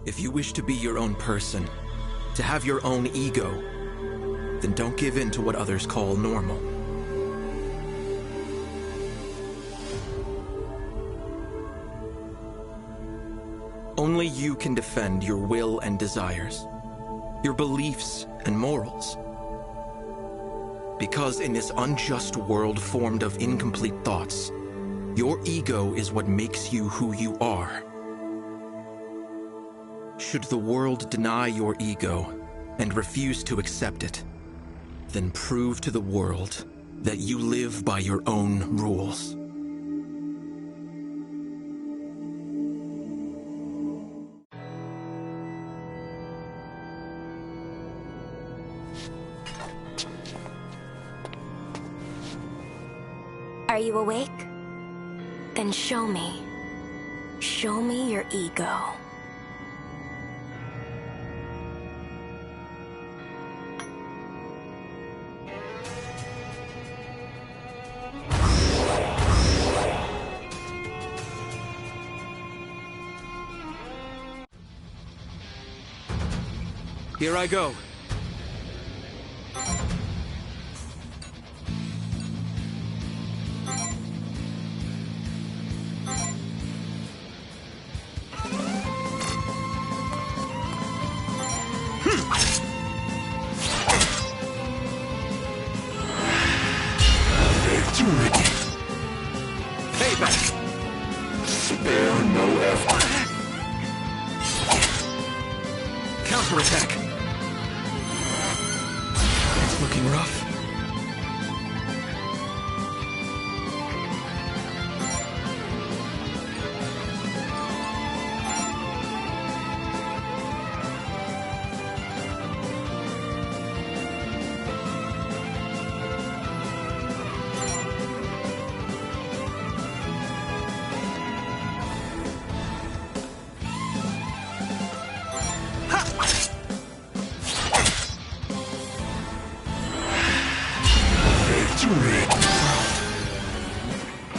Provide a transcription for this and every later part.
If you wish to be your own person, to have your own ego, then don't give in to what others call normal. Only you can defend your will and desires, your beliefs and morals. Because in this unjust world formed of incomplete thoughts, your ego is what makes you who you are. Should the world deny your ego and refuse to accept it, then prove to the world that you live by your own rules. Are you awake? Then show me. Show me your ego. Here I go. Payback! Spare no effort. Counterattack! It's looking rough.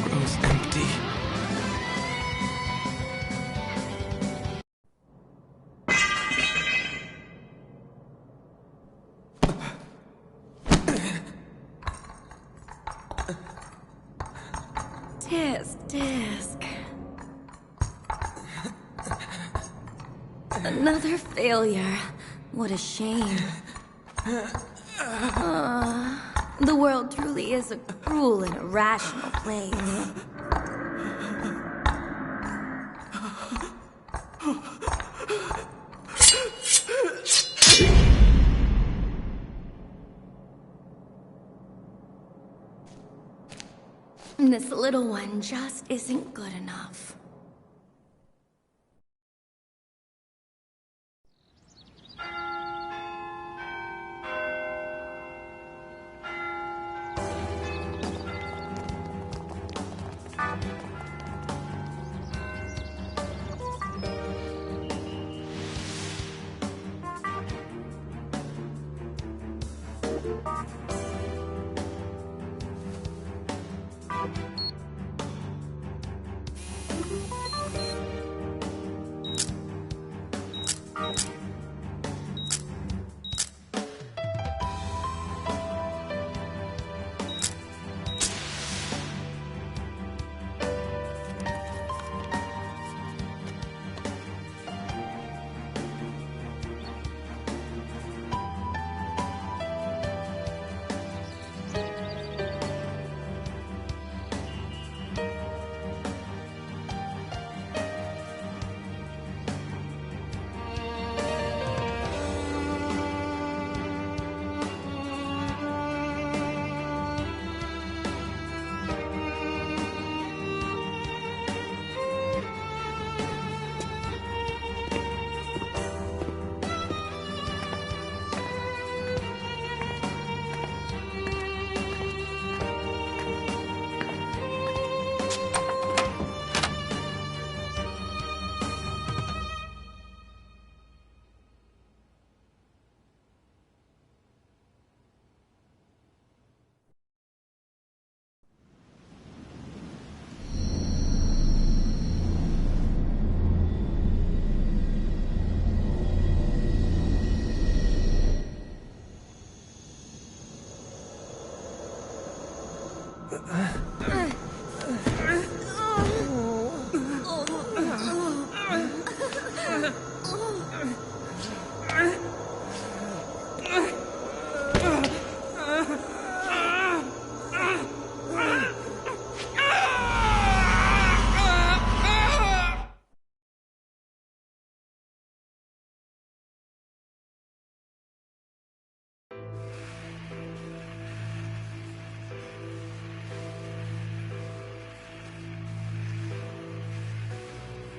Grows empty. Disc. Another failure. What a shame. The world truly is a cruel and irrational place. This little one just isn't good enough.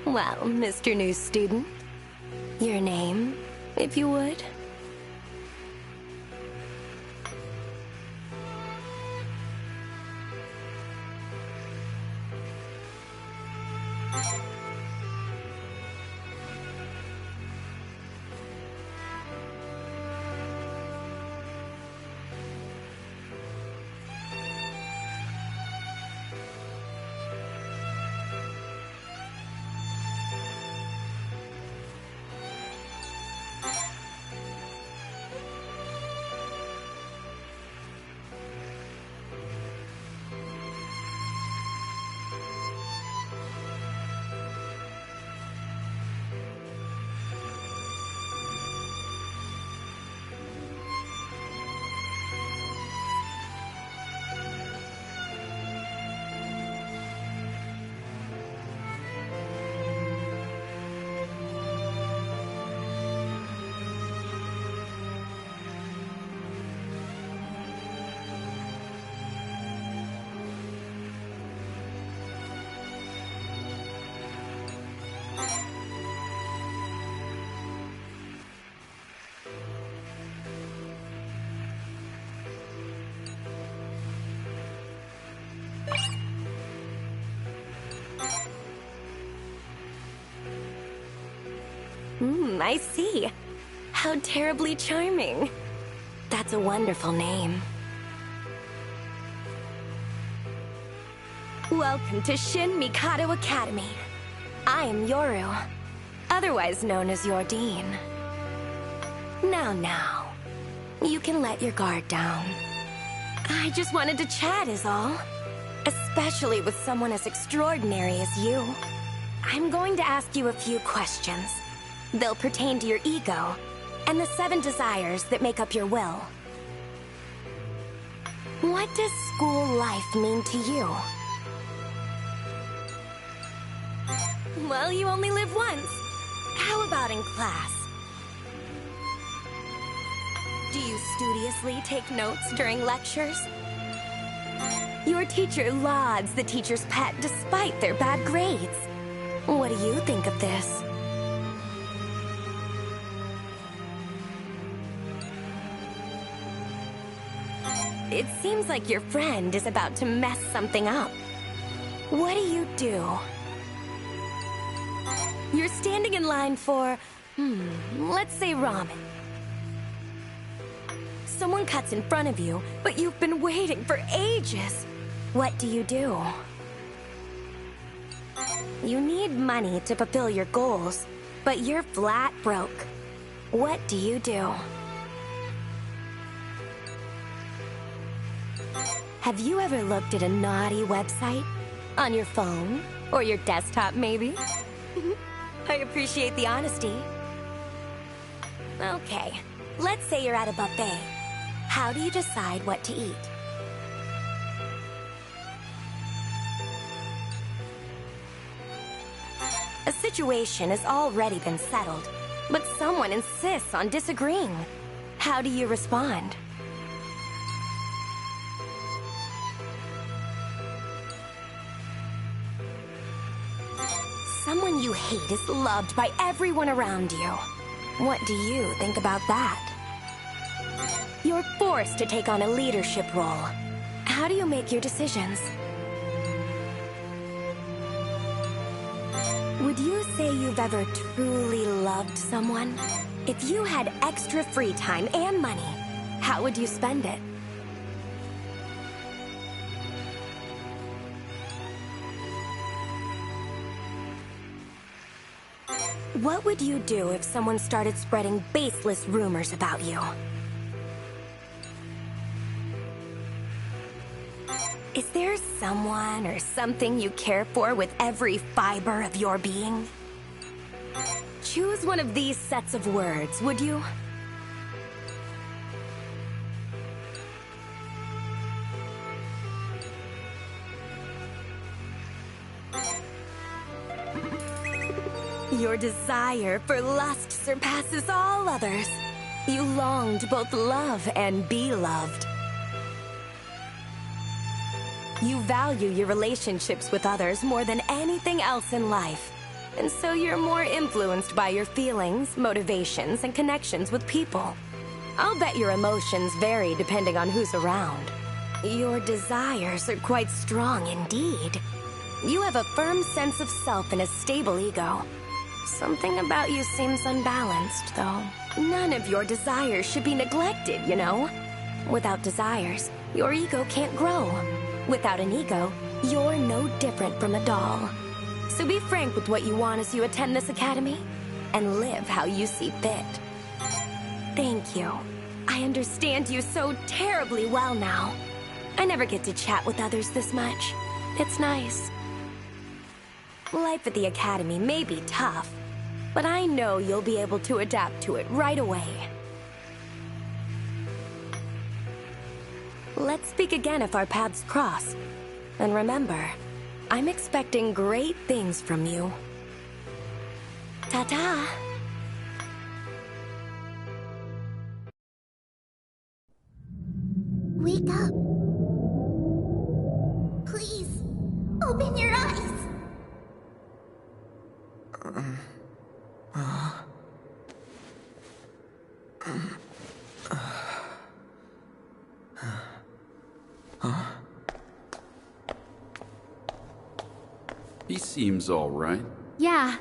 Well, Mr. New Student, your name, if you would? I see. How terribly charming. That's a wonderful name. Welcome to Shin Mikado Academy. I am Yoru, otherwise known as your dean. Now, you can let your guard down. I just wanted to chat is all. Especially with someone as extraordinary as you. I'm going to ask you a few questions. They'll pertain to your ego, and the 7 desires that make up your will. What does school life mean to you? Well, you only live once. How about in class? Do you studiously take notes during lectures? Your teacher lauds the teacher's pet despite their bad grades. What do you think of this? It seems like your friend is about to mess something up. What do you do? You're standing in line for, let's say ramen. Someone cuts in front of you, but you've been waiting for ages. What do? You need money to fulfill your goals, but you're flat broke. What do you do? Have you ever looked at a naughty website? On your phone? Or your desktop, maybe? I appreciate the honesty. Okay, let's say you're at a buffet. How do you decide what to eat? A situation has already been settled, but someone insists on disagreeing. How do you respond? Someone you hate is loved by everyone around you. What do you think about that? You're forced to take on a leadership role. How do you make your decisions? Would you say you've ever truly loved someone? If you had extra free time and money, how would you spend it? What would you do if someone started spreading baseless rumors about you? Is there someone or something you care for with every fiber of your being? Choose one of these sets of words, would you? Your desire for lust surpasses all others. You long to both love and be loved. You value your relationships with others more than anything else in life. And so you're more influenced by your feelings, motivations, and connections with people. I'll bet your emotions vary depending on who's around. Your desires are quite strong indeed. You have a firm sense of self and a stable ego. Something about you seems unbalanced, though. None of your desires should be neglected, you know? Without desires, your ego can't grow. Without an ego, you're no different from a doll. So be frank with what you want as you attend this academy, and live how you see fit. Thank you. I understand you so terribly well now. I never get to chat with others this much. It's nice. Life at the academy may be tough, but I know you'll be able to adapt to it right away. Let's speak again if our paths cross. And remember, I'm expecting great things from you. Ta-ta! Wake up. Please, open your eyes. He seems all right. Yeah.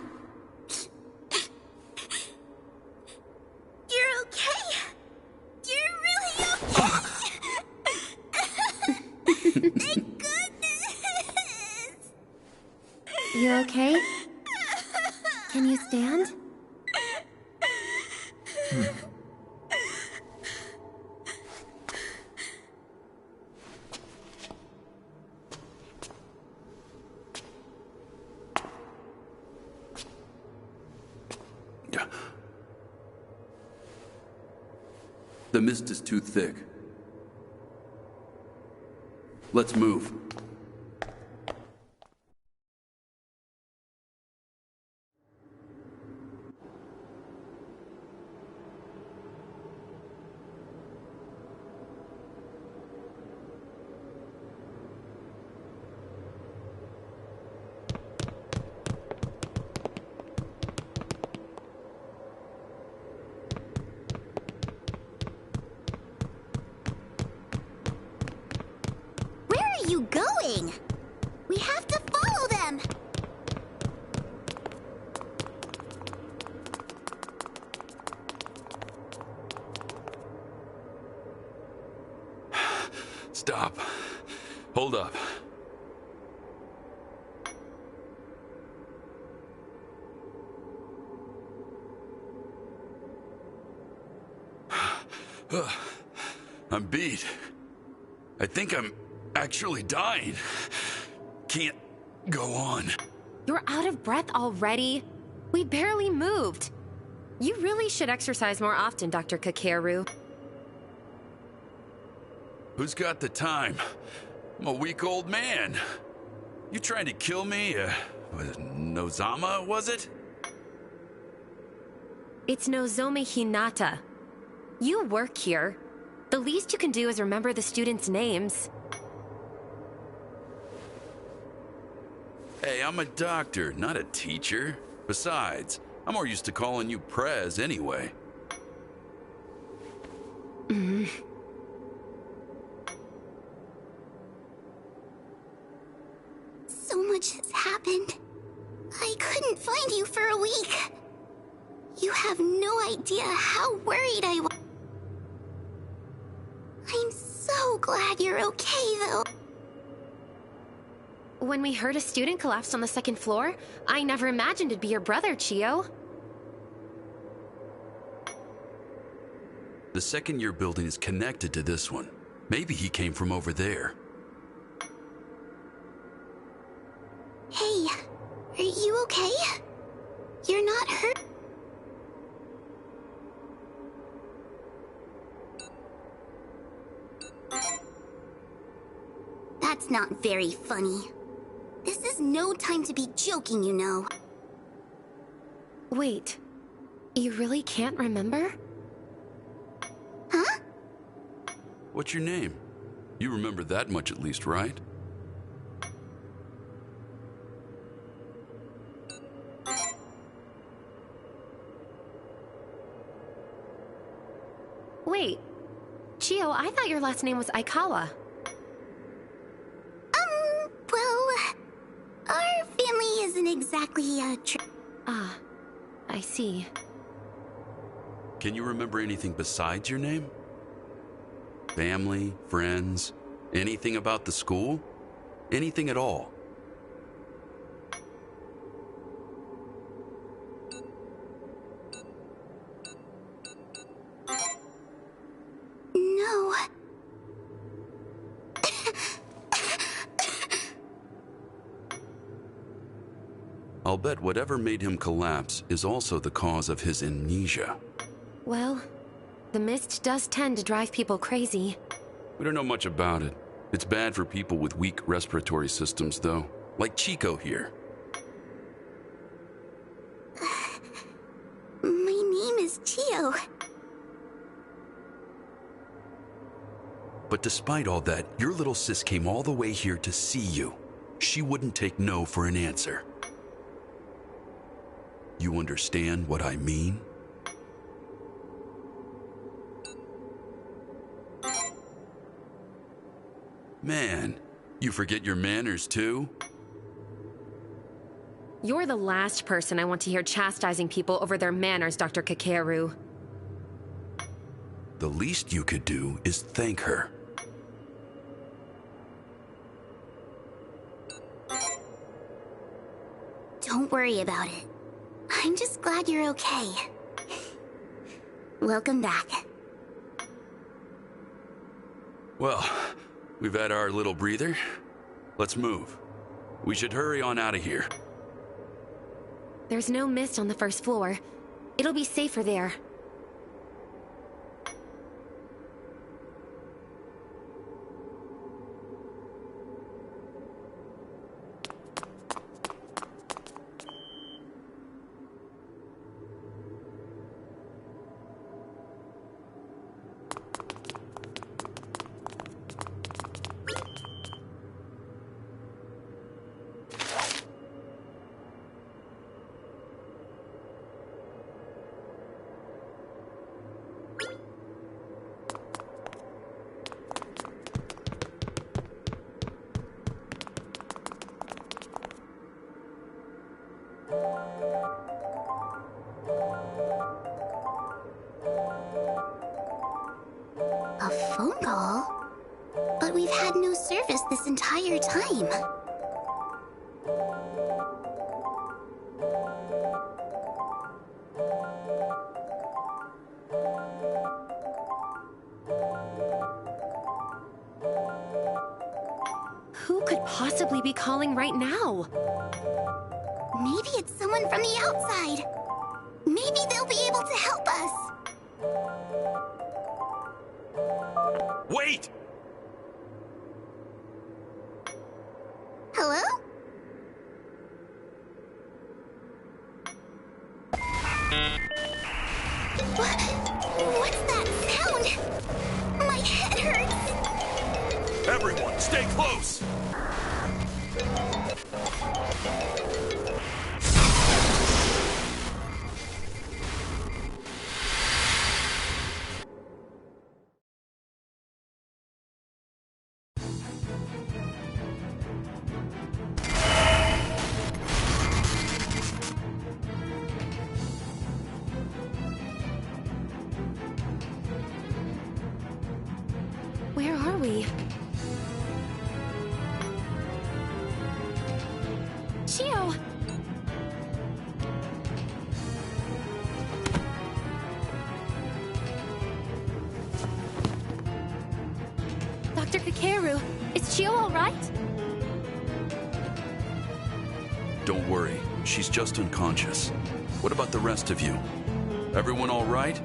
You're okay. You're really okay. Thank goodness. You okay? Can you stand? The mist is too thick. Let's move. You going? We have to follow them! Stop. Hold up. I'm beat. I think I'm actually dying. Can't go on. You're out of breath already? We barely moved. You really should exercise more often, Dr. Kakeru. Who's got the time? I'm a weak old man. You trying to kill me? Nozama, was it? It's Nozomi Hinata. You work here. The least you can do is remember the students' names. Hey, I'm a doctor, not a teacher. Besides, I'm more used to calling you Prez anyway. So much has happened. I couldn't find you for a week. You have no idea how worried I was. I'm so glad you're okay, though. When we heard a student collapsed on the second floor, I never imagined it'd be your brother, Chio. The second-year building is connected to this one. Maybe he came from over there. Hey, are you okay? You're not hurt? That's not very funny. This is no time to be joking, you know. Wait, you really can't remember? Huh? What's your name? You remember that much at least, right? Wait, Chio, I thought your last name was Aikawa. Well, our family isn't exactly Ah, I see. Can you remember anything besides your name? Family, friends, anything about the school? Anything at all? No. I'll bet whatever made him collapse is also the cause of his amnesia. Well, the mist does tend to drive people crazy. We don't know much about it. It's bad for people with weak respiratory systems, though. Like Chico here. My name is Chio. But despite all that, your little sis came all the way here to see you. She wouldn't take no for an answer. You understand what I mean? Man, you forget your manners too? You're the last person I want to hear chastising people over their manners, Dr. Kakeru. The least you could do is thank her. Don't worry about it. I'm just glad you're okay. Welcome back. Well, we've had our little breather. Let's move. We should hurry on out of here. There's no mist on the first floor. It'll be safer there. A phone call? But we've had no service this entire time. Who could possibly be calling right now? Maybe it's someone from the outside. Maybe they'll be able to help us. Wait! Hello? What's that sound? My head hurts. Everyone, stay close! Where are we? Chio! Dr. Kakeru, is Chio all right? Don't worry, she's just unconscious. What about the rest of you? Everyone all right?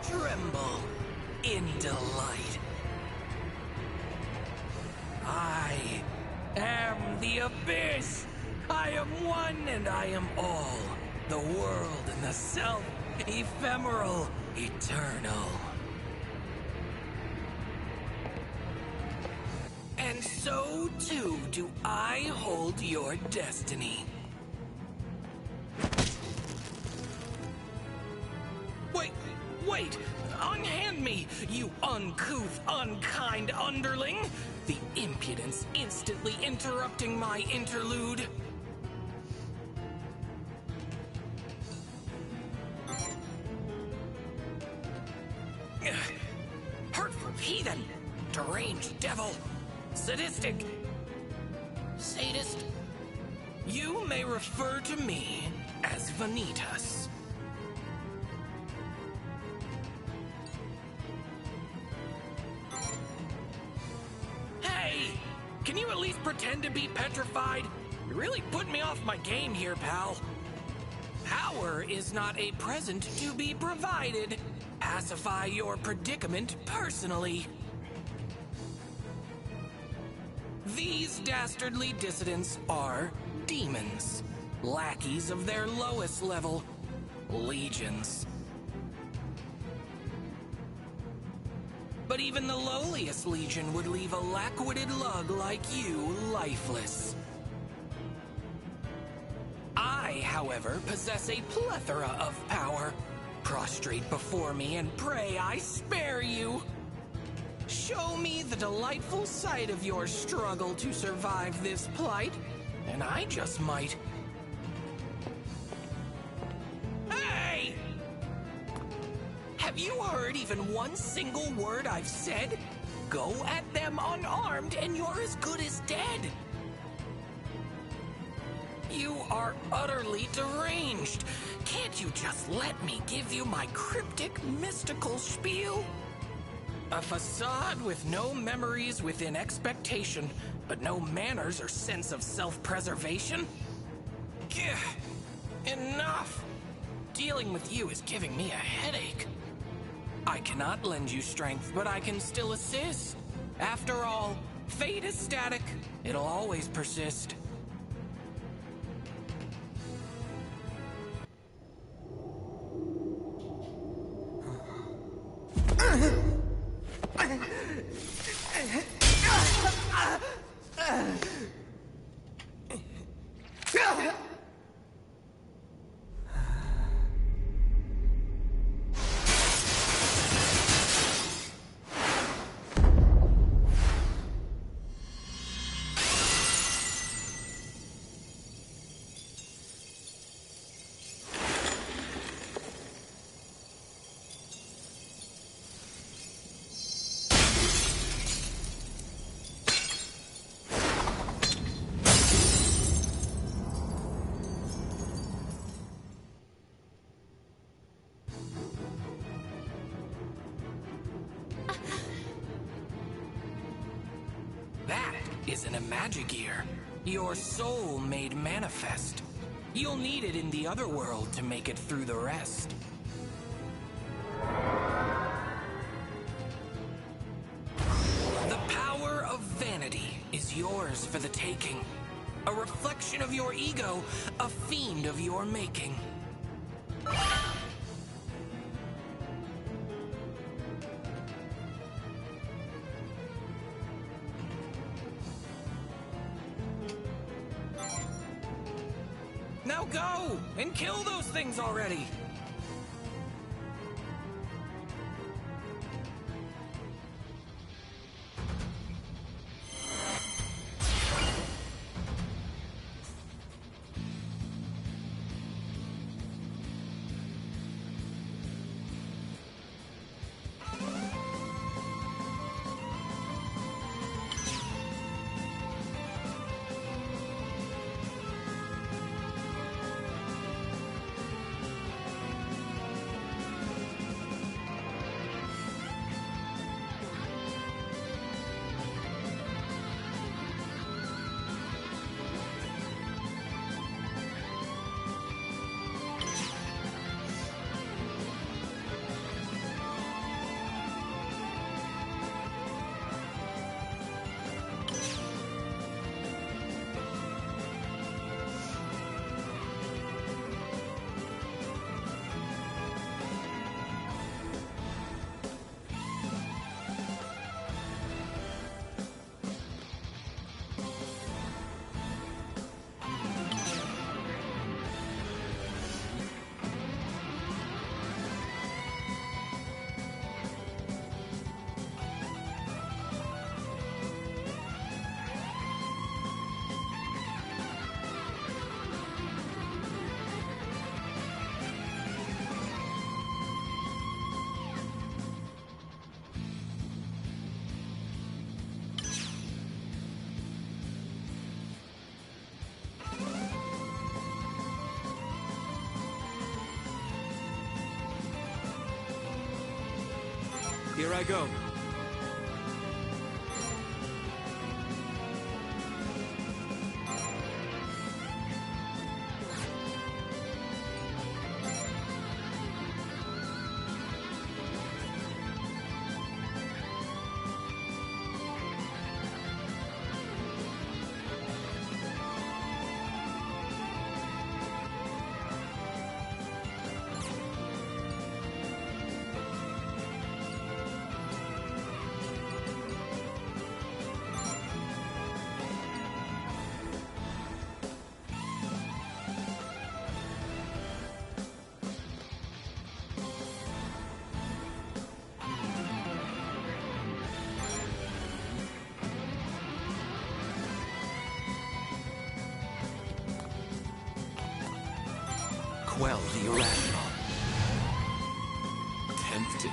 Tremble in delight. I am the Abyss. I am one and I am all. The world and the self, ephemeral, eternal. And so too do I hold your destiny. Wait! Unhand me, you uncouth, unkind underling! The impudence instantly interrupting my interlude. Hurtful heathen, deranged devil, sadistic, sadist. You may refer to me as Vanitas. Can you at least pretend to be petrified? You're really putting me off my game here, pal. Power is not a present to be provided. Pacify your predicament personally. These dastardly dissidents are demons, lackeys of their lowest level, legions. But even the lowliest legion would leave a lack-witted lug like you lifeless. I, however, possess a plethora of power. Prostrate before me and pray I spare you. Show me the delightful sight of your struggle to survive this plight, and I just might. Hey! Have you heard even one single word I've said? Go at them unarmed and you're as good as dead. You are utterly deranged. Can't you just let me give you my cryptic, mystical spiel? A facade with no memories within expectation, but no manners or sense of self-preservation? Enough! Dealing with you is giving me a headache. I cannot lend you strength, but I can still assist. After all, fate is static. It'll always persist. Is an Imagigear, your soul made manifest. You'll need it in the other world to make it through the rest. The power of vanity is yours for the taking. A reflection of your ego, a fiend of your making. Now go and kill those things already! Here I go. Quell the irrational. Tempted.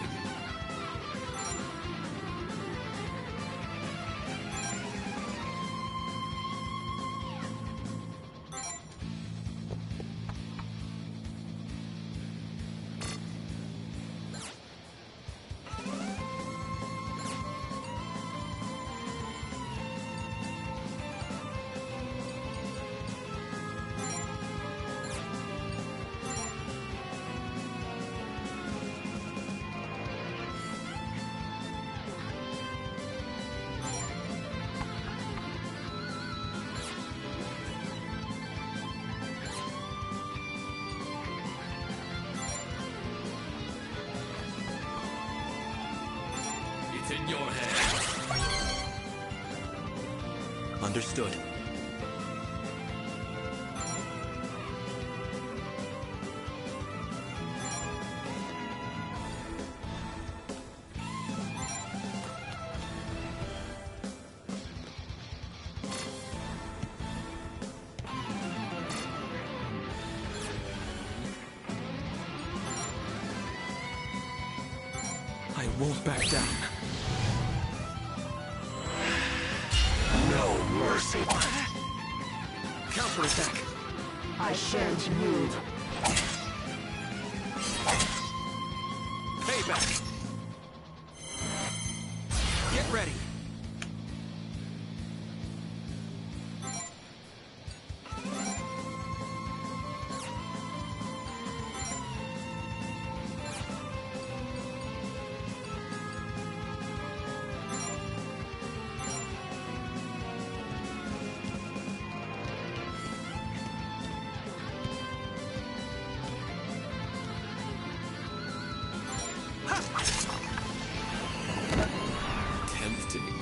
It's in your hands. Understood. I won't back down. No mercy. Counterattack. I shan't move. Payback. Get ready. Tempting.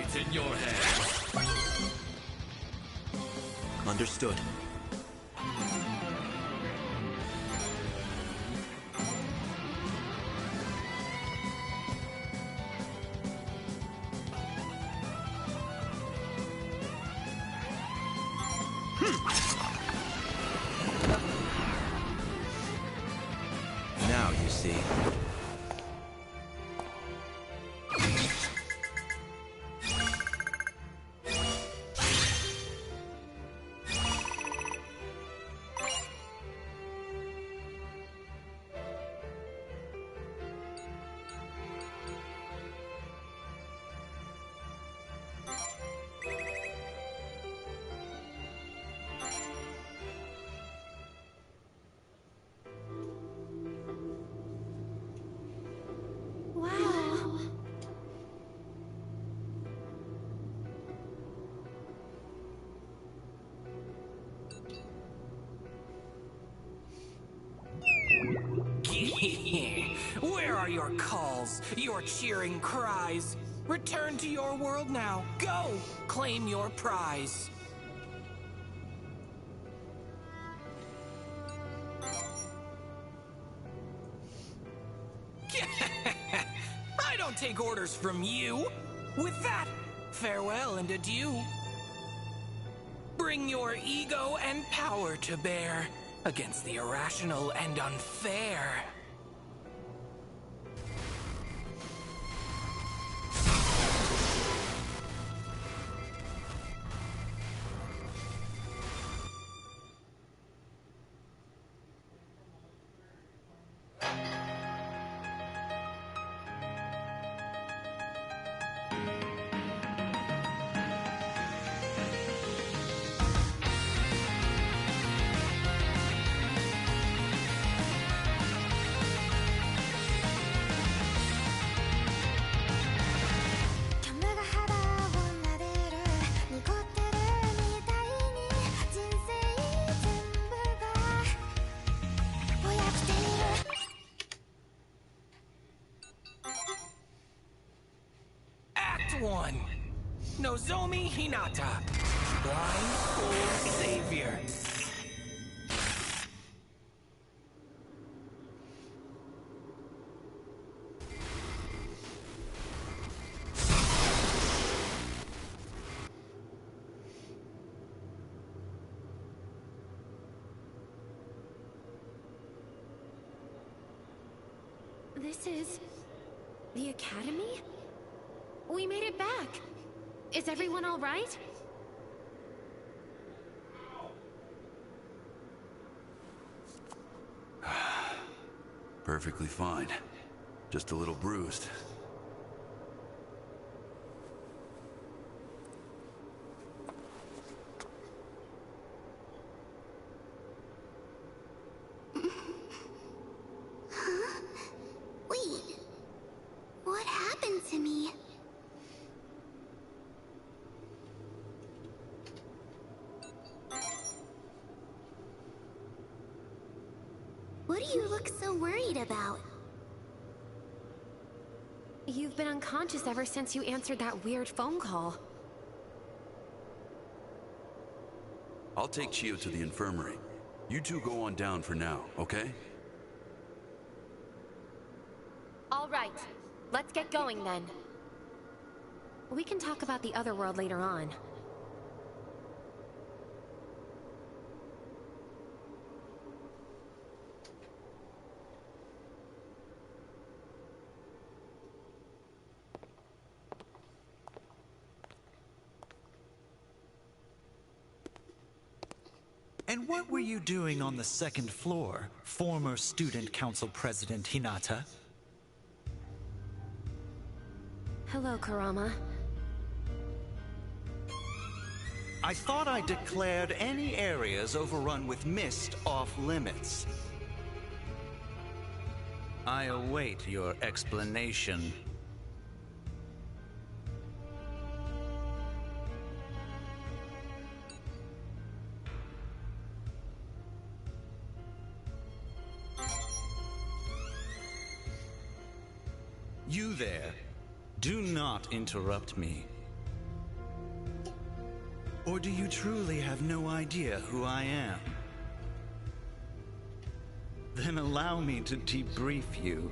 It's in your hands. Understood. Now you see. Wow. Where are your calls, your cheering cries? Return to your world now. Go! Claim your prize. I don't take orders from you. With that, farewell and adieu. Bring your ego and power to bear. against the irrational and unfair. Act 1. Nozomi Hinata. Blindfold Savior. This is... the Academy? We made it back! Is everyone all right? Perfectly fine. Just a little bruised. Wait. What happened to me? What do you look so worried about? You've been unconscious ever since you answered that weird phone call. I'll take Chio to the infirmary. You two go on down for now, okay? All right. Let's get going then. We can talk about the other world later on. And what were you doing on the second floor, former Student Council President Hinata? Hello, Kurama. I thought I declared any areas overrun with mist off limits. I await your explanation. You there, do not interrupt me. Or do you truly have no idea who I am? Then allow me to debrief you.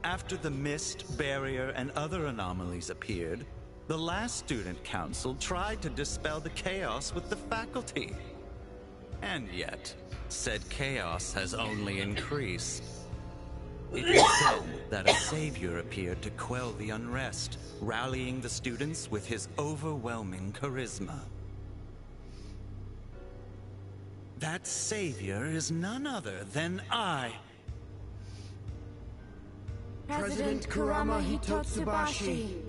After the mist, barrier, and other anomalies appeared, the last Student Council tried to dispel the chaos with the faculty. And yet, said chaos has only increased. It was then that a savior appeared to quell the unrest, rallying the students with his overwhelming charisma. That savior is none other than I. President Kurama Hitotsubashi.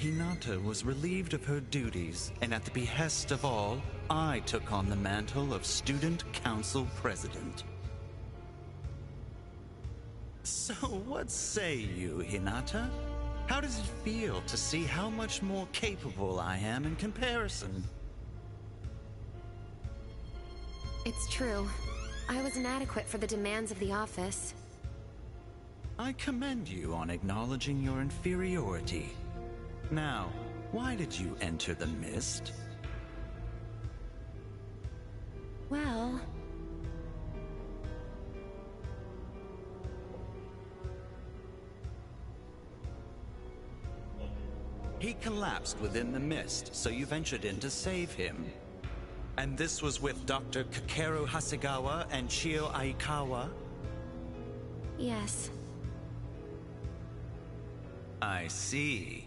Hinata was relieved of her duties, and at the behest of all, I took on the mantle of Student Council President. So what say you, Hinata? How does it feel to see how much more capable I am in comparison? It's true. I was inadequate for the demands of the office. I commend you on acknowledging your inferiority. Now, why did you enter the mist? Well... He collapsed within the mist, so you ventured in to save him. And this was with Dr. Kakeru Hasegawa and Chio Aikawa? Yes. I see.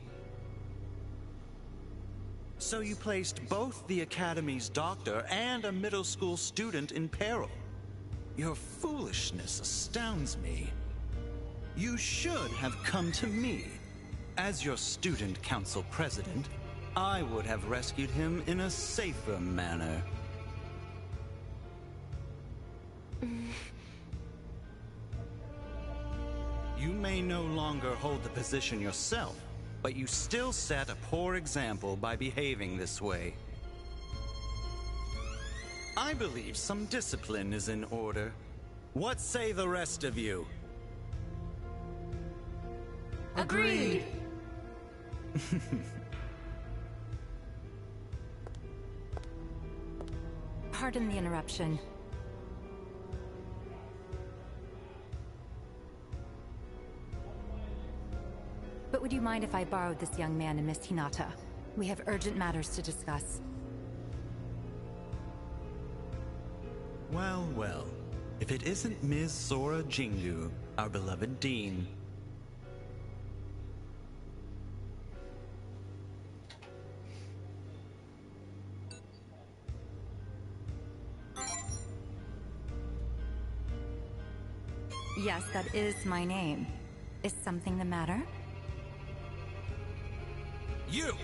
So you placed both the Academy's doctor and a middle school student in peril. Your foolishness astounds me. You should have come to me. As your student council president, I would have rescued him in a safer manner. You may no longer hold the position yourself, but you still set a poor example by behaving this way. I believe some discipline is in order. What say the rest of you? Agreed. Pardon the interruption. But would you mind if I borrowed this young man and Miss Hinata? We have urgent matters to discuss. Well, well. If it isn't Ms. Sora Jingu, our beloved dean. Yes, that is my name. Is something the matter? You!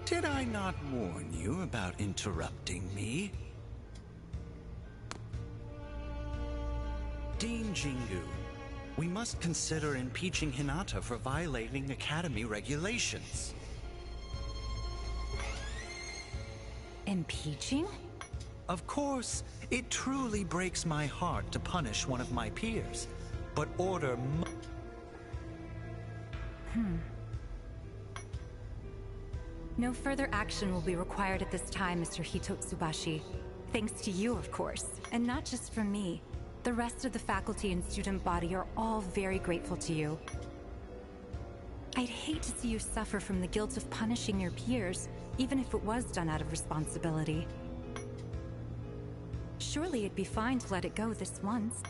Did I not warn you about interrupting me? Dean Jingu, we must consider impeaching Hinata for violating Academy regulations. Impeaching? Of course, it truly breaks my heart to punish one of my peers, but order No further action will be required at this time, Mr. Hitotsubashi. Thanks to you, of course, and not just from me. The rest of the faculty and student body are all very grateful to you. I'd hate to see you suffer from the guilt of punishing your peers, even if it was done out of responsibility. Surely it'd be fine to let it go this once.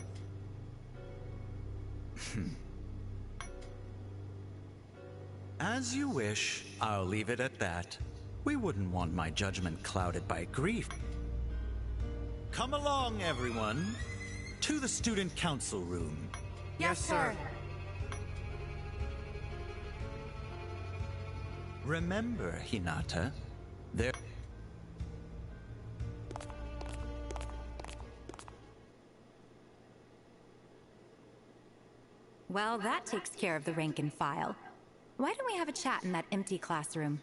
As you wish, I'll leave it at that. We wouldn't want my judgment clouded by grief. Come along, everyone, to the student council room. Yes, sir. Remember, Hinata, there... Well, that takes care of the rank and file. Why don't we have a chat in that empty classroom?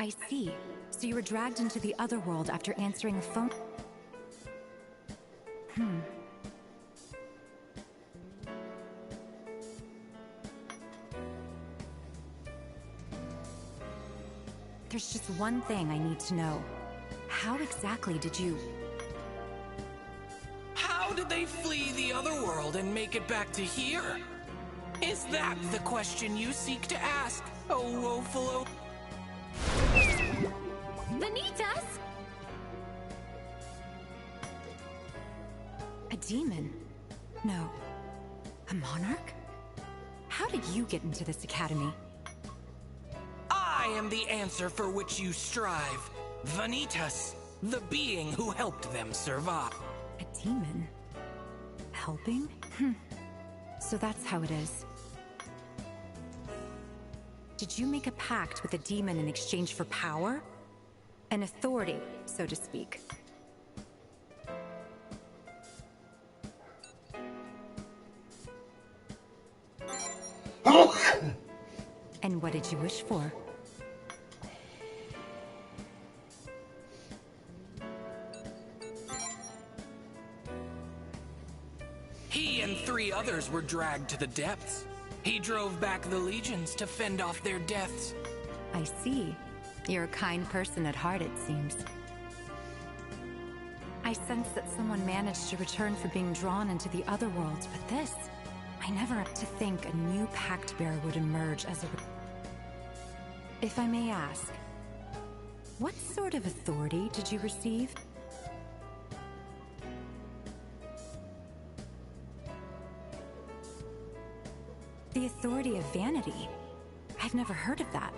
I see. So you were dragged into the other world after answering a phone... There's just one thing I need to know. How exactly did you... How did they flee the other world and make it back to here? Is that the question you seek to ask, oh woeful... Vanitas! A demon? No. A monarch? How did you get into this academy? I am the answer for which you strive. Vanitas, the being who helped them survive. A demon? Helping? So that's how it is. Did you make a pact with a demon in exchange for power? An authority, so to speak. And what did you wish for? He and 3 others were dragged to the depths. He drove back the legions to fend off their deaths. I see. You're a kind person at heart, it seems. I sense that someone managed to return for being drawn into the other worlds, but this... I never had to think a new Pact Bearer would emerge as a... If I may ask, what sort of authority did you receive? The authority of vanity? I've never heard of that.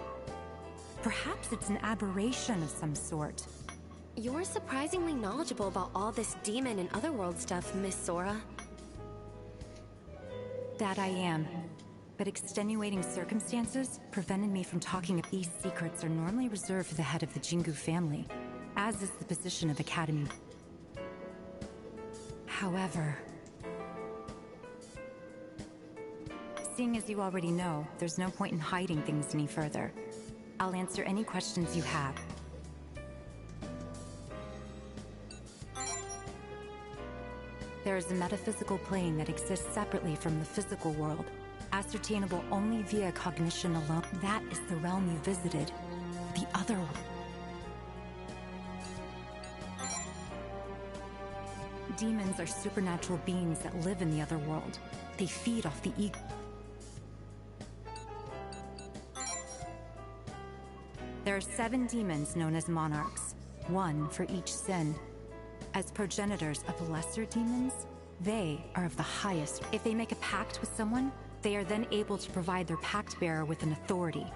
Perhaps it's an aberration of some sort. You're surprisingly knowledgeable about all this demon and otherworld stuff, Miss Sora. That I am. But extenuating circumstances prevented me from talking. These secrets are normally reserved for the head of the Jingu family, as is the position of Academy. However... seeing as you already know, there's no point in hiding things any further. I'll answer any questions you have. There is a metaphysical plane that exists separately from the physical world, ascertainable only via cognition alone. That is the realm you visited, the other world. Demons are supernatural beings that live in the other world. They feed off the ego. There are 7 demons known as Monarchs, 1 for each sin. As progenitors of lesser demons, they are of the highest. If they make a pact with someone, they are then able to provide their pact bearer with an authority.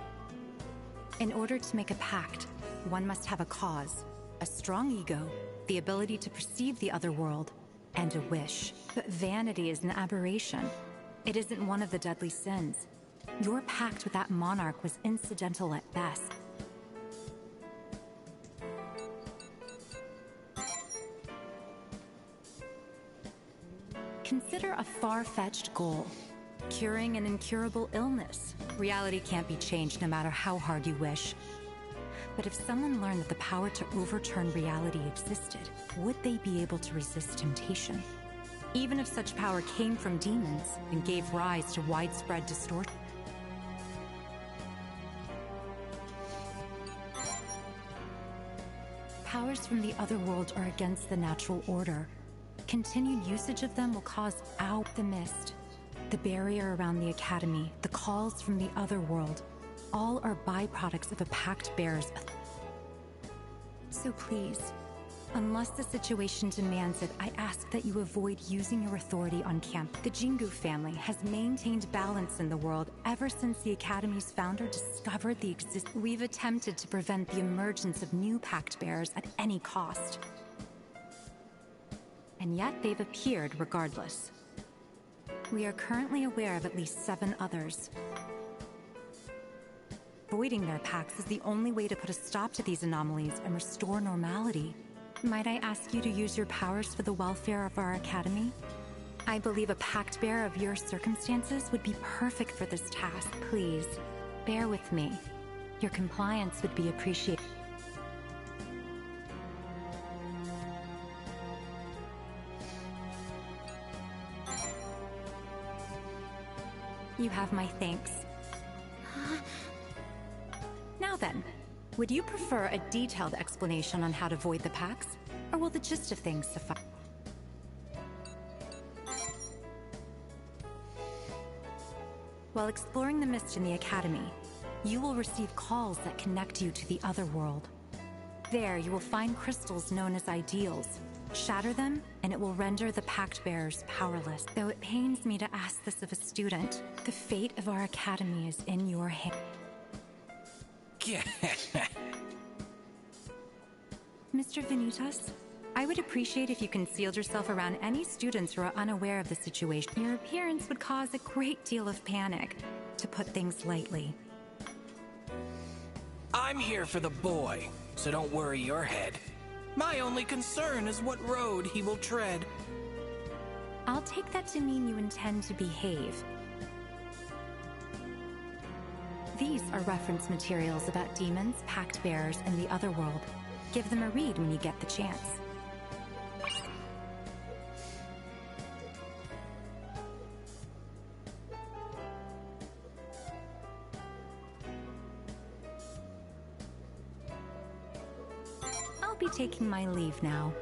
In order to make a pact, one must have a cause, a strong ego, the ability to perceive the other world, and a wish. But vanity is an aberration. It isn't one of the deadly sins. Your pact with that monarch was incidental at best. Consider a far-fetched goal. Curing an incurable illness. Reality can't be changed no matter how hard you wish. But if someone learned that the power to overturn reality existed, would they be able to resist temptation? Even if such power came from demons and gave rise to widespread distortion. Powers from the other world are against the natural order. Continued usage of them will cause out the mist. The barrier around the Academy, the calls from the other world, all are byproducts of a pact bearer's. So please, unless the situation demands it, I ask that you avoid using your authority on camp. The Jingu family has maintained balance in the world ever since the Academy's founder discovered the existence. We've attempted to prevent the emergence of new pact bearers at any cost. And yet they've appeared regardless. We are currently aware of at least 7 others. Voiding their pacts is the only way to put a stop to these anomalies and restore normality. Might I ask you to use your powers for the welfare of our Academy? I believe a pact bearer of your circumstances would be perfect for this task. Please, bear with me. Your compliance would be appreciated. You have my thanks. Now then, would you prefer a detailed explanation on how to void the pacts, or will the gist of things suffice? While exploring the mist in the Academy, you will receive calls that connect you to the other world. There, you will find crystals known as ideals. Shatter them, and it will render the pact bearers powerless. Though it pains me to ask this of a student, the fate of our Academy is in your hands. Mr. Vanitas, I would appreciate if you concealed yourself around any students who are unaware of the situation. Your appearance would cause a great deal of panic, to put things lightly. I'm here for the boy, so don't worry your head. My only concern is what road he will tread. I'll take that to mean you intend to behave. These are reference materials about demons, pact bearers, and the other world. Give them a read when you get the chance. taking my leave now.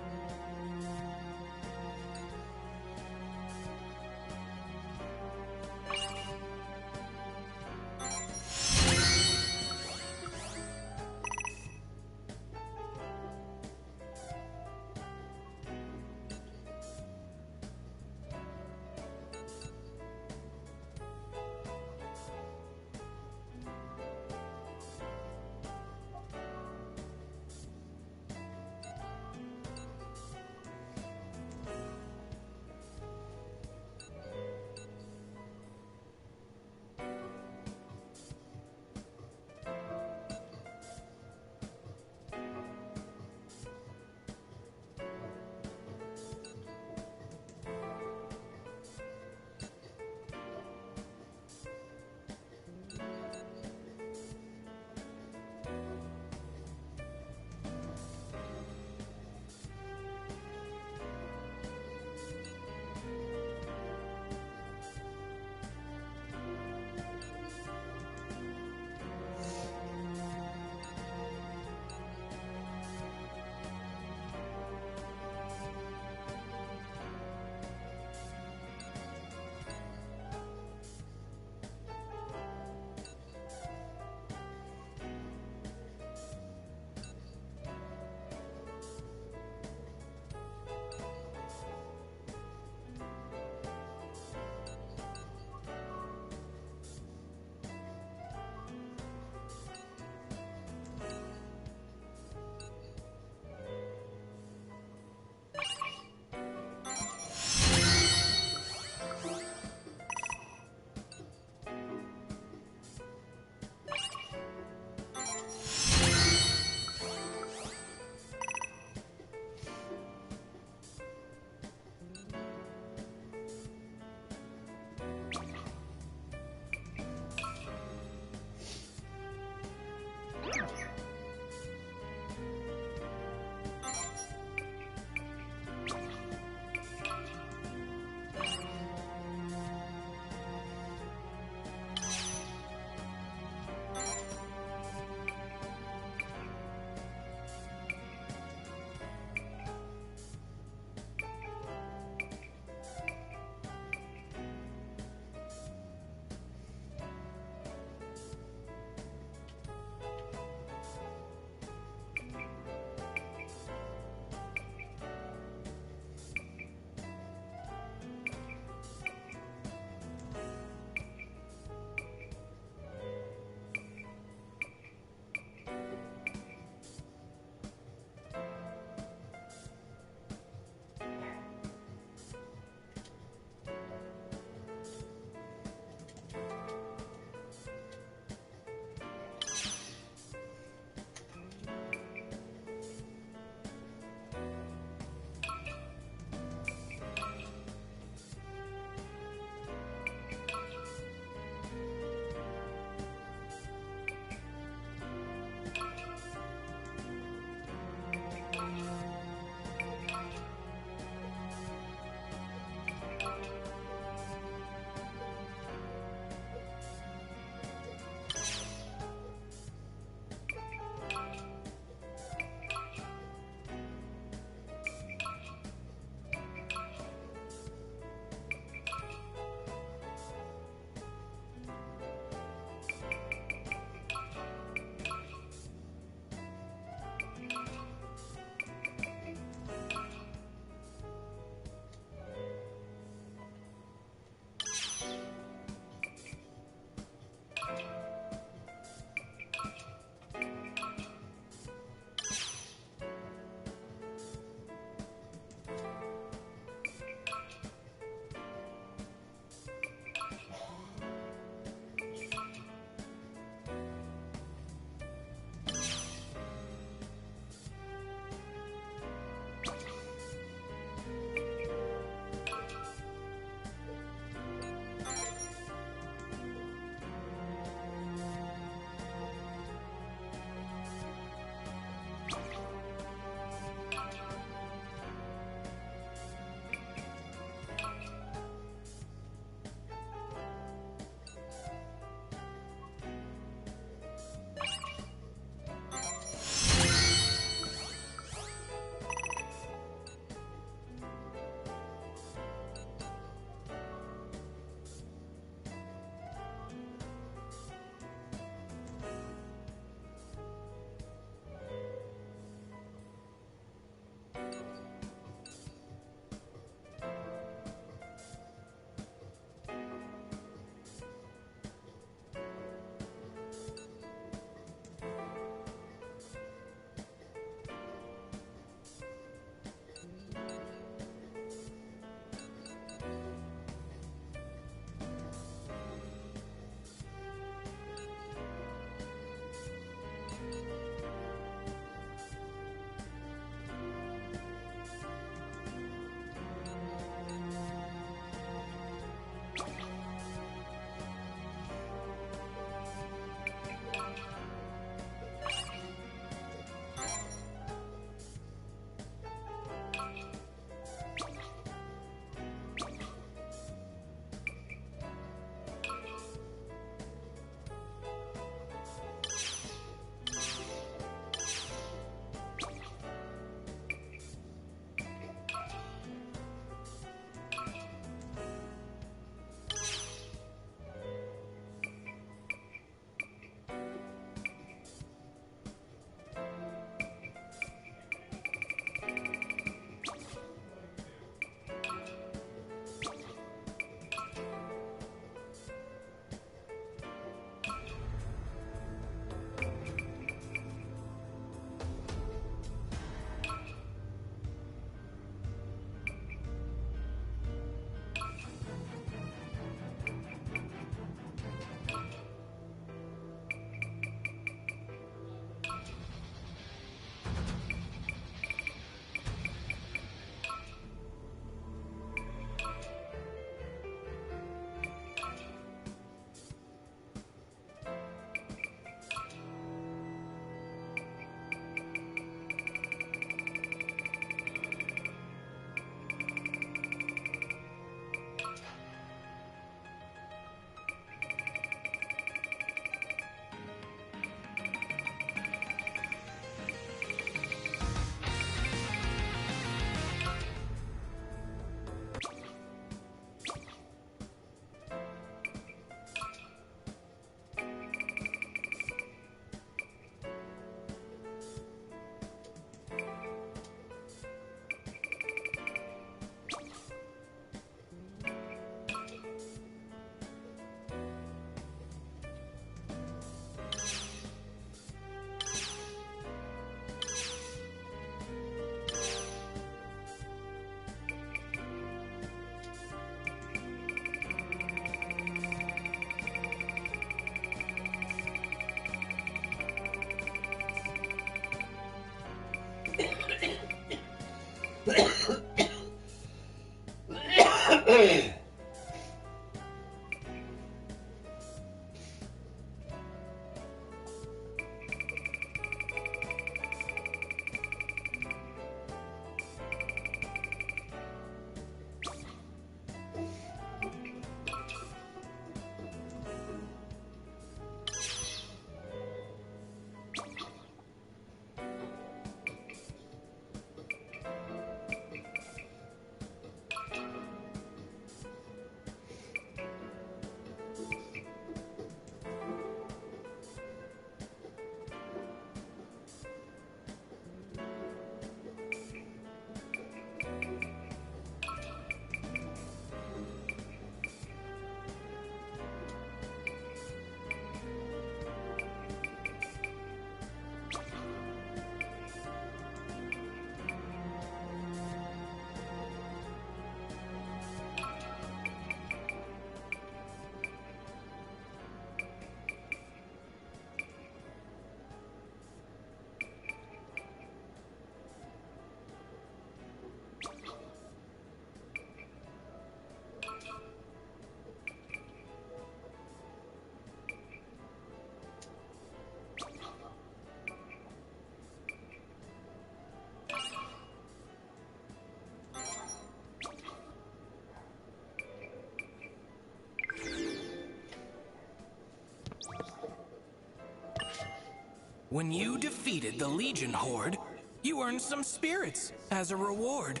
When you defeated the Legion Horde, you earned some spirits as a reward.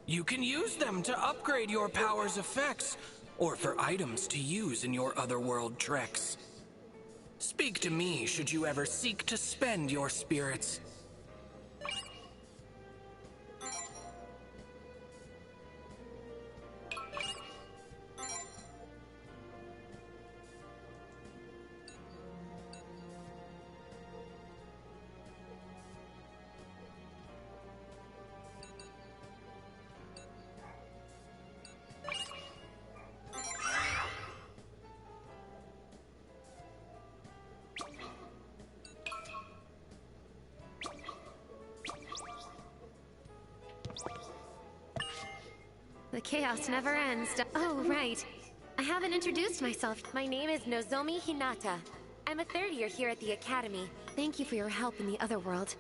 You can use them to upgrade your power's effects, or for items to use in your otherworld treks. Speak to me should you ever seek to spend your spirits. The chaos never ends. Oh, right. I haven't introduced myself. My name is Nozomi Hinata. I'm a third year here at the Academy. Thank you for your help in the other world.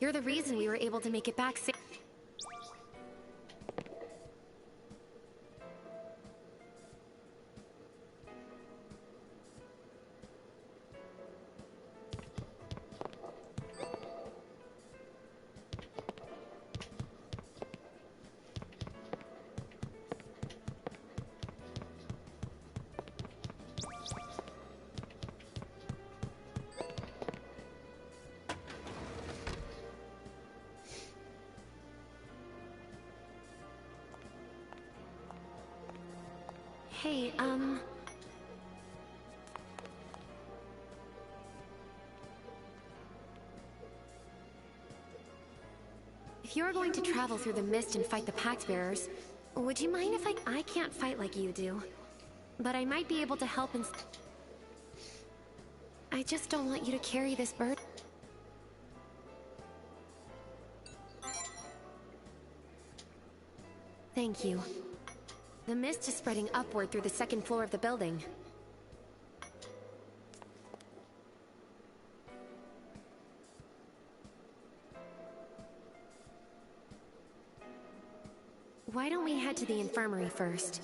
You're the reason we were able to make it back safe. Hey, if you're going to travel through the mist and fight the Pact Bearers, would you mind if I can't fight like you do, but I might be able to help in... I just don't want you to carry this burden. Thank you. The mist is spreading upward through the second floor of the building. Why don't we head to the infirmary first?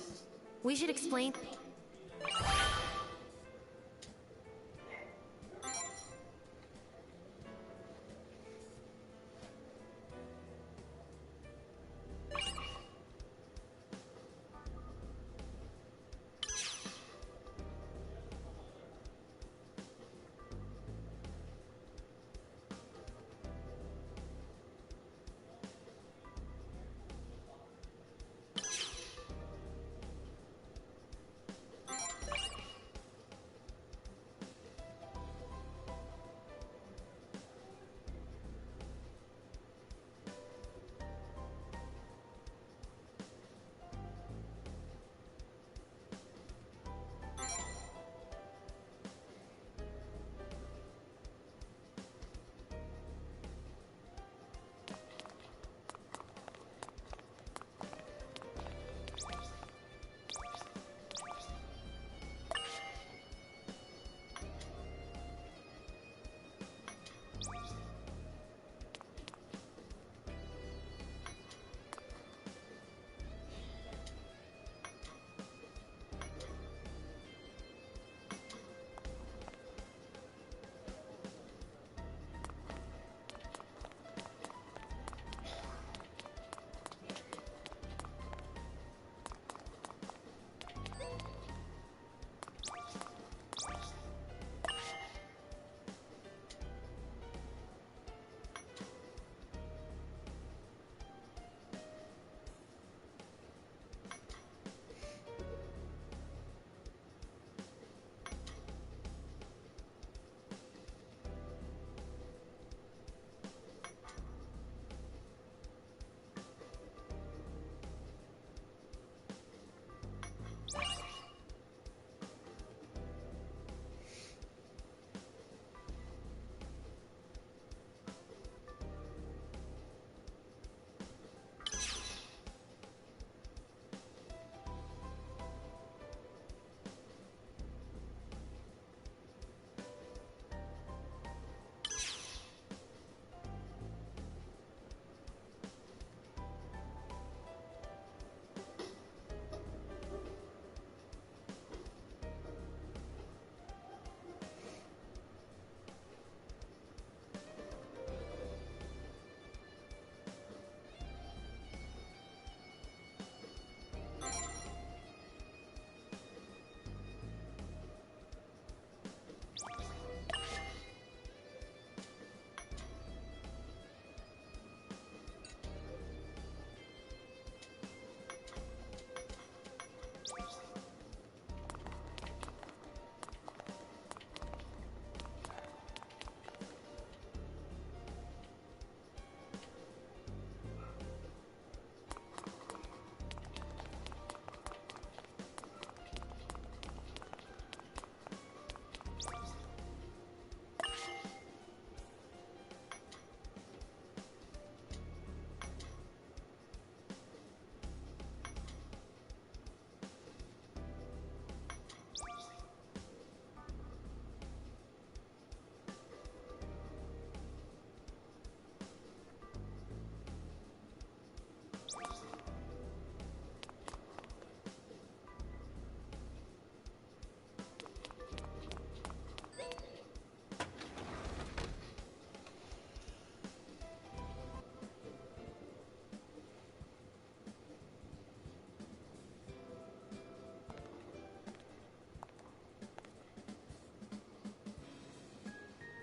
We should explain...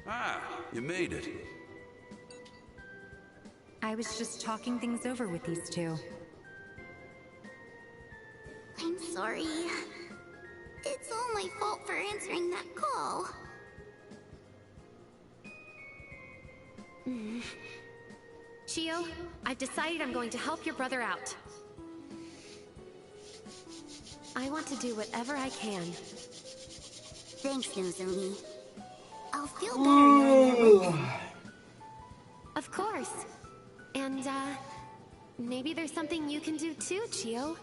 Ah, you made it. I was just talking things over with these two. I'm sorry. It's all my fault for answering that call. Chio, I've decided I'm going to help your brother out. I want to do whatever I can. Thanks, Nozomi. I'll feel better knowing you're with them. Of course. And, maybe there's something you can do too, Chio.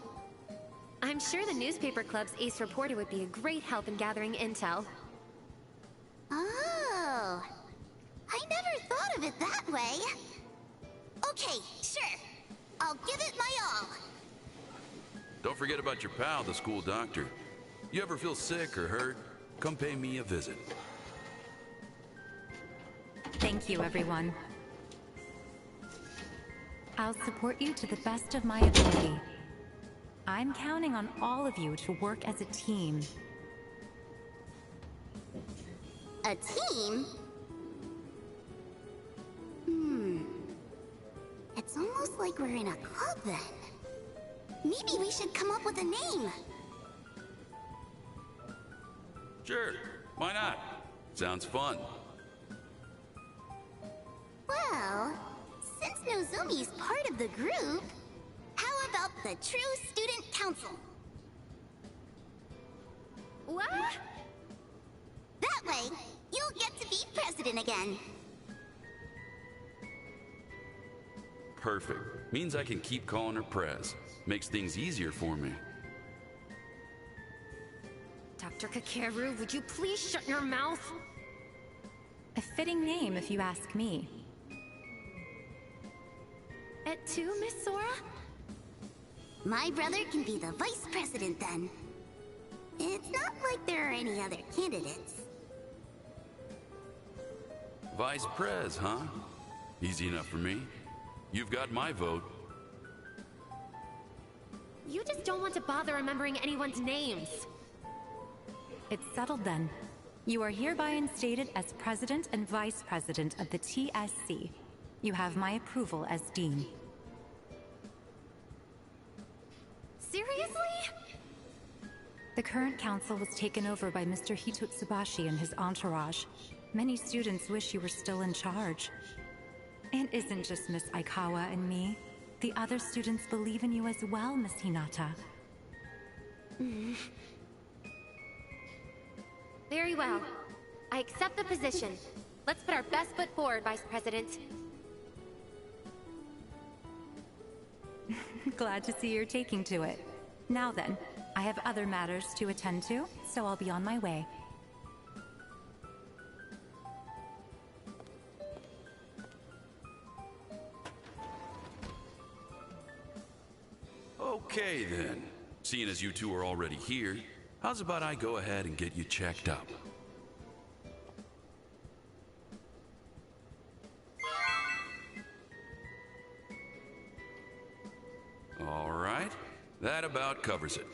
I'm sure the newspaper club's ace reporter would be a great help in gathering intel. Oh, I never thought of it that way. Okay, sure. I'll give it my all. Don't forget about your pal, the school doctor. You ever feel sick or hurt, come pay me a visit. Thank you, everyone. I'll support you to the best of my ability. I'm counting on all of you to work as a team. A team? It's almost like we're in a club then. Maybe we should come up with a name. Sure, why not? Sounds fun. Well, since Nozomi's part of the group, how about the True Student Council? What? That way, you'll get to be president again. Perfect. Means I can keep calling her Prez. Makes things easier for me. Dr. Kakeru, would you please shut your mouth? A fitting name, if you ask me. At two, Miss Sora? My brother can be the vice president then. It's not like there are any other candidates. Vice Prez, huh? Easy enough for me. You've got my vote. You just don't want to bother remembering anyone's names. It's settled then. You are hereby instated as President and Vice President of the TSC. You have my approval as Dean. Seriously? The current council was taken over by Mr. Hitotsubashi and his entourage. Many students wish you were still in charge. It isn't just Miss Aikawa and me. The other students believe in you as well, Miss Hinata. Very well. I accept the position. Let's put our best foot forward, Vice President. Glad to see you're taking to it. Now then, I have other matters to attend to, so I'll be on my way. Okay then. Seeing as you two are already here, how's about I go ahead and get you checked up? All right, that about covers it.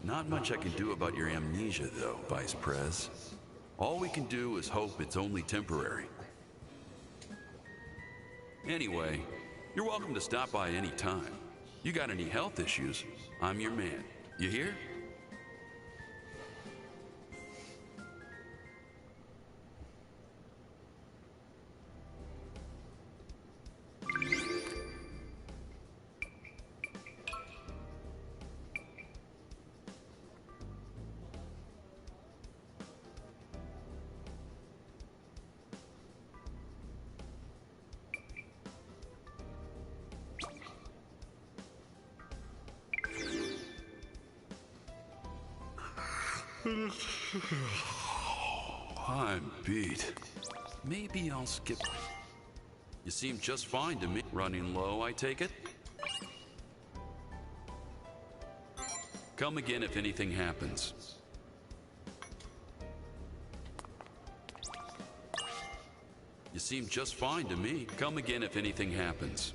Not much I can do about your amnesia, though, Vice Prez. All we can do is hope it's only temporary. Anyway, you're welcome to stop by any time. You got any health issues, I'm your man. You hear? I'm beat. Maybe I'll skip. You seem just fine to me. Running low, I take it? Come again if anything happens. You seem just fine to me. Come again if anything happens.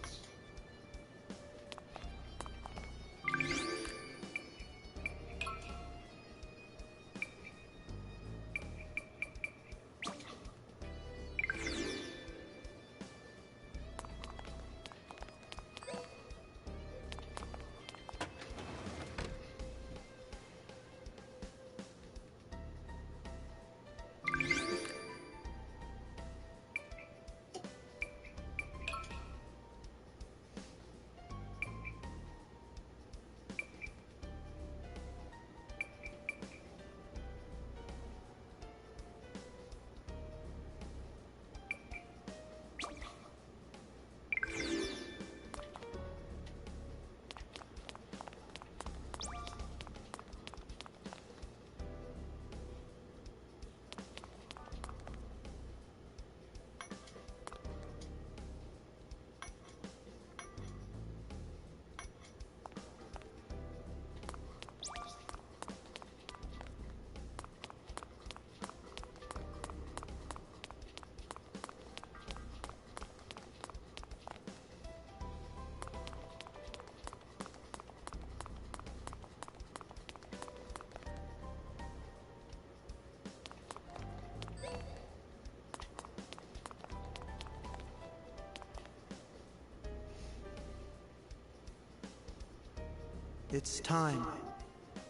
It's time.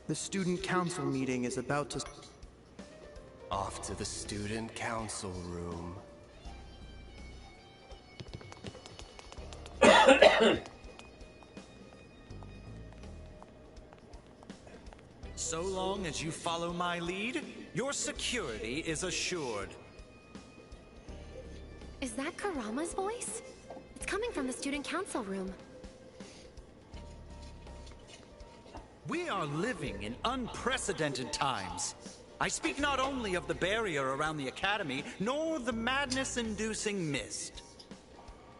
The student council meeting is about to... Off to the student council room. So long as you follow my lead, your security is assured. Is that Kurama's voice? It's coming from the student council room. We are living in unprecedented times. I speak not only of the barrier around the Academy, nor the madness-inducing mist.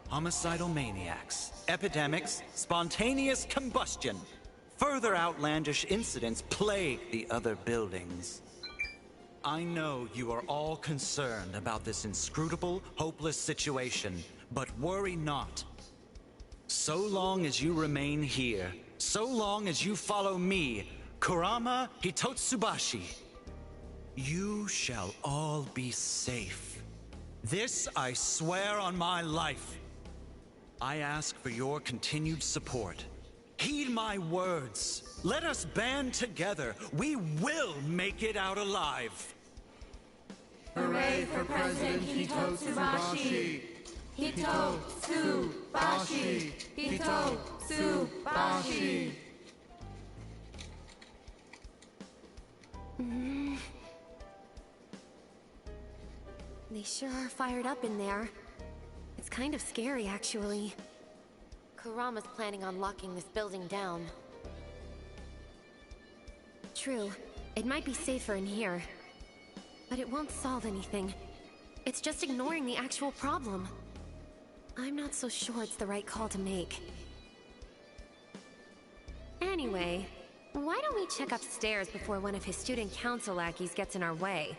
Homicidal maniacs, epidemics, spontaneous combustion. Further outlandish incidents plague the other buildings. I know you are all concerned about this inscrutable, hopeless situation, but worry not. So long as you remain here, so long as you follow me, Kurama Hitotsubashi, you shall all be safe. This I swear on my life. I ask for your continued support. Heed my words. Let us band together. We will make it out alive. Hooray for President Hitotsubashi! Hitotsubashi! Hitotsubashi! They sure are fired up in there. It's kind of scary, actually. Kurama's planning on locking this building down. True, it might be safer in here. But it won't solve anything. It's just ignoring the actual problem. I'm not so sure it's the right call to make. Anyway, why don't we check upstairs before one of his student council lackeys gets in our way?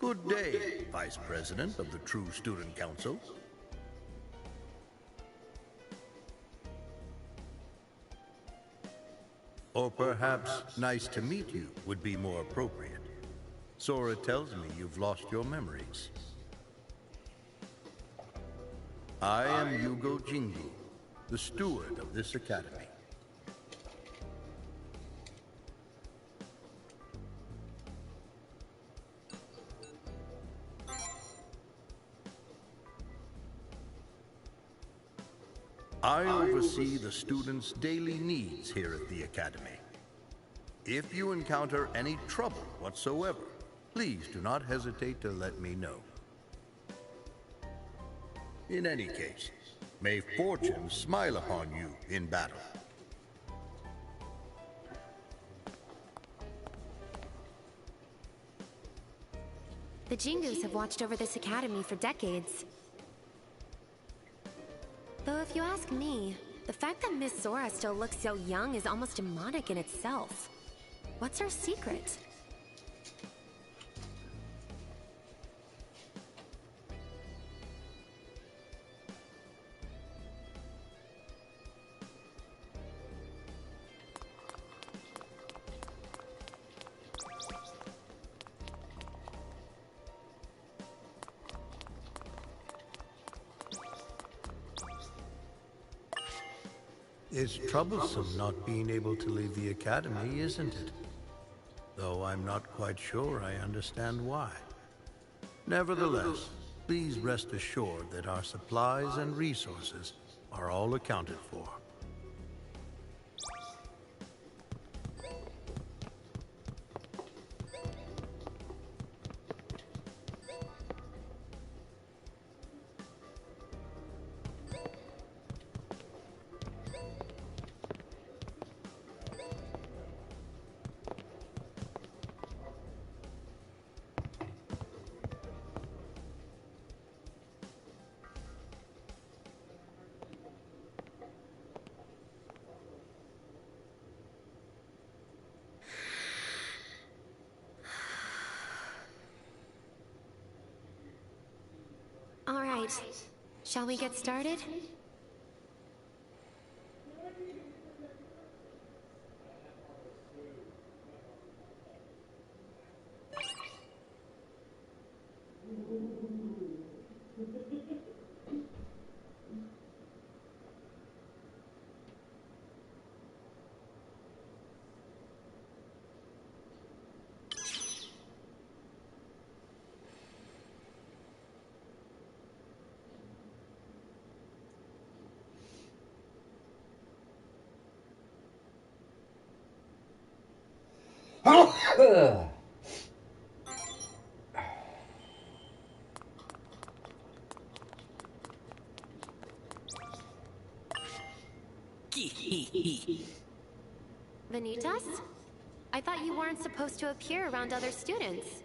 Good day, Vice President of the True Student Council. Or perhaps nice to meet you would be more appropriate. Sora tells me you've lost your memories. I am Yugo Jingu, the steward of this academy. I oversee the students' daily needs here at the Academy. If you encounter any trouble whatsoever, please do not hesitate to let me know. In any case, may fortune smile upon you in battle. The Jingus have watched over this academy for decades. Though if you ask me, the fact that Miss Sora still looks so young is almost demonic in itself. What's her secret? It's troublesome not being able to leave the Academy, isn't it? Though I'm not quite sure I understand why. Nevertheless, please rest assured that our supplies and resources are all accounted for. All right, shall we get started? Vanitas? I thought you weren't supposed to appear around other students.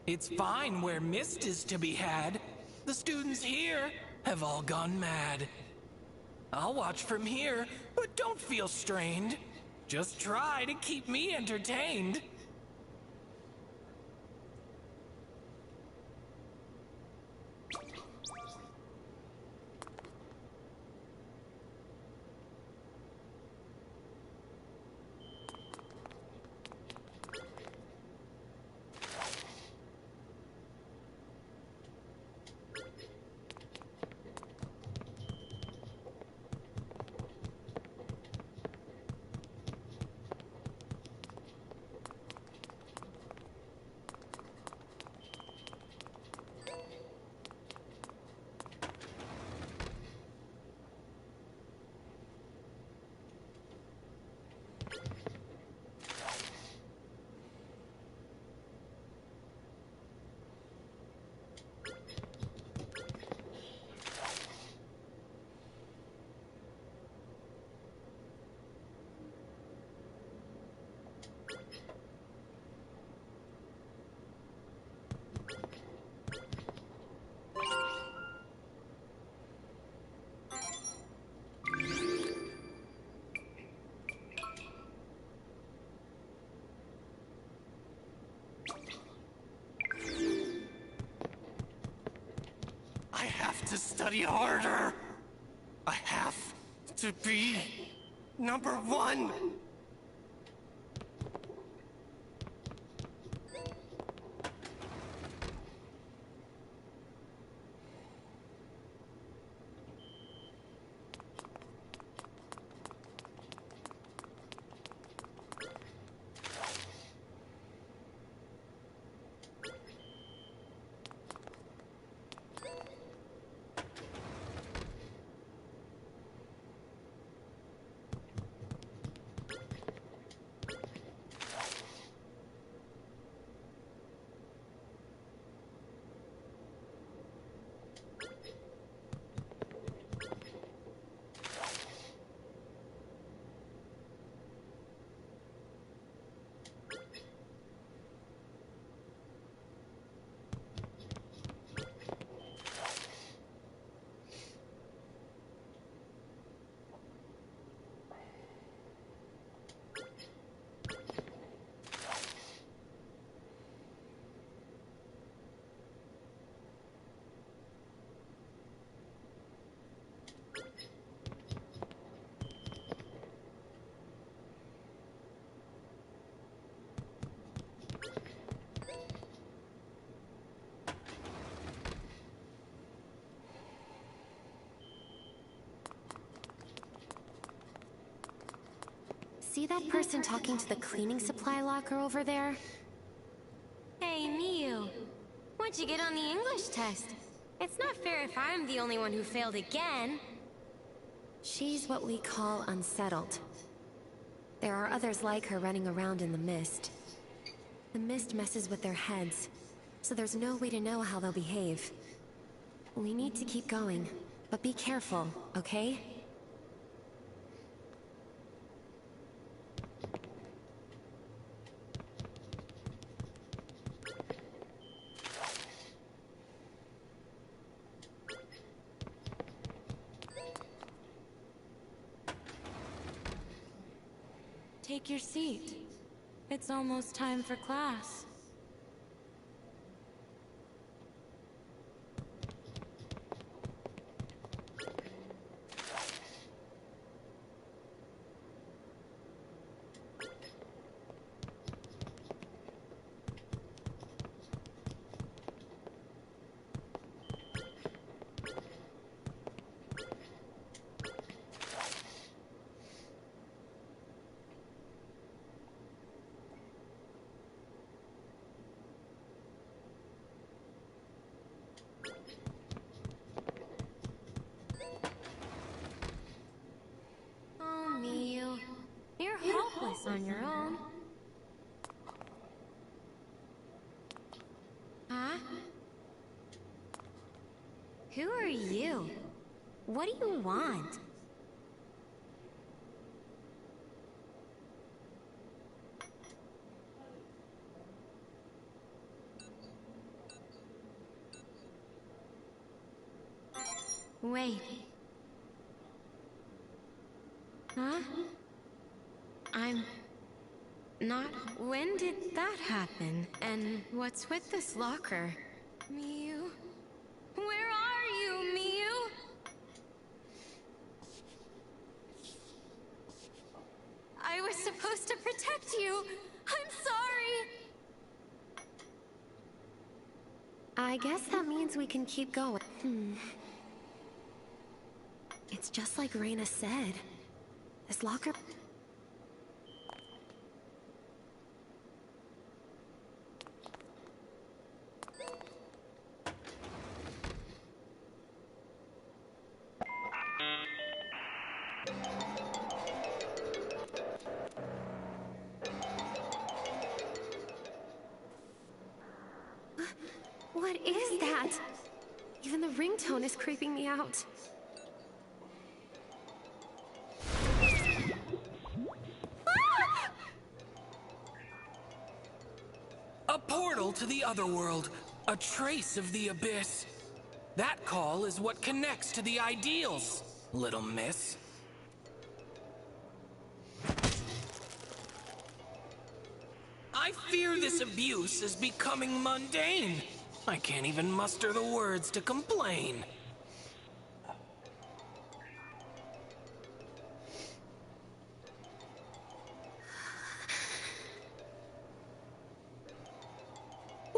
It's fine where mist is to be had. The students here have all gone mad. I'll watch from here, but don't feel strained. Just try to keep me entertained. to study harder. I have to be #1. See that person talking to the cleaning supply locker over there? Hey, Miyu. What'd you get on the English test? It's not fair if I'm the only one who failed again. She's what we call unsettled. There are others like her running around in the mist. The mist messes with their heads, so there's no way to know how they'll behave. We need to keep going, but be careful, okay? Take your seat. It's almost time for class. You're hopeless on your own. Huh? Who are you? What do you want? Wait. Huh? I'm not... When did that happen? And what's with this locker? Miyu? Where are you, Miyu? I was supposed to protect you. I'm sorry. I guess that means we can keep going. It's just like Reina said. This locker... What is that? Even the ringtone is creeping me out. A portal to the otherworld, a trace of the abyss. That call is what connects to the ideals, little miss. I fear this abuse is becoming mundane. I can't even muster the words to complain.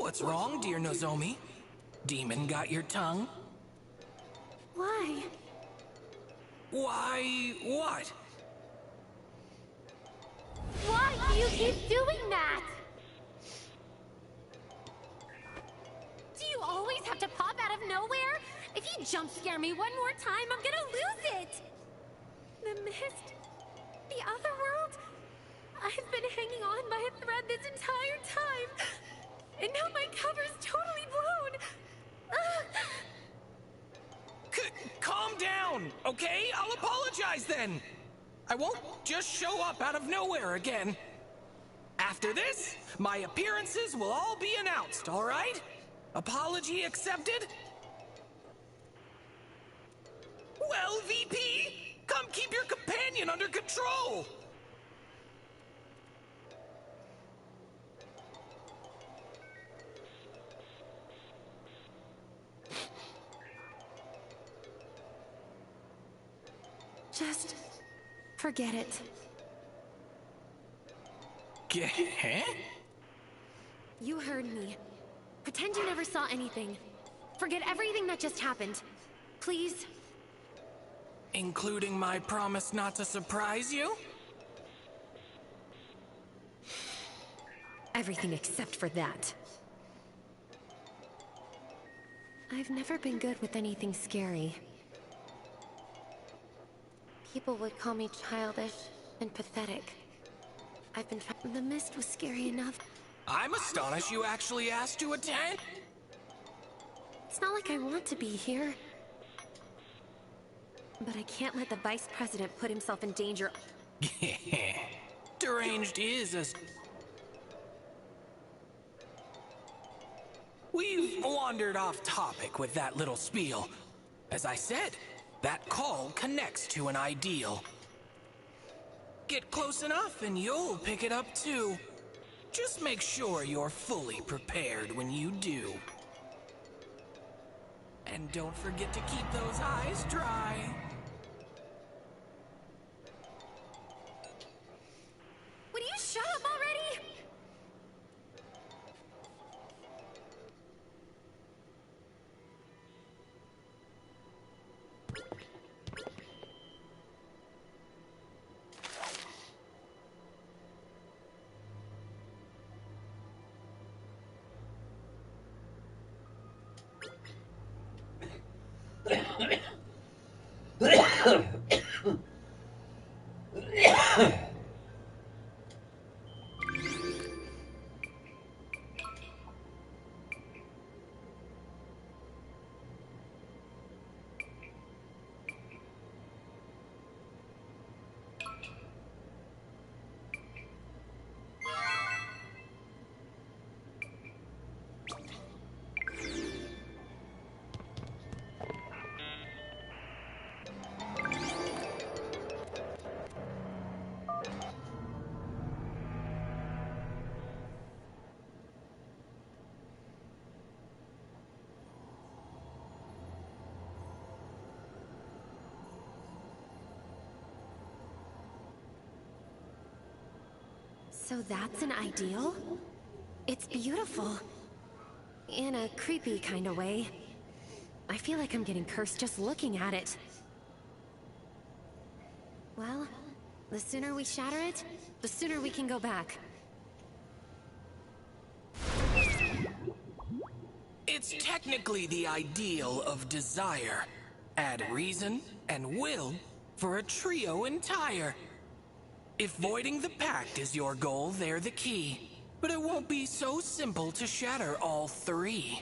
What's wrong, dear Nozomi? Demon got your tongue? Why? Why, what? Why do you keep doing that? Do you always have to pop out of nowhere? If you jump scare me one more time, I'm gonna lose it! The mist... the other world... I've been hanging on by a thread this entire time! And now my cover's totally blown! Calm down, okay? I'll apologize then! I won't just show up out of nowhere again. After this, my appearances will all be announced, alright? Apology accepted? Well, VP, come keep your companion under control! Just... forget it. Huh? You heard me. Pretend you never saw anything. Forget everything that just happened. Please? Including my promise not to surprise you? Everything except for that. I've never been good with anything scary. People would call me childish and pathetic. I've been trying. The mist was scary enough. I'm astonished you actually asked to attend. It's not like I want to be here. But I can't let the vice president put himself in danger. Deranged is as... We've wandered off topic with that little spiel. As I said, that call connects to an ideal. Get close enough and you'll pick it up too. Just make sure you're fully prepared when you do. And don't forget to keep those eyes dry. Would you shut up already? So that's an ideal? It's beautiful. In a creepy kind of way. I feel like I'm getting cursed just looking at it. Well, the sooner we shatter it, the sooner we can go back. It's technically the ideal of desire. Add reason and will for a trio entire. If voiding the pact is your goal, they're the key. But it won't be so simple to shatter all three.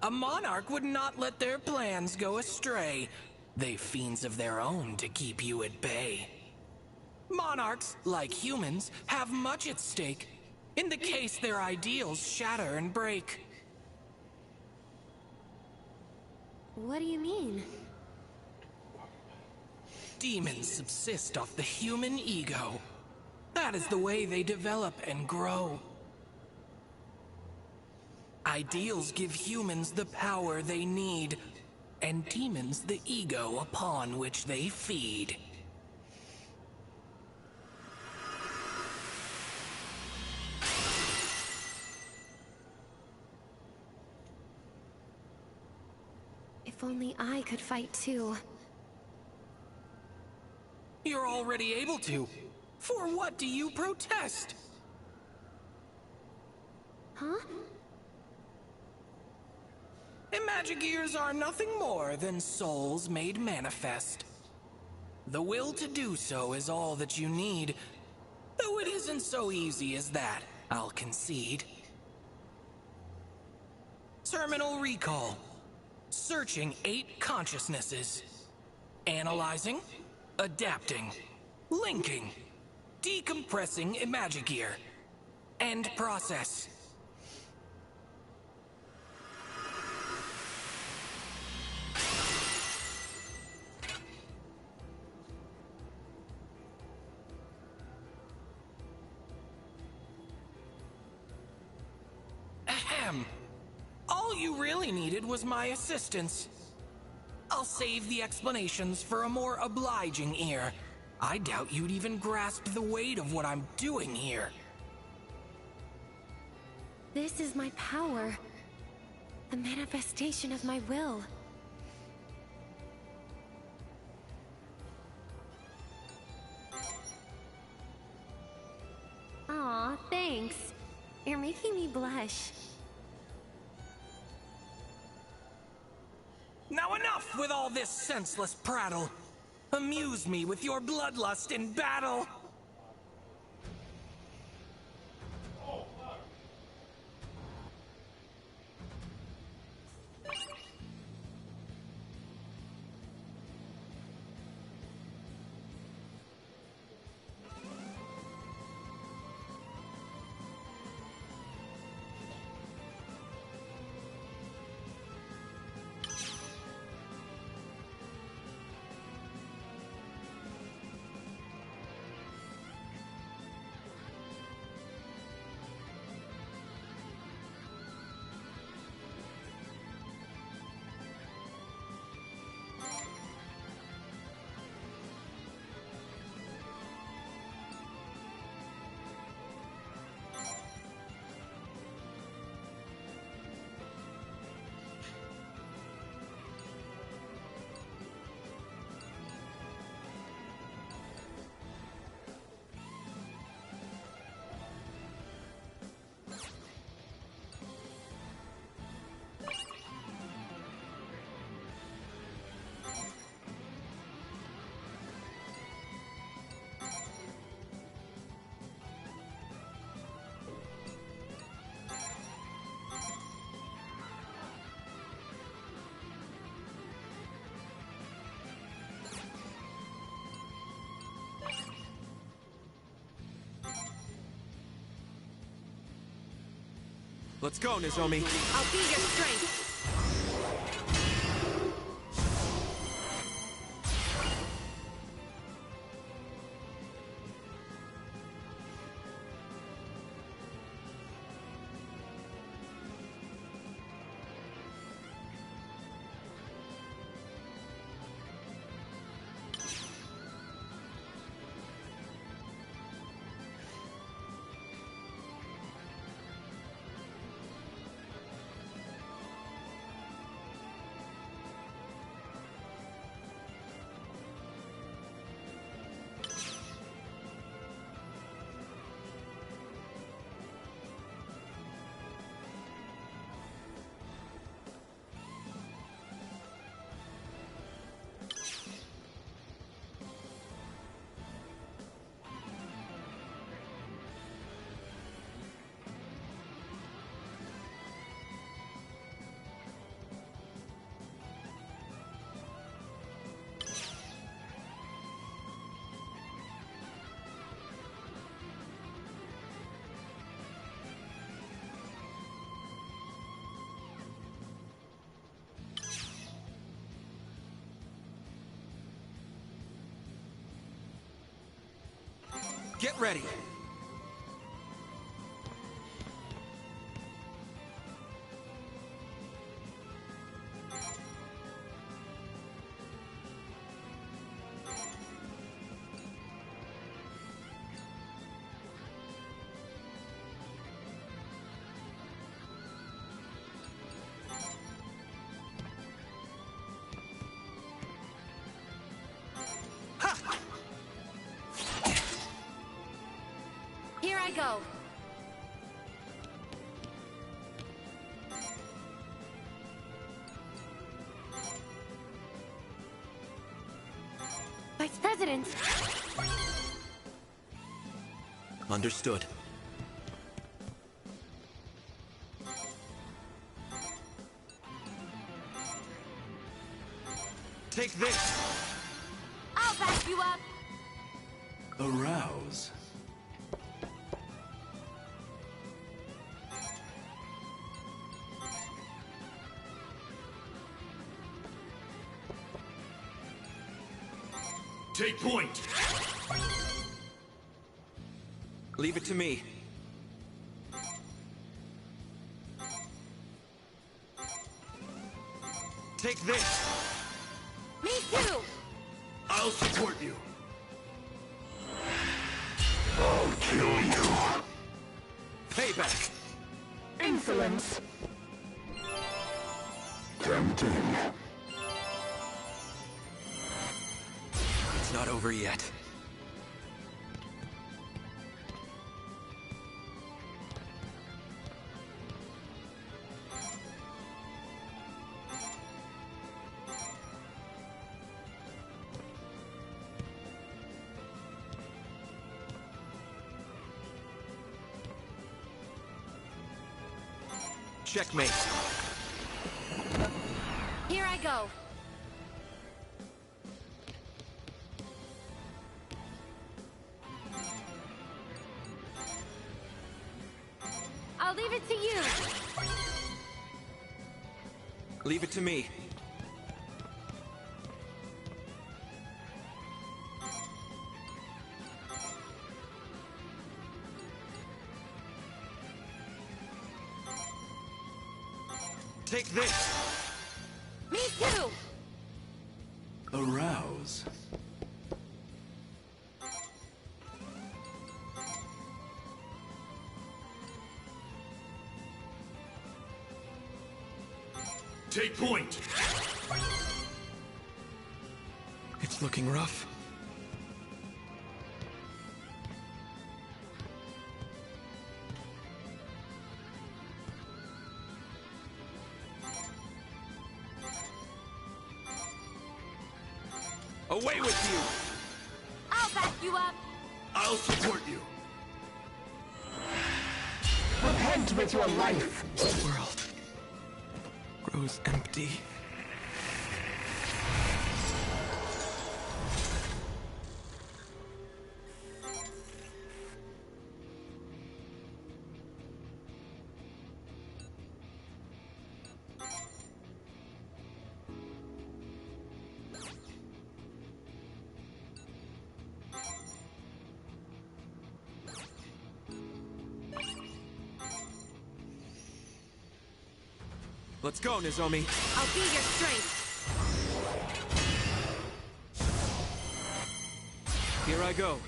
A monarch would not let their plans go astray. They've fiends of their own to keep you at bay. Monarchs, like humans, have much at stake, in the case their ideals shatter and break. What do you mean? Demons subsist off the human ego. That is the way they develop and grow. Ideals give humans the power they need, and demons the ego upon which they feed. If only I could fight too. You're already able to. For what do you protest? Huh? Imagigears are nothing more than souls made manifest. The will to do so is all that you need, though it isn't so easy as that, I'll concede. Terminal recall. Searching 8 consciousnesses. Analyzing, adapting, linking, decompressing Imagigear. End process. Ahem. All you really needed was my assistance. I'll save the explanations for a more obliging ear. I doubt you'd even grasp the weight of what I'm doing here. This is my power. The manifestation of my will. Aw, thanks. You're making me blush. Now enough with all this senseless prattle. Amuse me with your bloodlust in battle. Let's go, Nozomi. I'll be your strength. Get ready. go. Vice President! Understood. Take this! I'll back you up! Arouse. Take point! Leave it to me. Take this! Me too! I'll support you. I'll kill you. Payback! Insolence! Tempting. It's not over yet. Checkmate. Here I go. I'll leave it to you. Leave it to me. Take this! Me too! Arouse. Take point! It's looking rough. Away with you! I'll back you up! I'll support you! Repent with your life. The world grows empty. Let's go, Nozomi. I'll be your strength. Here I go.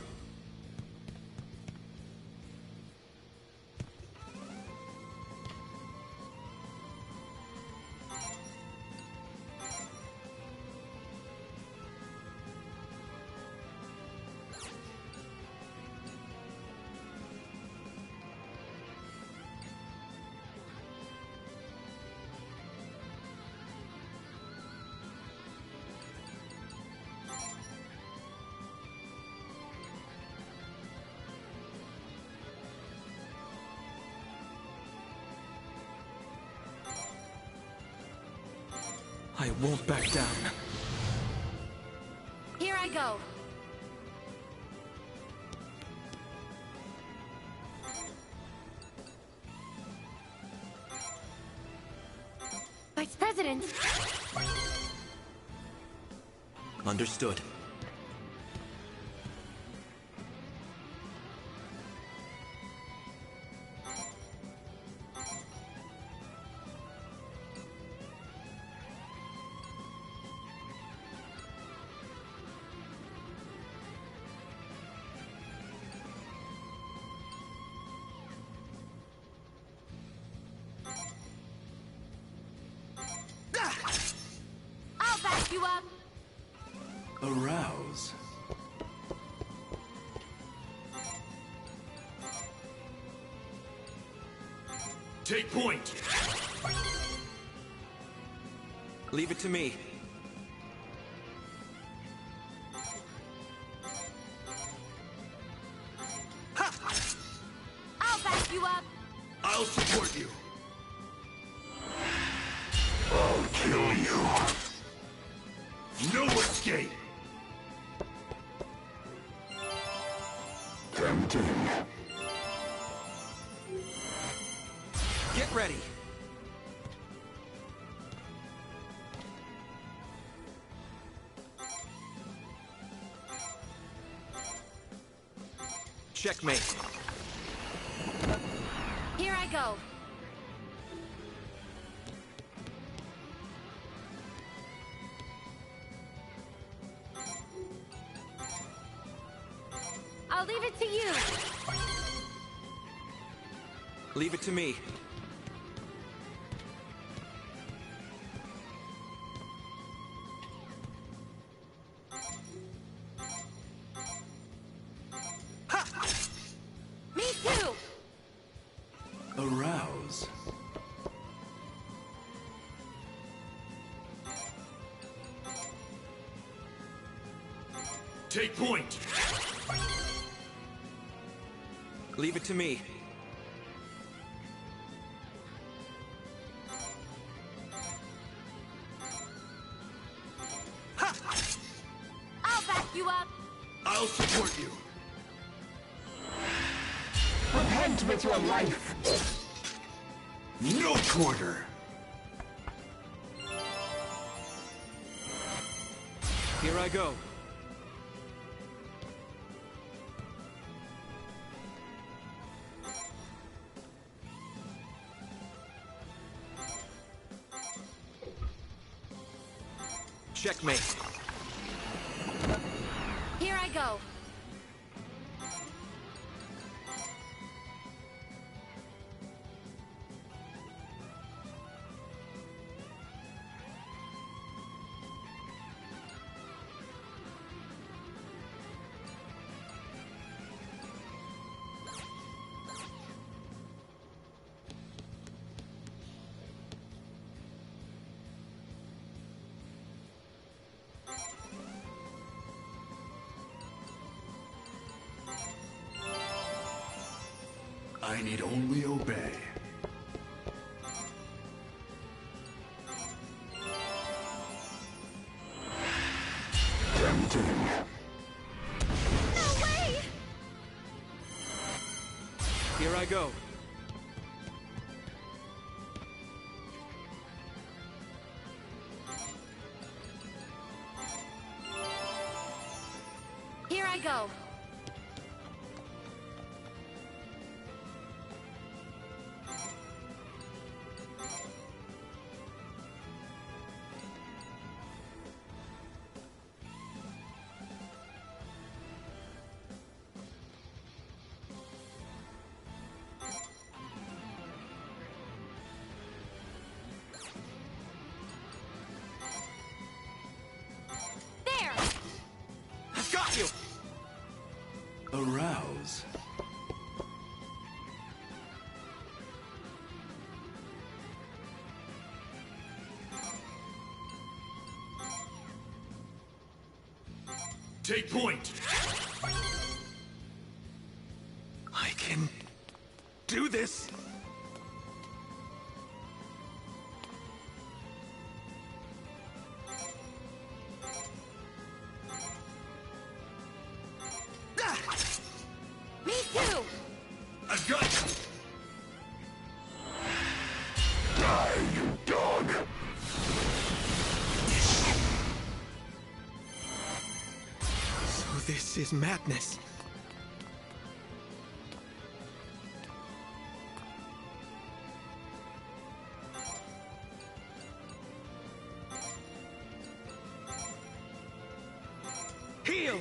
I won't back down. Here I go. Vice President! Understood. I'll back you up! Arouse. Take point! Leave it to me. I'll back you up. I'll support you. I'll kill you. No escape! Tempting. Get ready. Checkmate. Here I go. I'll leave it to you. Leave it to me. Me too. Arouse. Take point! Leave it to me. I'll back you up. I'll support you. Repent with your life. No quarter! Here I go. Checkmate. Here I go. I need only obey. Tempting. No way! Here I go. Here I go. There! I've got you! Arouse. Take point! I can do this! Me too! I've got you! Die, you dog. So this is madness. Heal!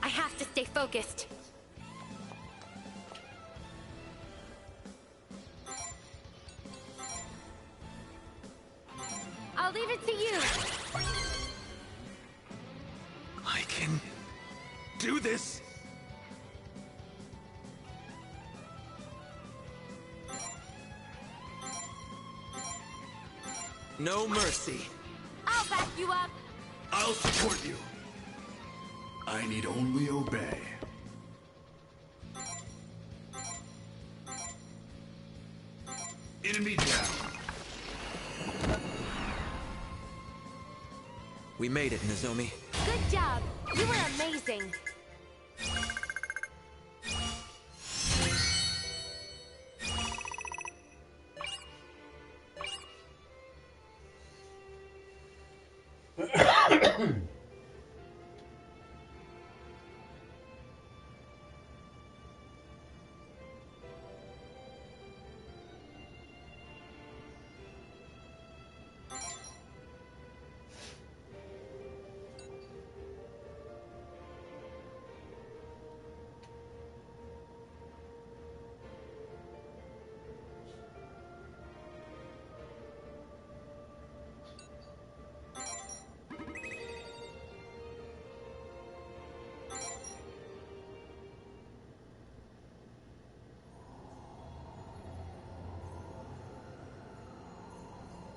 I have to stay focused. I'll leave it to you. I can do this! No mercy. I'll back you up. I'll support you. I need only obey. Enemy down. We made it, Nozomi. Good job. You were amazing.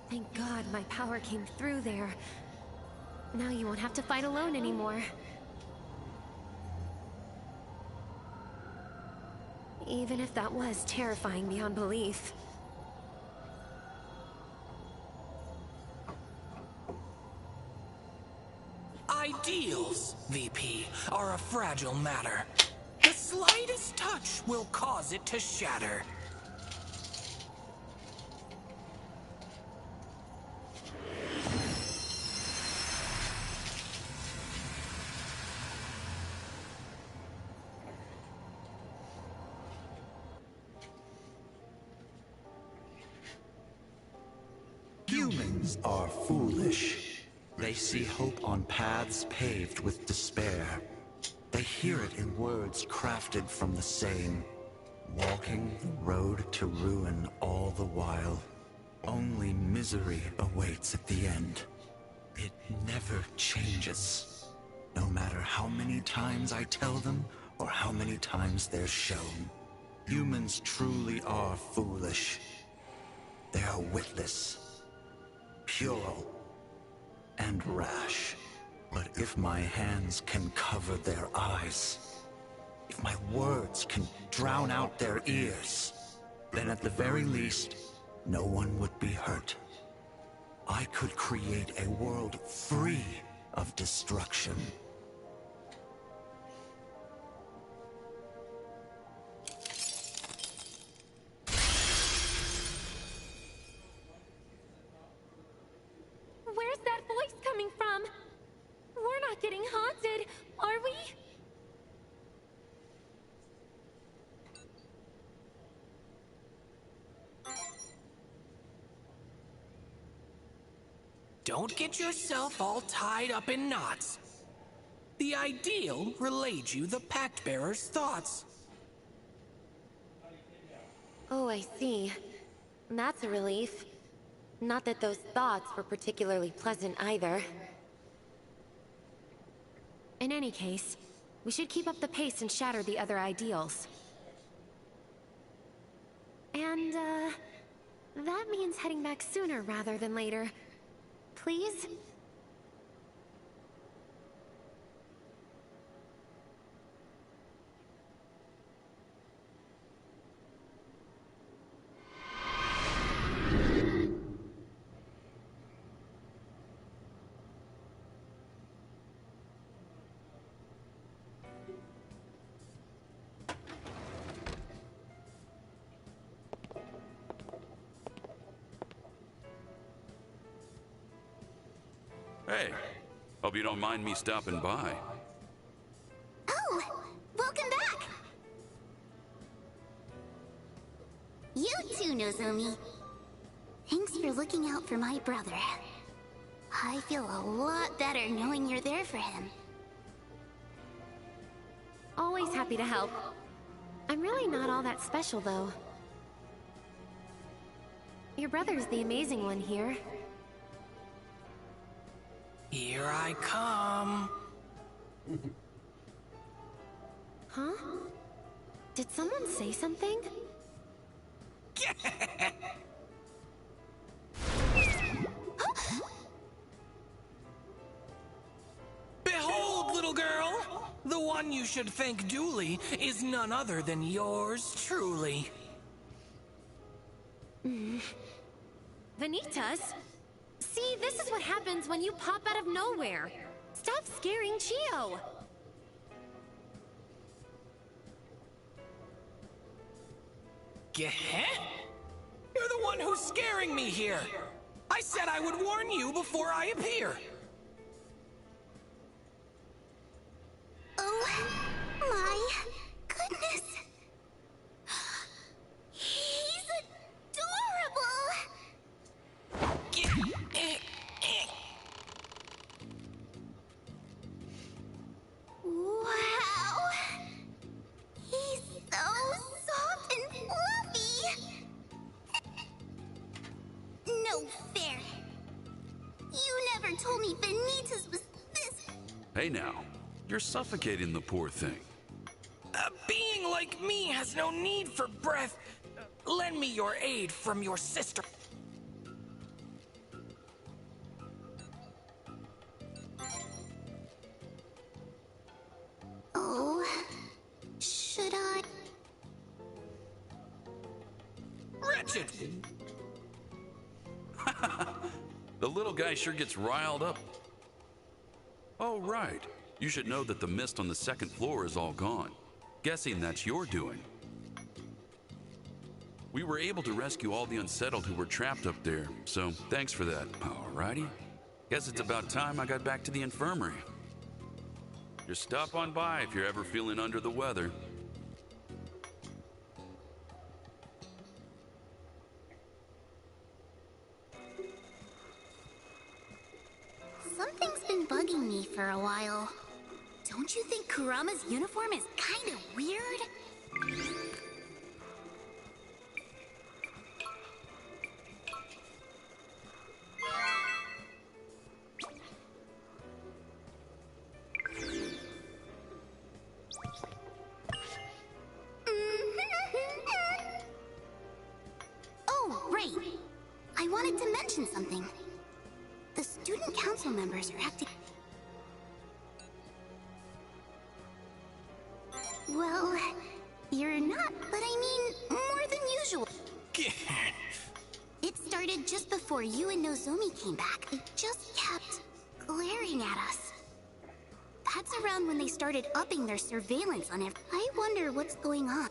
Thank God my power came through there. Now you won't have to fight alone anymore. Even if that was terrifying beyond belief. Ideals, VP, are a fragile matter. The slightest touch will cause it to shatter. Humans are foolish. They see hope on paths paved with despair. They hear it in words crafted from the same. Walking the road to ruin all the while. Only misery awaits at the end. It never changes. No matter how many times I tell them, or how many times they're shown. Humans truly are foolish. They are witless, puerile, and rash. But if my hands can cover their eyes, if my words can drown out their ears, then at the very least, no one would be hurt. I could create a world free of destruction. Where's that voice coming from? We're not getting haunted, are we? Don't get yourself all tied up in knots. The ideal relayed you the Pact Bearer's thoughts. Oh, I see. That's a relief. Not that those thoughts were particularly pleasant either. In any case, we should keep up the pace and shatter the other ideals. And, that means heading back sooner rather than later. Please? Hey, hope you don't mind me stopping by. Oh, welcome back! You too, Nozomi. Thanks for looking out for my brother. I feel a lot better knowing you're there for him. Always happy to help. I'm really not all that special, though. Your brother's the amazing one here. Here I come. Huh? Did someone say something? one you should thank duly is none other than yours truly. Vanitas? See, this is what happens when you pop out of nowhere. Stop scaring Chio! Geh? You're the one who's scaring me here! I said I would warn you before I appear! Oh my goodness! He's adorable! Wow! He's so soft and fluffy! No fair! You never told me Vanitas was this... Hey now, you're suffocating the poor thing. A being like me has no need for breath. Lend me your aid from your sister. Oh, should I? Wretched! The little guy sure gets riled up. Oh, right. You should know that the mist on the second floor is all gone. Guessing that's your doing. We were able to rescue all the unsettled who were trapped up there, so thanks for that. Alrighty. Guess it's about time I got back to the infirmary. Just stop on by if you're ever feeling under the weather. Something's been bugging me for a while. Don't you think Kurama's uniform is kind of weird? Oh, right. I wanted to mention something. The student council members are acting... Well, you're not, but I mean more than usual. It started just before you and Nozomi came back. It just kept glaring at us. That's around when they started upping their surveillance on it. I wonder what's going on.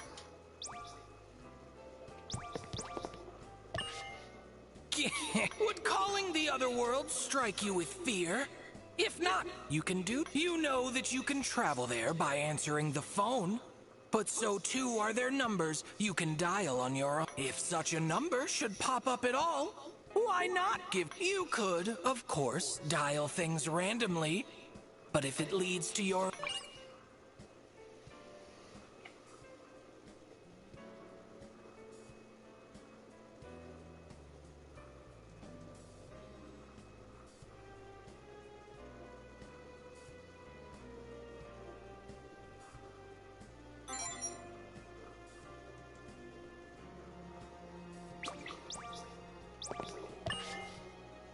Would calling the other world strike you with fear? If not, you know that you can travel there by answering the phone. But so too are their numbers you can dial on your own. If such a number should pop up at all, why not give? You could, of course, dial things randomly. But if it leads to your...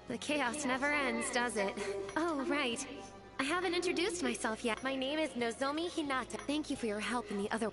The chaos never ends, does it? Oh, right. I haven't introduced myself yet. My name is Nozomi Hinata. Thank you for your help in the other...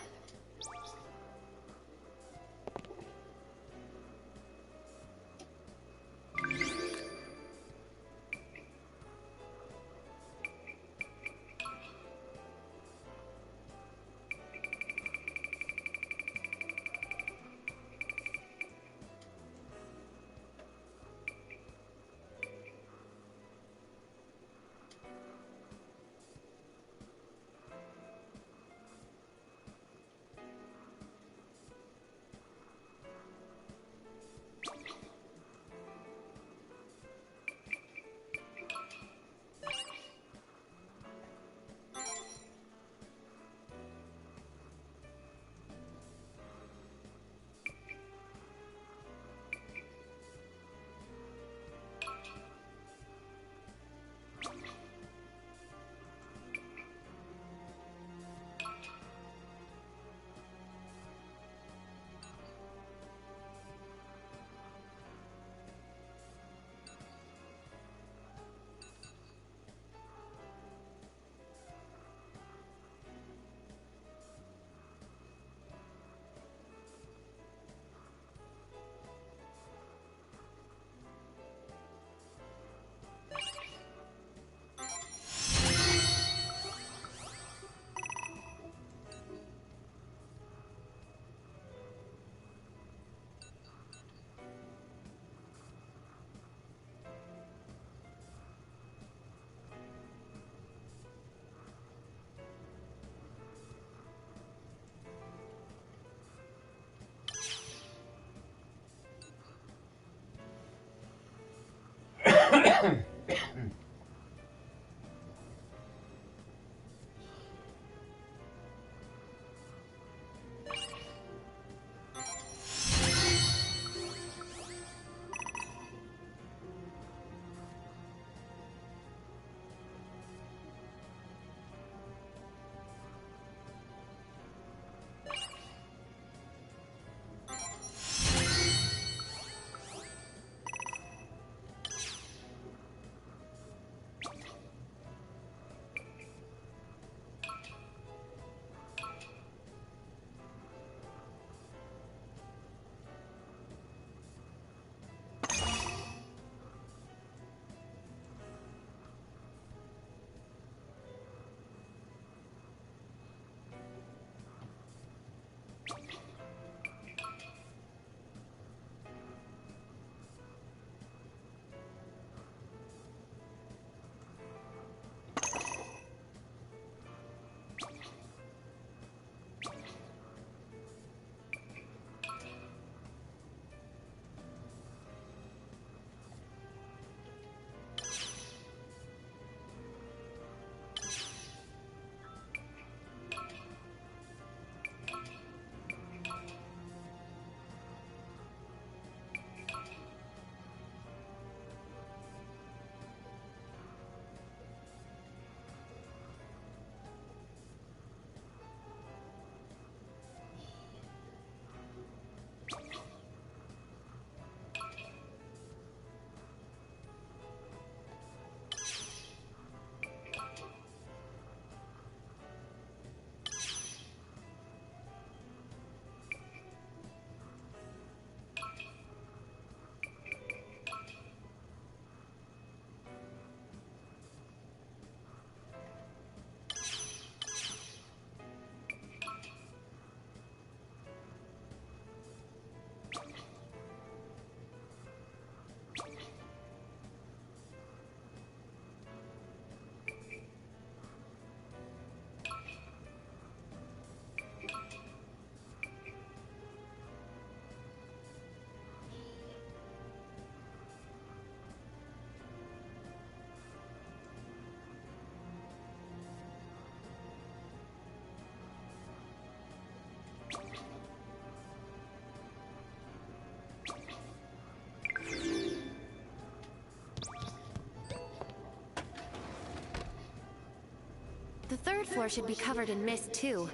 The third floor should be covered in mist, too.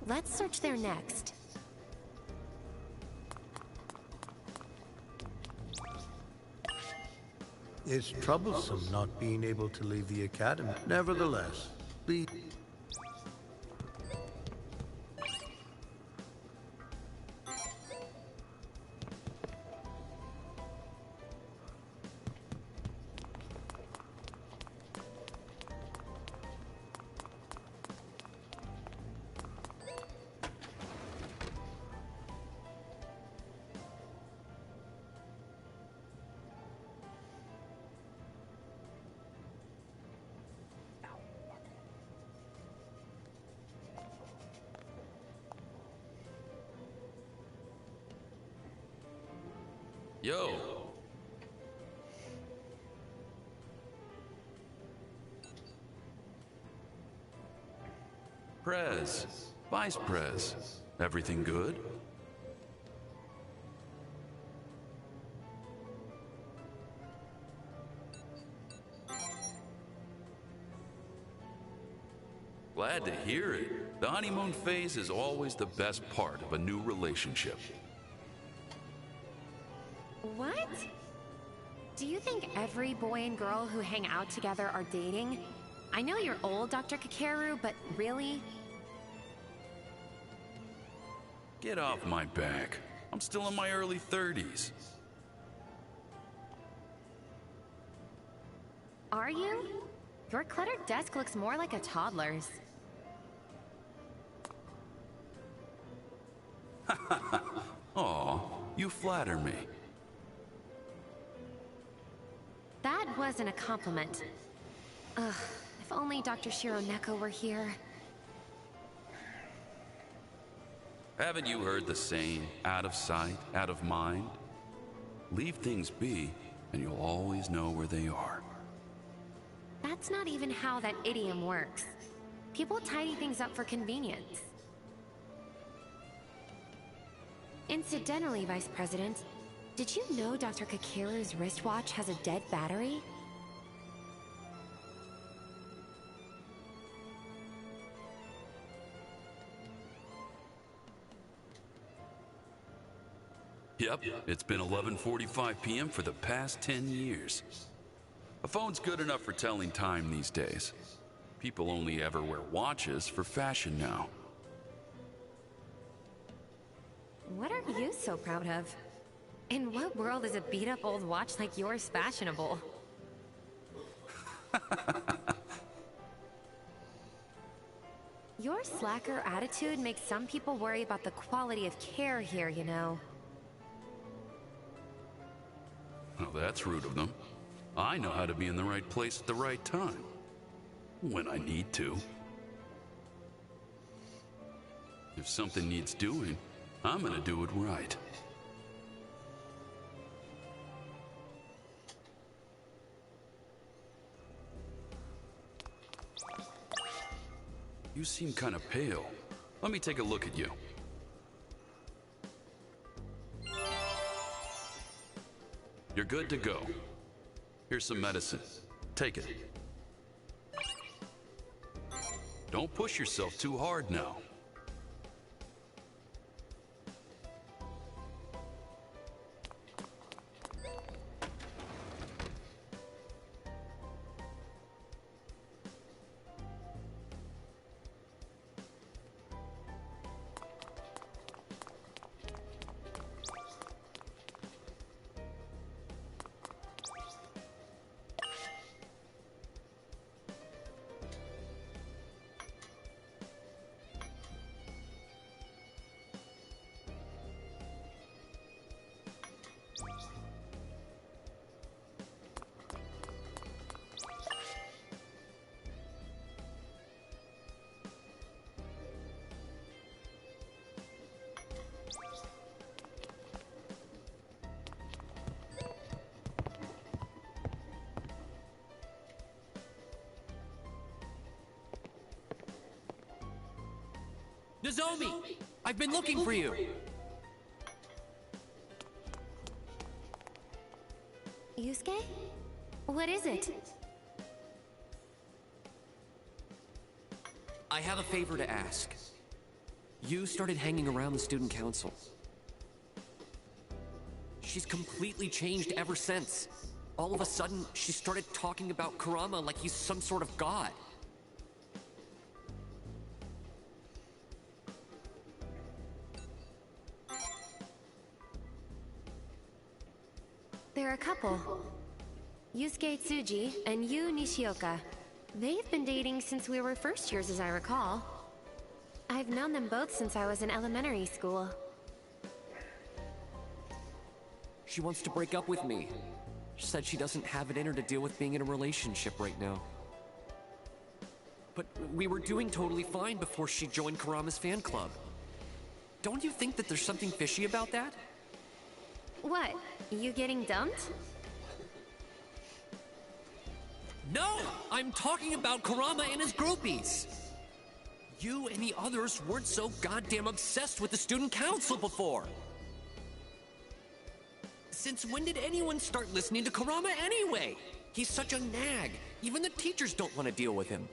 Let's search there next. It's troublesome not being able to leave the academy. Nevertheless, be... Yo! Prez, Vice Prez, everything good? Glad to hear it. The honeymoon phase is always the best part of a new relationship. What? Do you think every boy and girl who hang out together are dating? I know you're old, Dr. Kakeru, but really? Get off my back. I'm still in my early 30s. Are you? Your cluttered desk looks more like a toddler's. Aw, you flatter me. That wasn't a compliment. Ugh, if only Dr. Shironeko were here. Haven't you heard the saying, out of sight, out of mind? Leave things be, and you'll always know where they are. That's not even how that idiom works. People tidy things up for convenience. Incidentally, Vice President, did you know Dr. Kakeru's wristwatch has a dead battery? Yep, it's been 11:45 p.m. for the past 10 years. A phone's good enough for telling time these days. People only ever wear watches for fashion now. What are you so proud of? In what world is a beat-up old watch like yours fashionable? Your slacker attitude makes some people worry about the quality of care here, you know. Well, that's rude of them. I know how to be in the right place at the right time. When I need to. If something needs doing, I'm gonna do it right. You seem kind of pale. Let me take a look at you. You're good to go. Here's some medicine. Take it. Don't push yourself too hard now. Nozomi! I've been looking for you! Yusuke? What is it? I have a favor to ask. You started hanging around the student council. She's completely changed ever since. All of a sudden, she started talking about Kurama like he's some sort of god. There are a couple. Yusuke Tsuji and Yu Nishioka. They've been dating since we were first years, as I recall. I've known them both since I was in elementary school. She wants to break up with me. She said she doesn't have it in her to deal with being in a relationship right now. But we were doing totally fine before she joined Kurama's fan club. Don't you think that there's something fishy about that? What? You getting dumped? No! I'm talking about Kurama and his groupies! You and the others weren't so goddamn obsessed with the student council before! Since when did anyone start listening to Kurama anyway? He's such a nag. Even the teachers don't want to deal with him.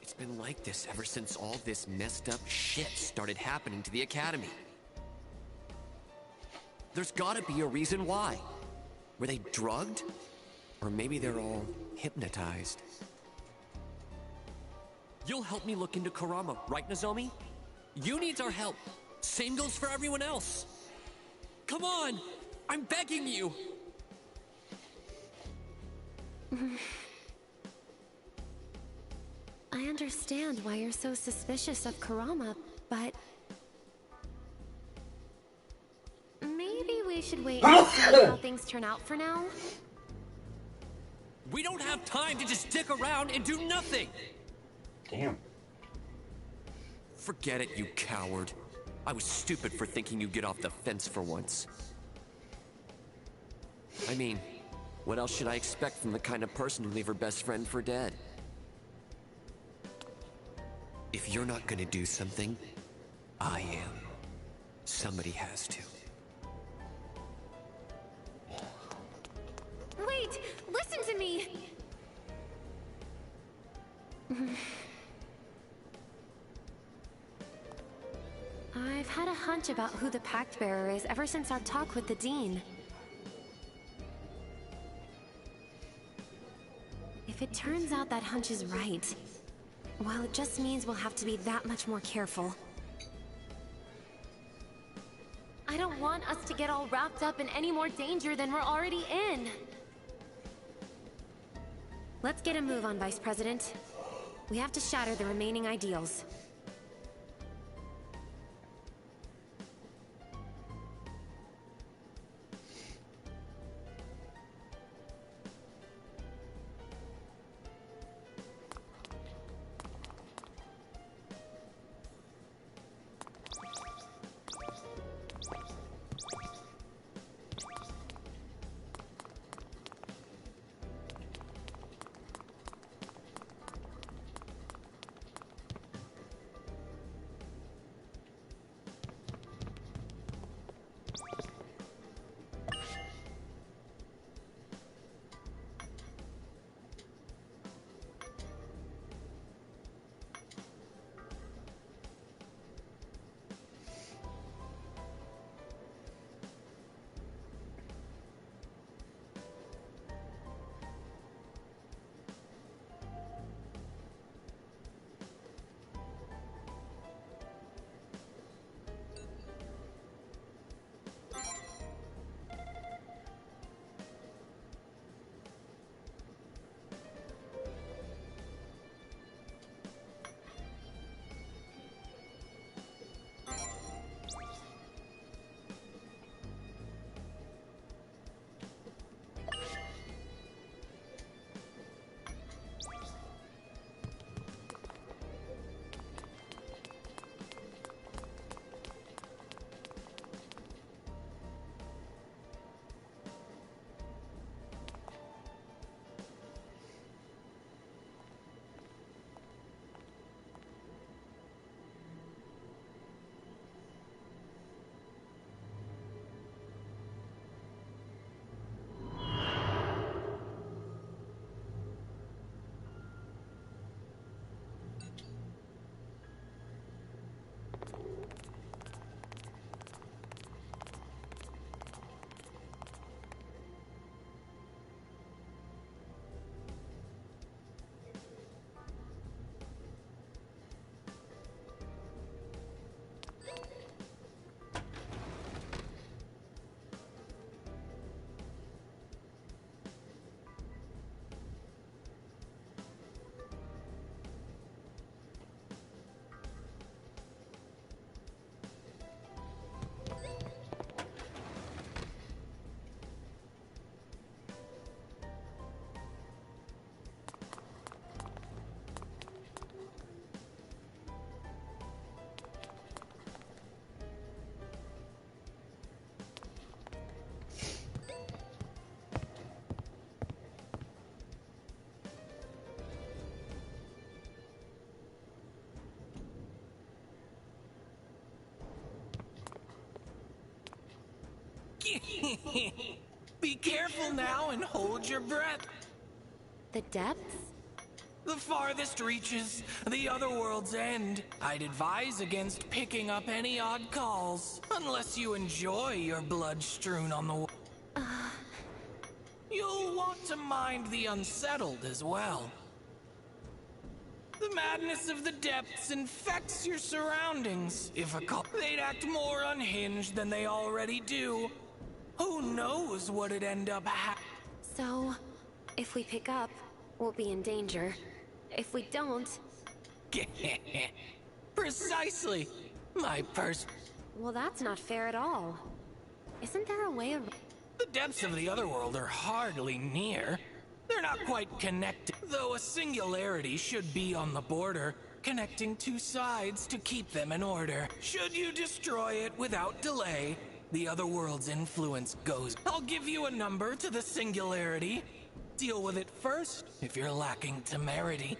It's been like this ever since all this messed up shit started happening to the academy. There's gotta be a reason why. Were they drugged? Or maybe they're all hypnotized. You'll help me look into Kurama, right, Nozomi? You needs our help. Same goes for everyone else. Come on! I'm begging you! I understand why you're so suspicious of Kurama, but... maybe we should wait and see how things turn out for now? We don't have time to just stick around and do nothing! Damn. Forget it, you coward. I was stupid for thinking you'd get off the fence for once. I mean, What else should I expect from the kind of person who leave her best friend for dead? If you're not gonna do something, I am. Somebody has to. Wait! Listen to me! I've had a hunch about who the Pact Bearer is ever since our talk with the Dean. If it turns out that hunch is right, well, it just means we'll have to be that much more careful. I don't want us to get all wrapped up in any more danger than we're already in. Let's get a move on, Vice President. We have to shatter the remaining ideals. Be careful now and hold your breath. The depths? The farthest reaches, the other world's end. I'd advise against picking up any odd calls, unless you enjoy your blood strewn on the You'll want to mind the unsettled as well. The madness of the depths infects your surroundings. If a call, they'd act more unhinged than they already do. Who knows what it'd end up So, if we pick up, we'll be in danger. If we don't... Precisely. My Well, that's not fair at all. Isn't there a way of... The depths of the other world are hardly near. They're not quite connected, though a singularity should be on the border, connecting two sides to keep them in order. Should you destroy it without delay, The other world's influence goes. I'll give you a number to the singularity. Deal with it first if you're lacking temerity.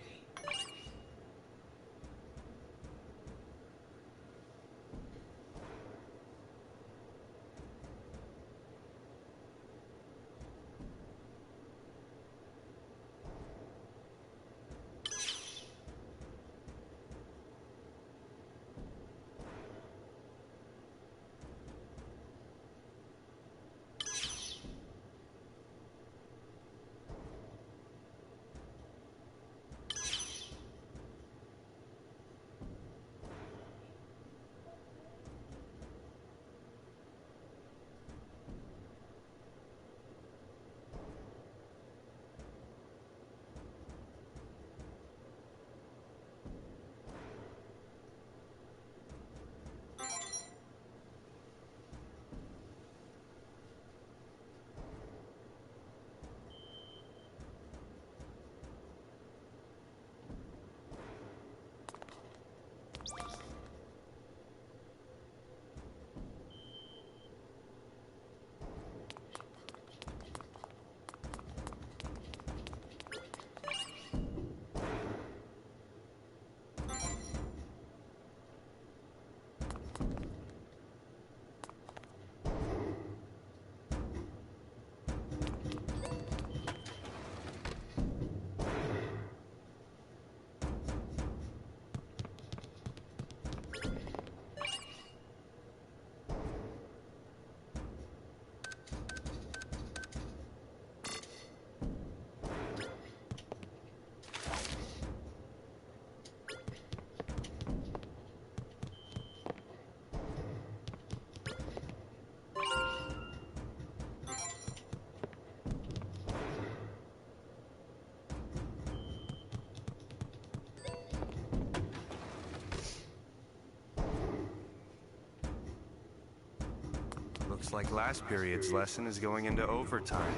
Looks like last period's lesson is going into overtime.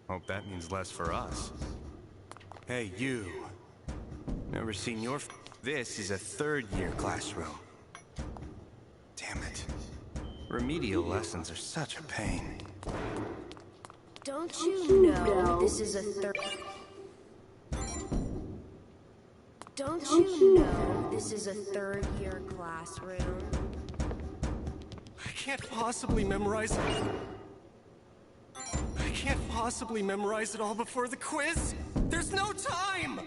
Hope that means less for us. Hey, you. Never seen your This is a third-year classroom. Damn it. Remedial lessons are such a pain. Don't you know this is a Don't you know this is a third-year classroom? I can't possibly memorize it. I can't possibly memorize it all before the quiz. There's no time!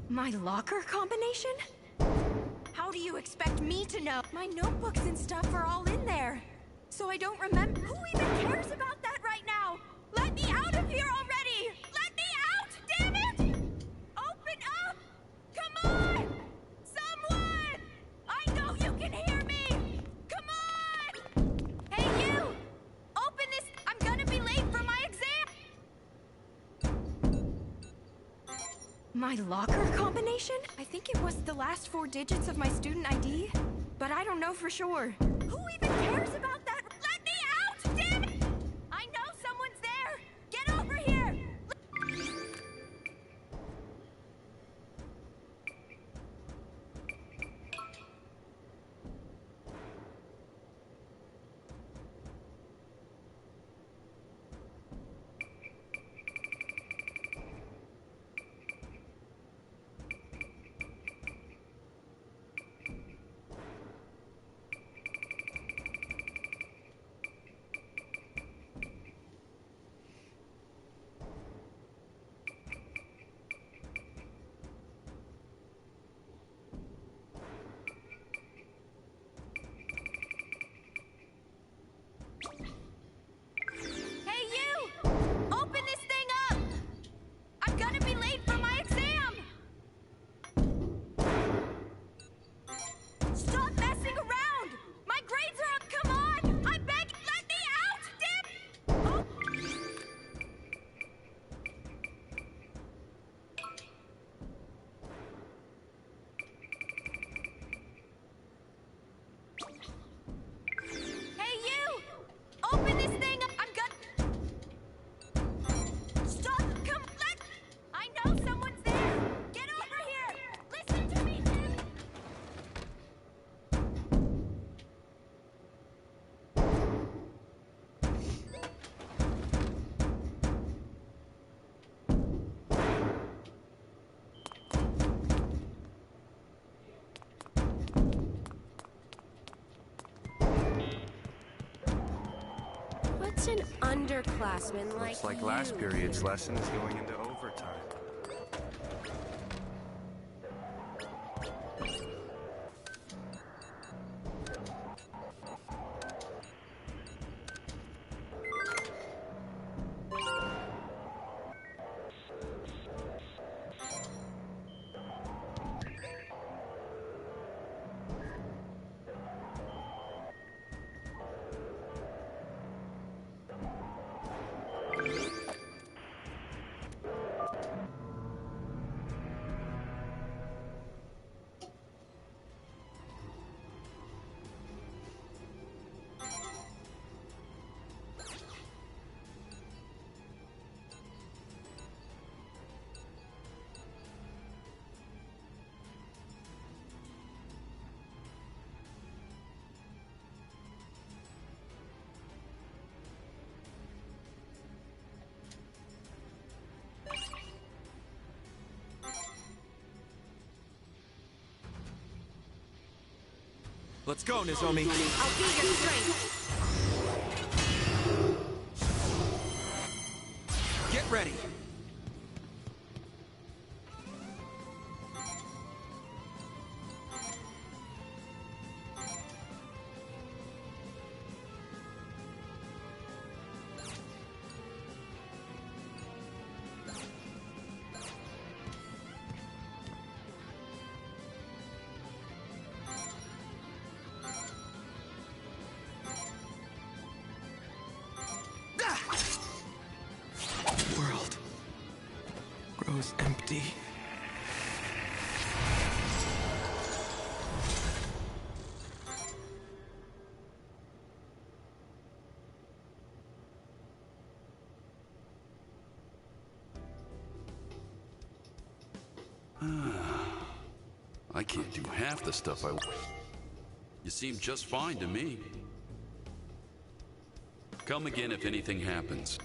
My locker combination? How do you expect me to know? My notebooks and stuff are all in there. So I don't remember. Who even cares about that right now? Let me out of here already! Let me out! Damn it! Open up! Come on! Someone! I know you can hear me! Come on! Hey, you! Open this! I'm gonna be late for my exam! My locker combination? I think it was the last 4 digits of my student ID, but I don't know for sure. Who even cares about that? Let me out! Damn it! I know someone's there! Get over here! Just an underclassman like Looks like you. last period's lesson is going into overtime. Let's go, Nozomi. I'll be your strength. Get ready. World grows empty. I can't do half the stuff I... You seem just fine to me. Come again if anything happens.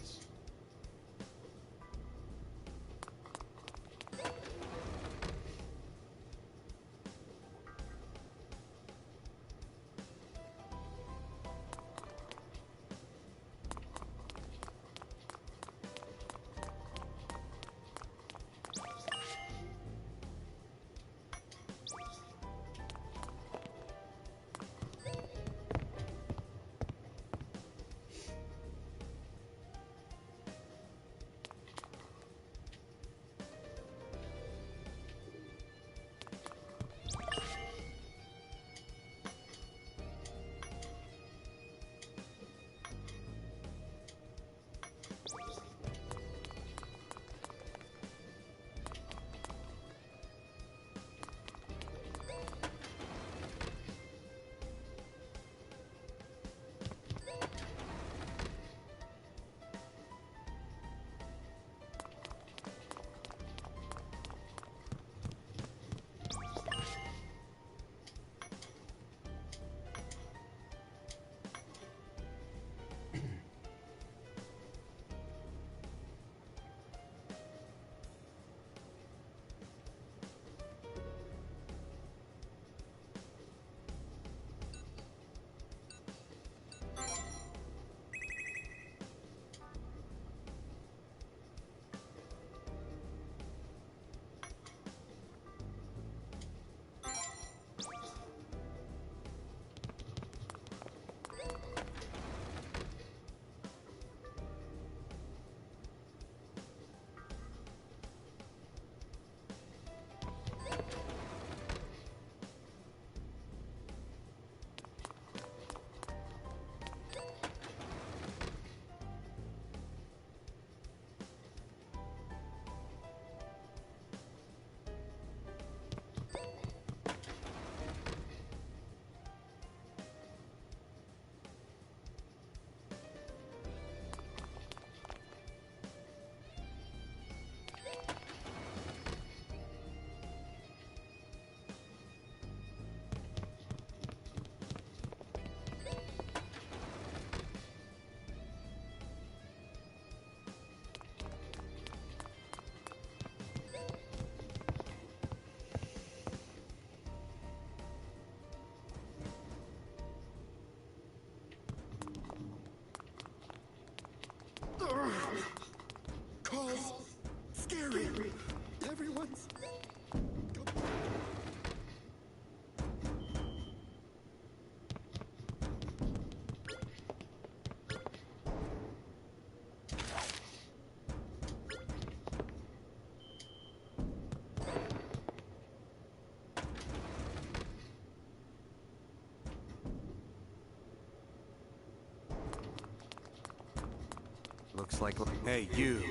Looks like... Hey, you!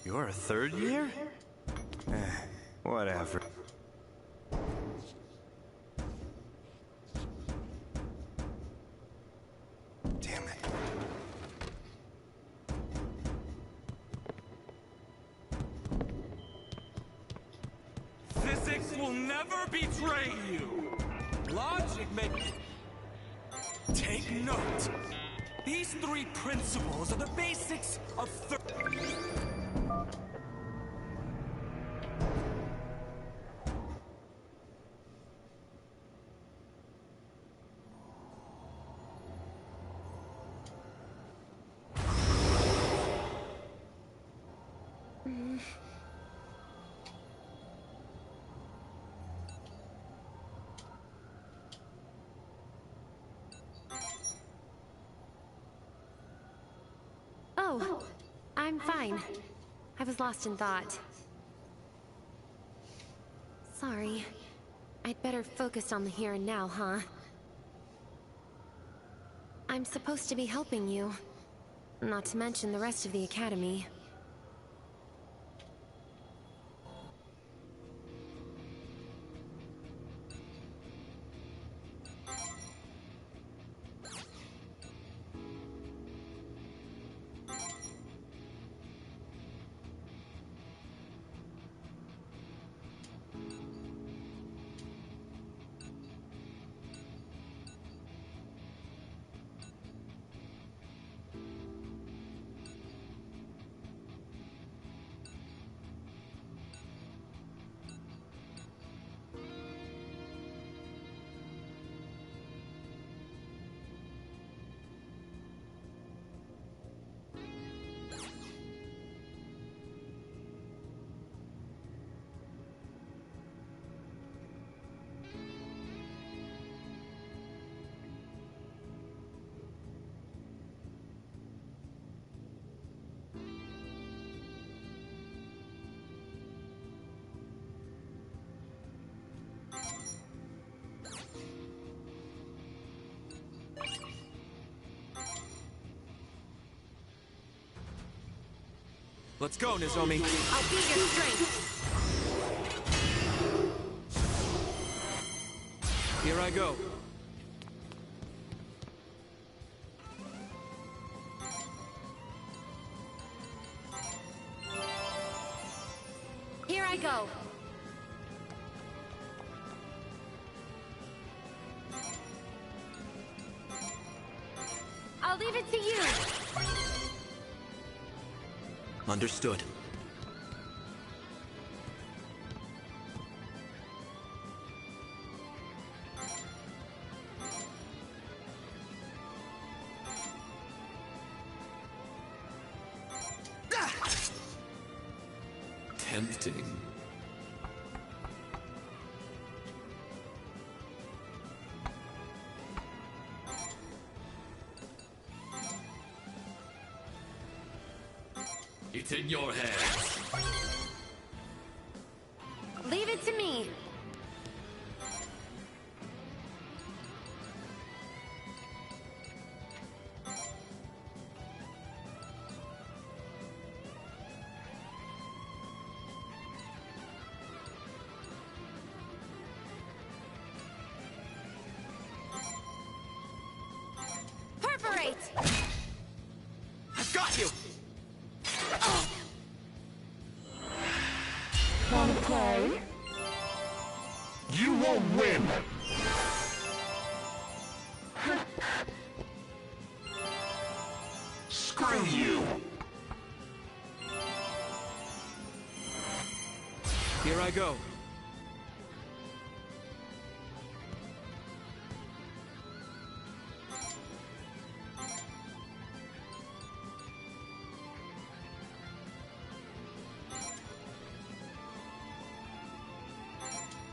You're a third year? Whatever. Damn it. Physics will never betray you! Logic may... Take note. These three principles are the basics of Oh, I'm fine. I was lost in thought. Sorry. I'd better focus on the here and now, huh? I'm supposed to be helping you. Not to mention the rest of the Academy. Let's go, Nozomi. I'll be your strength. Here I go. Here I go. I'll leave it to you. Understood. Tempting. It's in your hands. Leave it to me. Perforate! I've got you! Wanna play? You won't win! Screw you! Here I go.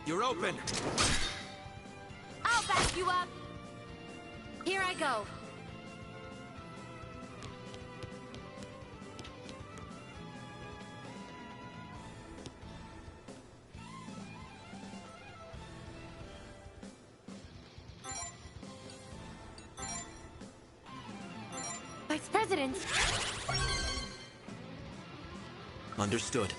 You're open. I'll back you up. Here I go. President! Understood.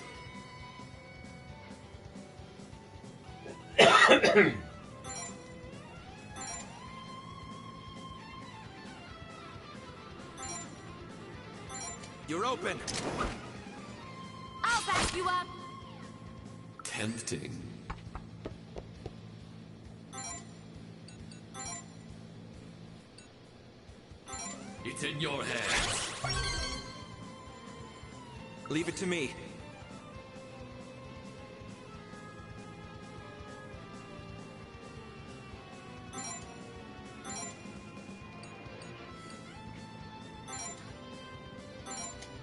You're open! I'll back you up! Tempting. It's in your hands. Leave it to me.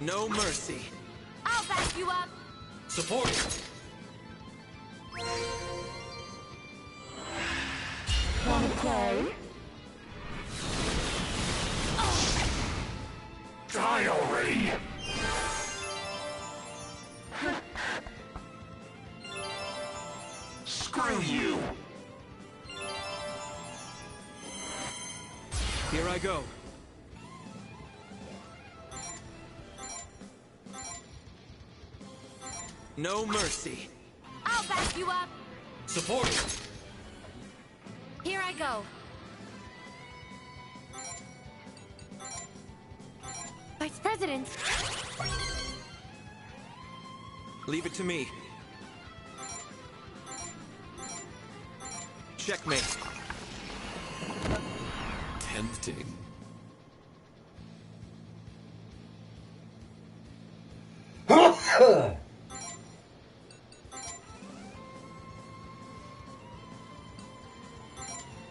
No mercy. I'll back you up! Support it. Wanna play? Die already! Screw you! Here I go. No mercy. I'll back you up! Support it. Here I go. Vice President! Leave it to me. Checkmate. Tempting.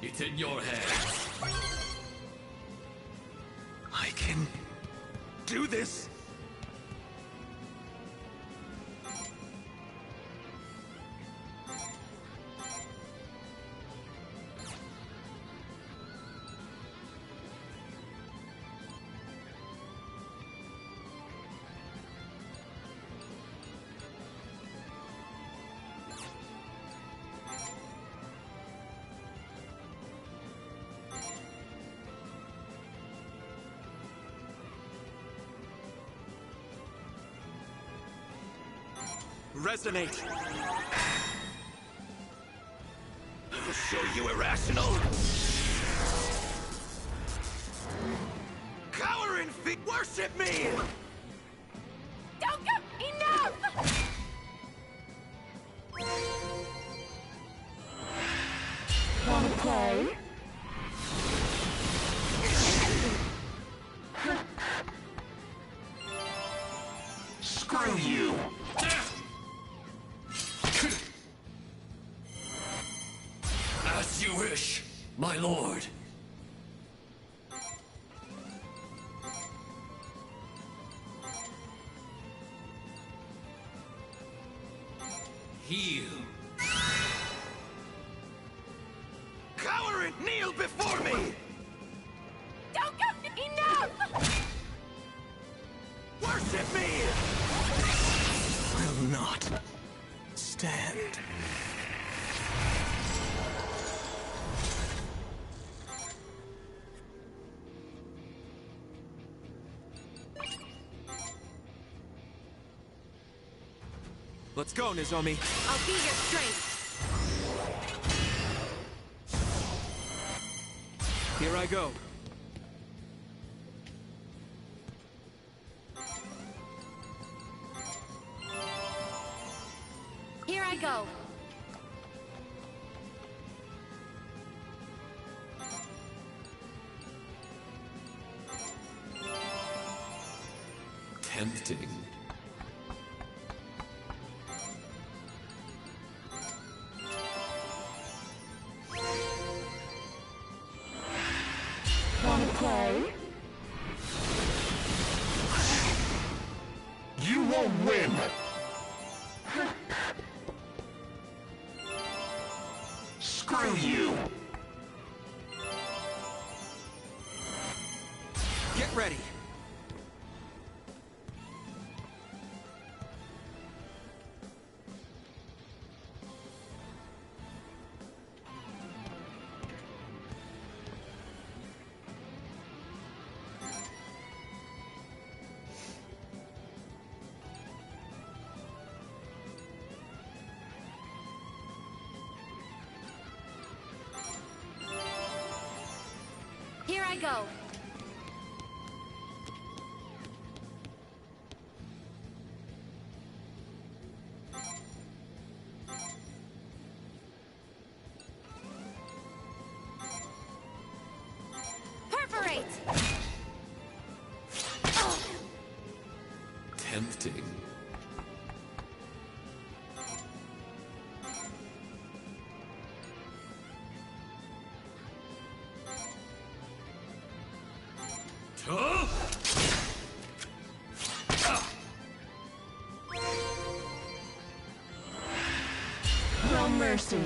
It's in your hands. I can do this. Resonate. I'll show you irrational. Cower in feet. Worship me. Don't go! Enough! Wanna play? Screw you! As you wish, my lord. Heal. Cower and kneel before me. Don't go! Enough! Worship me. Will not stand. Let's go, Nozomi. I'll be your strength. Here I go. Here I go. Tempting. Wanna play? You won't win! Screw you! Get ready. go. Perforate! Tempting. No mercy.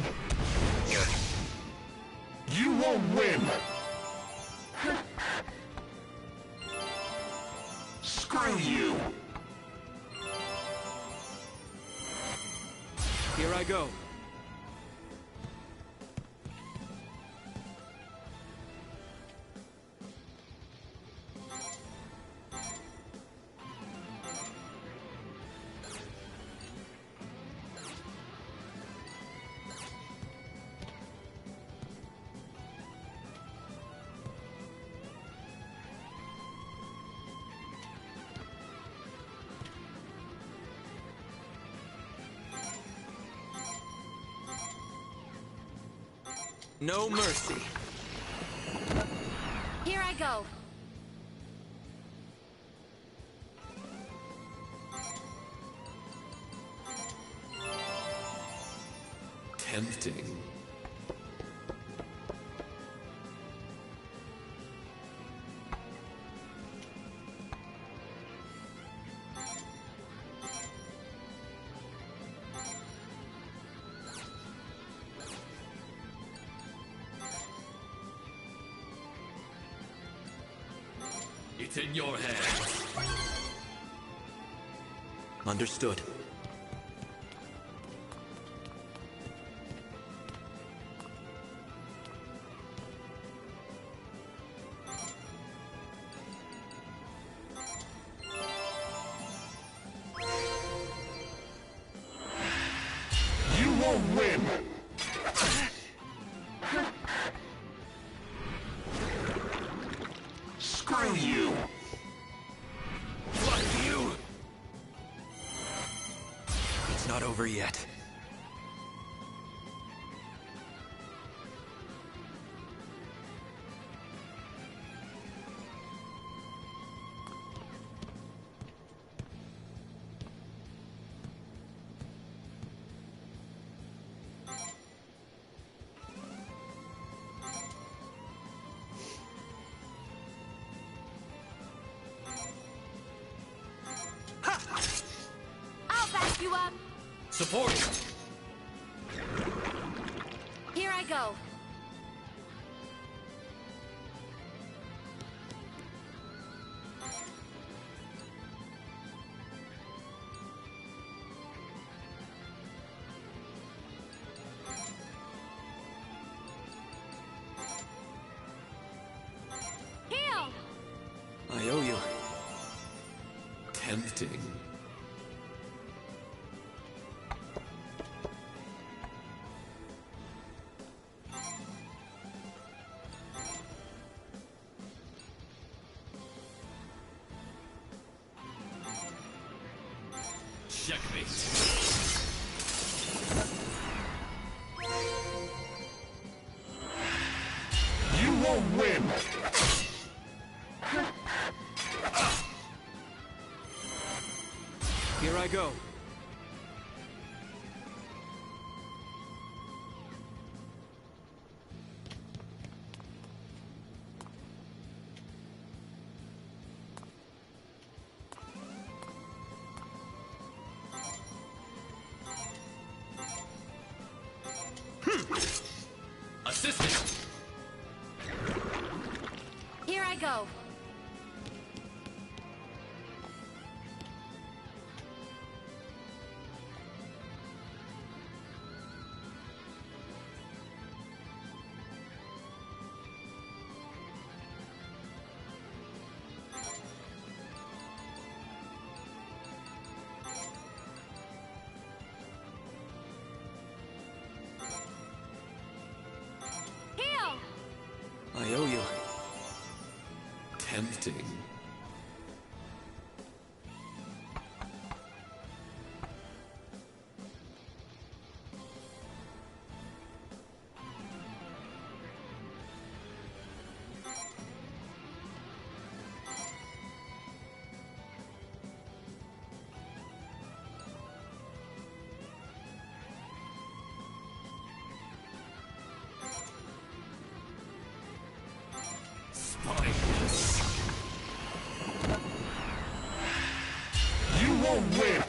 You won't win. Screw you. Here I go. No mercy. Here I go. Tempting. It's in your hands. Understood. You won't win. Screw you. Fuck you! It's not over yet. I'll back you up. Support! Here I go. Heal! I owe you. Tempting. Checkmate. You won't win. Here I go. Assistant! Here I go. tempting. You won't win!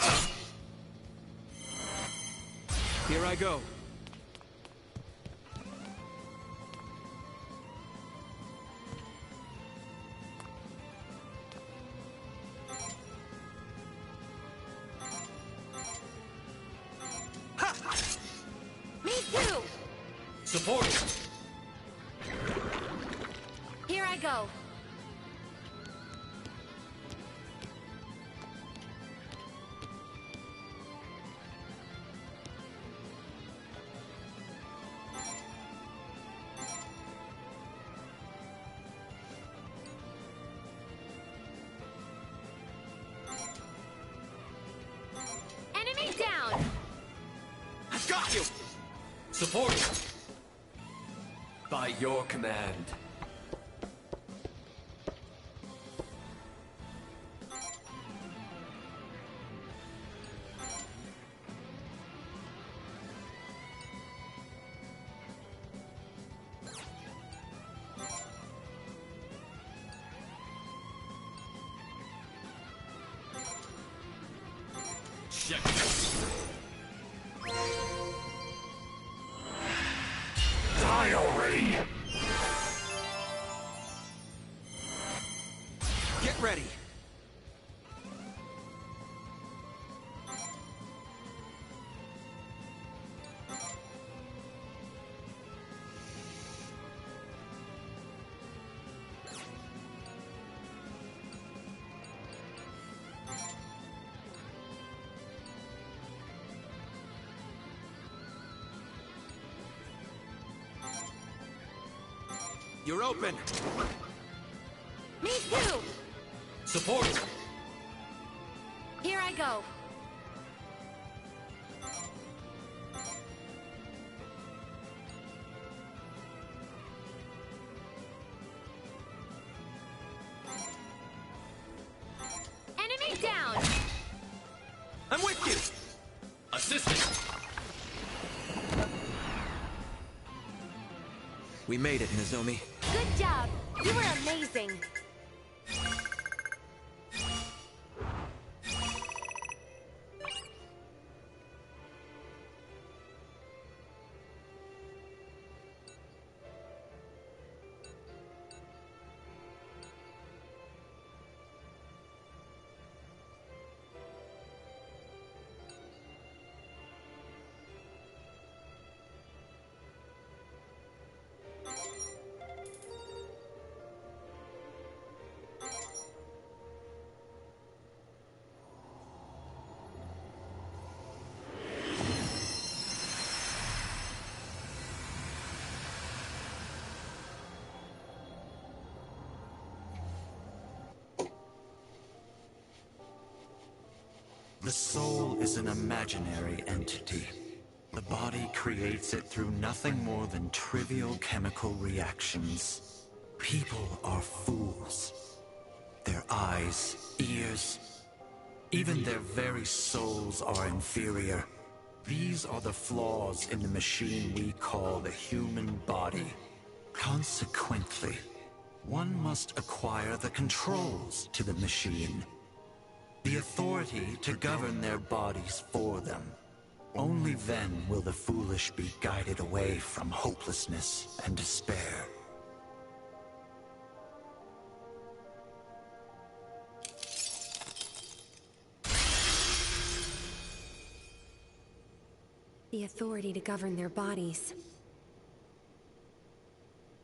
Here I go. Me too! Support! Here I go. Enemy down! I've got you! Support! By your command. Check this. Die already! Get ready. You're open. Me too! Support! Here I go. Enemy down! I'm with you. Assisting! We made it, Nozomi. Good job! You were amazing! The soul is an imaginary entity. The body creates it through nothing more than trivial chemical reactions. People are fools. Their eyes, ears, even their very souls are inferior. These are the flaws in the machine we call the human body. Consequently, one must acquire the controls to the machine. The authority to govern their bodies for them. Only then will the foolish be guided away from hopelessness and despair. The authority to govern their bodies.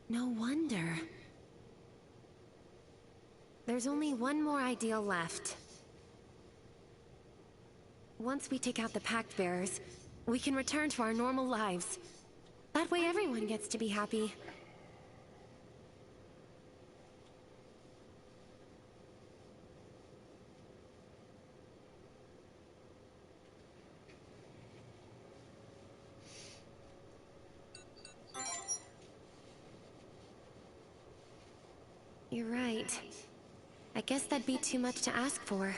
No wonder. There's only one more ideal left. Once we take out the Pact Bearers, we can return to our normal lives. That way everyone gets to be happy. You're right. I guess that'd be too much to ask for.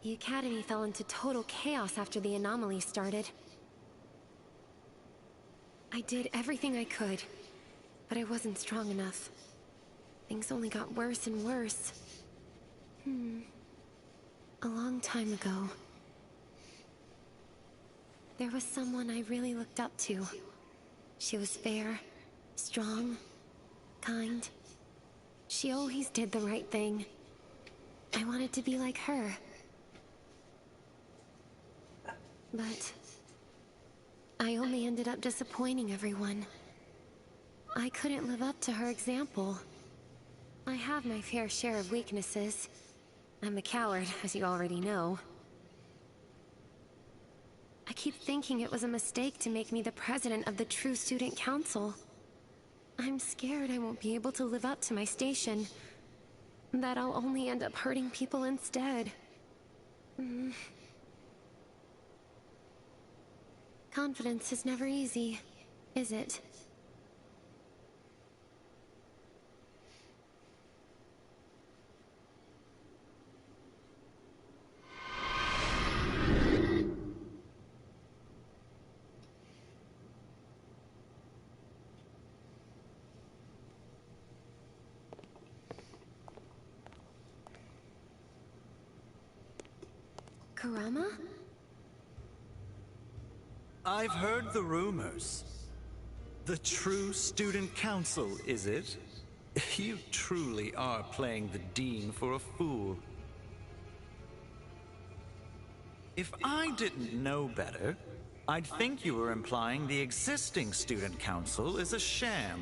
The Academy fell into total chaos after the anomaly started. I did everything I could, but I wasn't strong enough. Things only got worse and worse. A long time ago, there was someone I really looked up to. She was fair, strong, kind. She always did the right thing. I wanted to be like her. But I only ended up disappointing everyone. I couldn't live up to her example. I have my fair share of weaknesses. I'm a coward, as you already know. I keep thinking it was a mistake to make me the president of the True Student Council. I'm scared I won't be able to live up to my station. That I'll only end up hurting people instead. Confidence is never easy, is it? Kurama? I've heard the rumors. The True Student Council, is it? You truly are playing the Dean for a fool. If I didn't know better, I'd think you were implying the existing Student Council is a sham.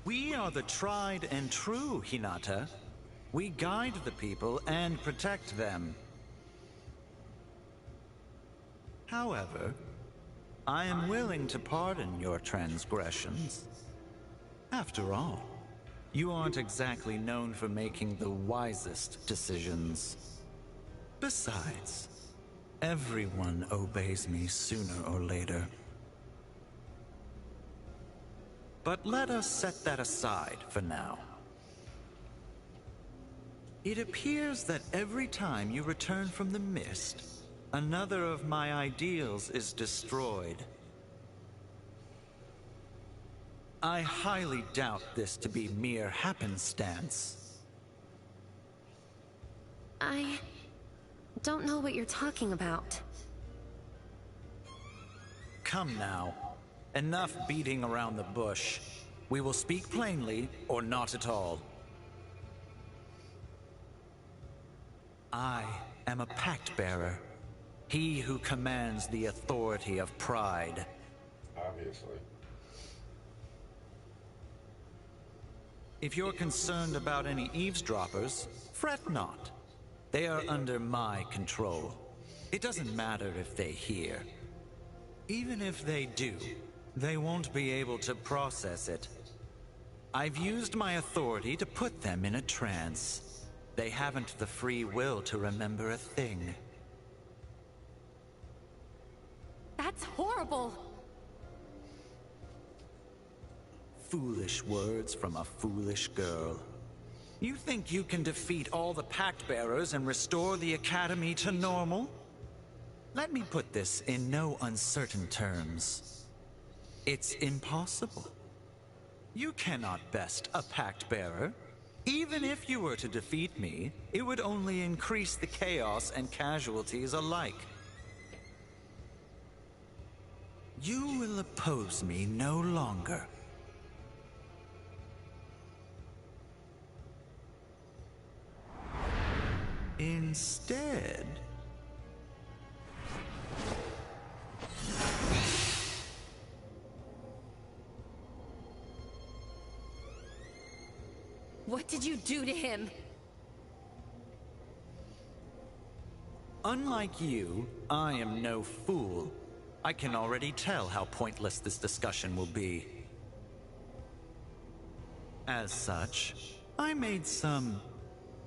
We are the tried and true, Hinata. We guide the people and protect them. However, I am willing to pardon your transgressions. After all, you aren't exactly known for making the wisest decisions. Besides, everyone obeys me sooner or later. But let us set that aside for now. It appears that every time you return from the mist, another of my ideals is destroyed. I highly doubt this to be mere happenstance. I don't know what you're talking about. Come now. Enough beating around the bush. We will speak plainly, or not at all. I am a pact bearer. He who commands the authority of pride. Obviously. If you're concerned about any eavesdroppers, fret not. They are under my control. It doesn't matter if they hear. Even if they do, they won't be able to process it. I've used my authority to put them in a trance. They haven't the free will to remember a thing. That's horrible! Foolish words from a foolish girl. You think you can defeat all the Pact Bearers and restore the Academy to normal? Let me put this in no uncertain terms. It's impossible. You cannot best a Pact Bearer. Even if you were to defeat me, it would only increase the chaos and casualties alike. You will oppose me no longer. Instead... What did you do to him? Unlike you, I am no fool. I can already tell how pointless this discussion will be. As such, I made some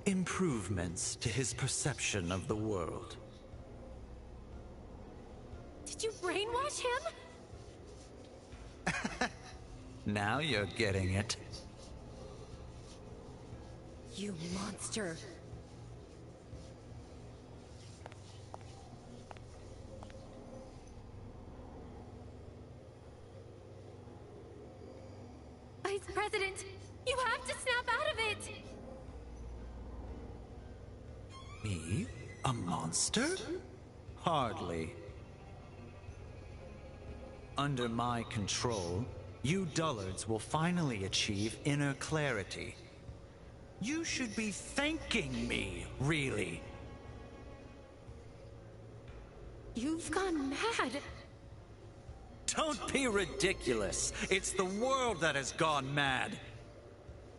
improvements to his perception of the world. Did you brainwash him? Now you're getting it. You monster. Vice President, you have to snap out of it! Me? A monster? Hardly. Under my control, you dullards will finally achieve inner clarity. You should be thanking me, really. You've gone mad. Don't be ridiculous. It's the world that has gone mad.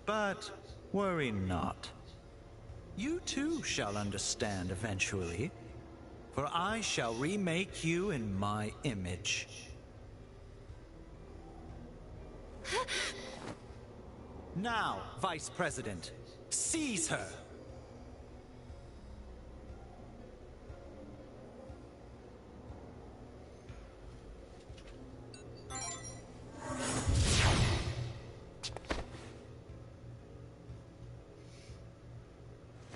But worry not. You too shall understand eventually, for I shall remake you in my image. Now, Vice President, seize her!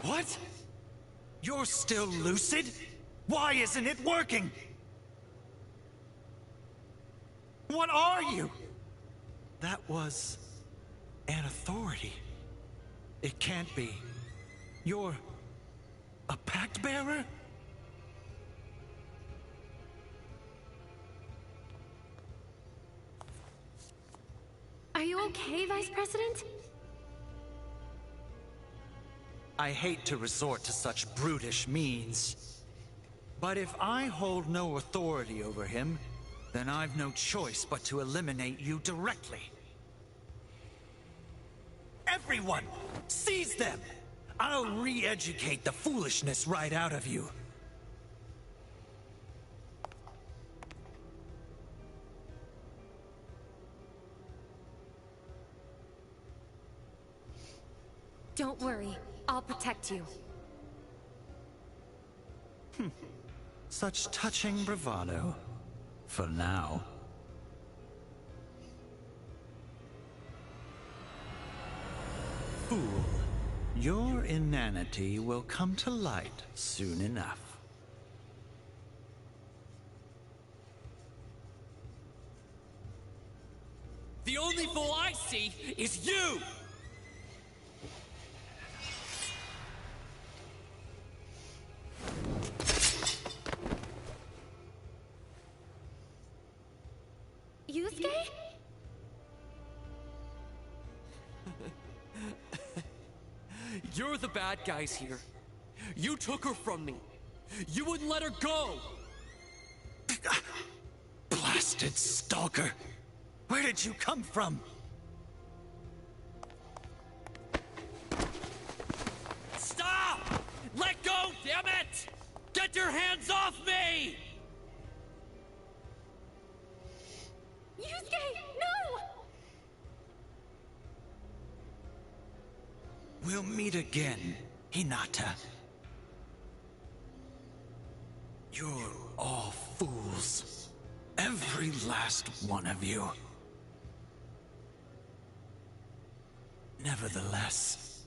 What? You're still lucid? Why isn't it working? What are you? That was an authority. It can't be. You're a pact bearer? Are you okay, Vice President? I hate to resort to such brutish means. But if I hold no authority over him, then I've no choice but to eliminate you directly. Everyone, seize them! I'll re-educate the foolishness right out of you. Don't worry, I'll protect you. Such touching bravado. For now. Fool. Your inanity will come to light soon enough. The only fool I see is you! Yusuke? You're the bad guys here. You took her from me. You wouldn't let her go! Blasted stalker! Where did you come from? Stop! Let go, damn it! Get your hands off me! Yusuke, no! We'll meet again, Hinata. You're all fools. Every last one of you. Nevertheless,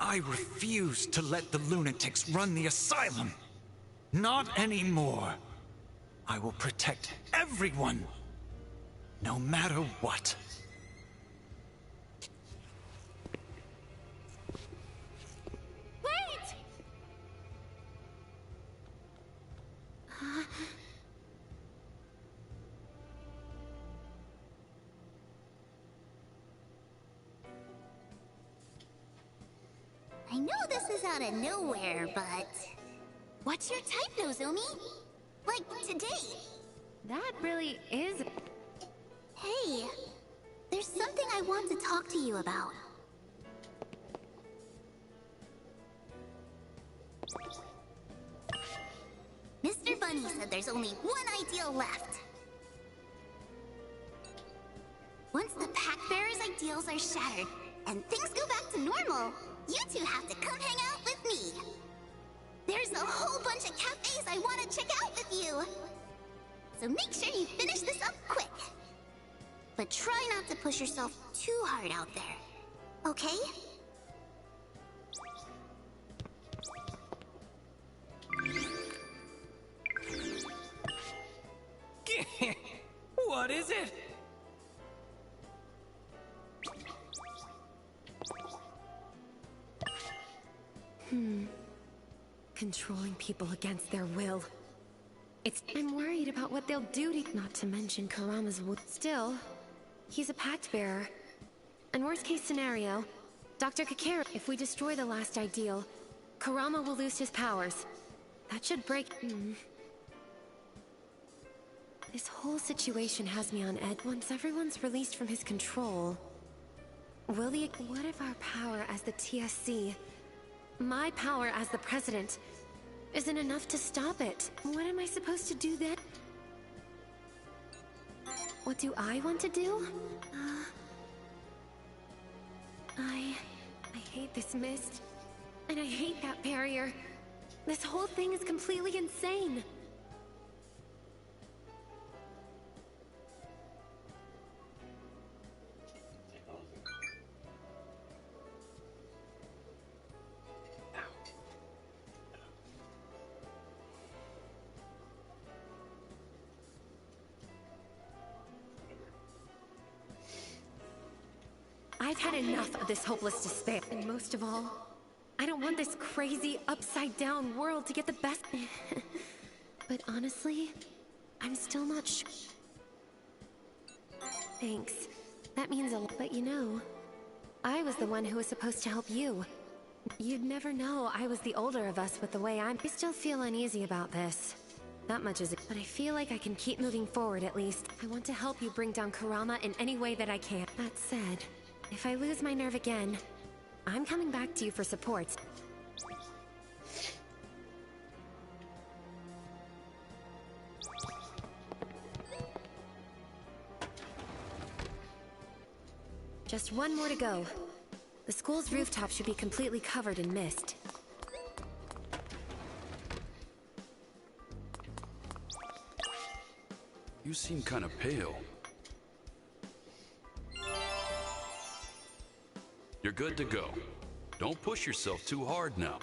I refuse to let the lunatics run the asylum. Not anymore. I will protect everyone, no matter what. Wait! I know this is out of nowhere, but... What's your type, Nozomi? Like, today? That really is... Hey, there's something I want to talk to you about. Mr. Bunny said there's only one ideal left. Once the Pack Bearer's ideals are shattered, and things go back to normal, you two have to come hang out with me. There's a whole bunch of cafes I want to check out with you. So make sure you finish this up quick. But try not to push yourself too hard out there. Okay? What is it? Controlling people against their will. I'm worried about what they'll do to... Not to mention Karama's wound. Still, he's a pact bearer. And worst case scenario, Dr. Kakeru... If we destroy the last ideal, Karama will lose his powers. That should break... This whole situation has me on edge. Once everyone's released from his control... Will the... What if our power as the TSC... My power as the president... isn't enough to stop it? What am I supposed to do then? What do I want to do? I hate this mist. And I hate that barrier. This whole thing is completely insane. I've had enough of this hopeless despair. And most of all, I don't want this crazy, upside-down world to get the best... But honestly, I'm still not sure. Thanks. That means a lot. But you know, I was the one who was supposed to help you. You'd never know I was the older of us with the way I still feel uneasy about this. That much is it. But I feel like I can keep moving forward at least. I want to help you bring down Karama in any way that I can. That said... If I lose my nerve again, I'm coming back to you for support. Just one more to go. The school's rooftop should be completely covered in mist. You seem kind of pale. You're good to go. Don't push yourself too hard now.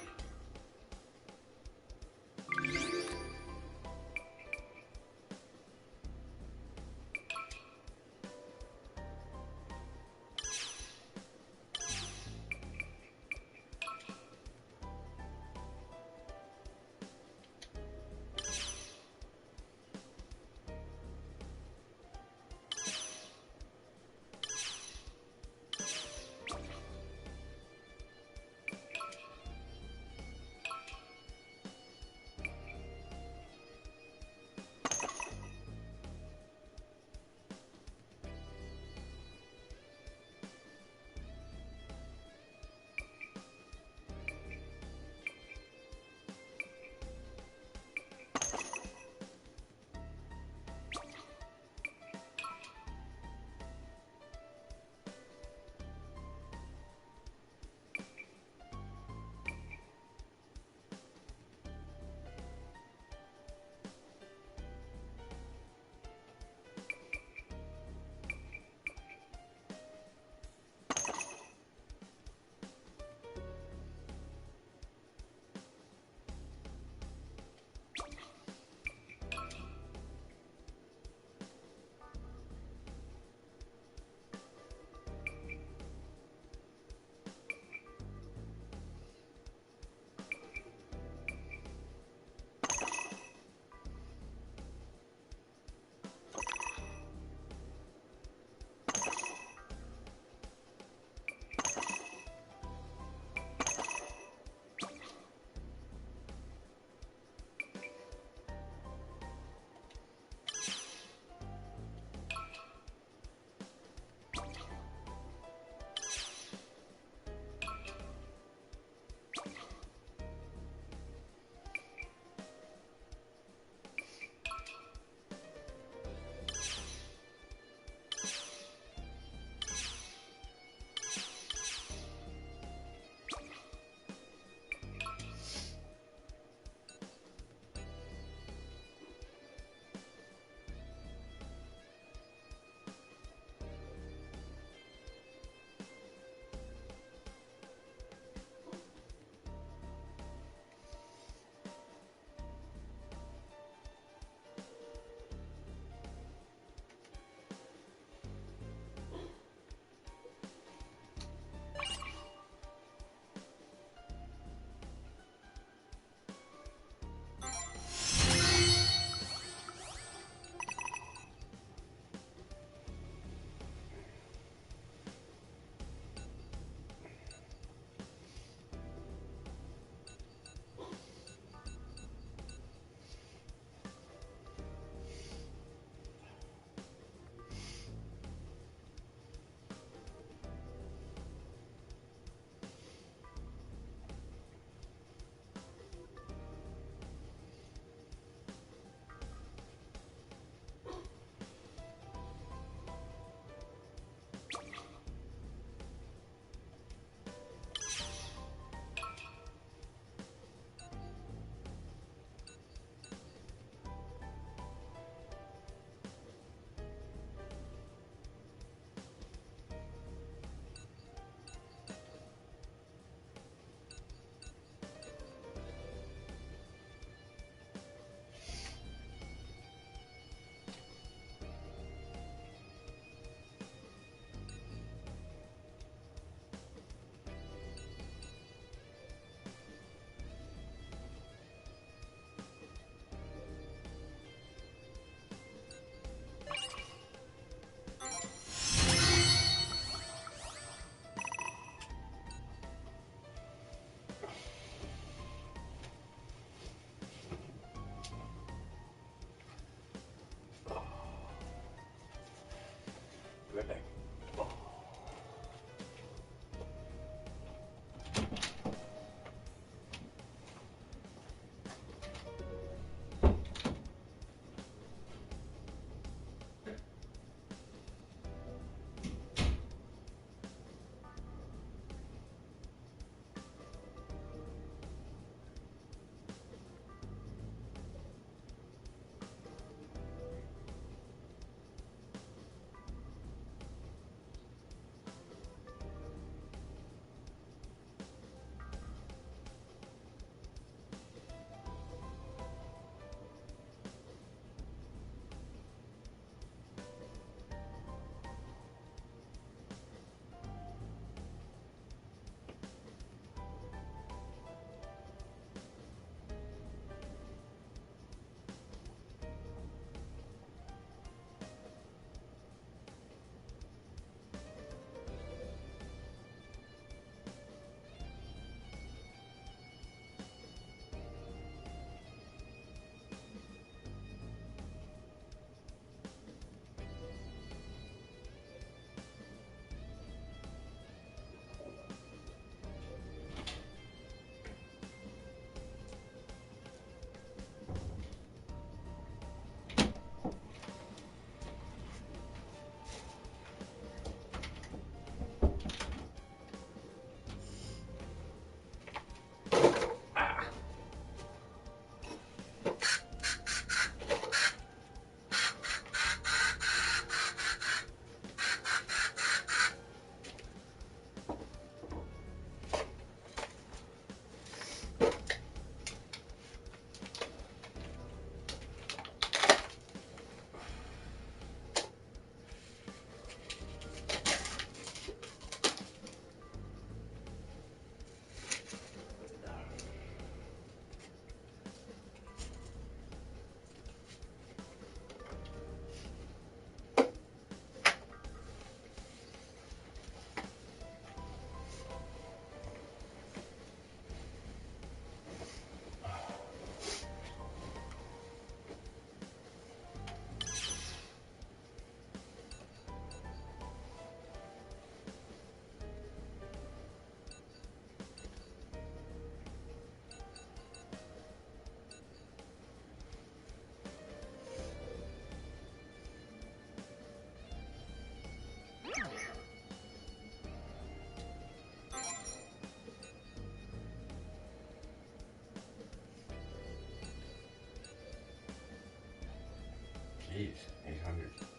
Jeez, 800.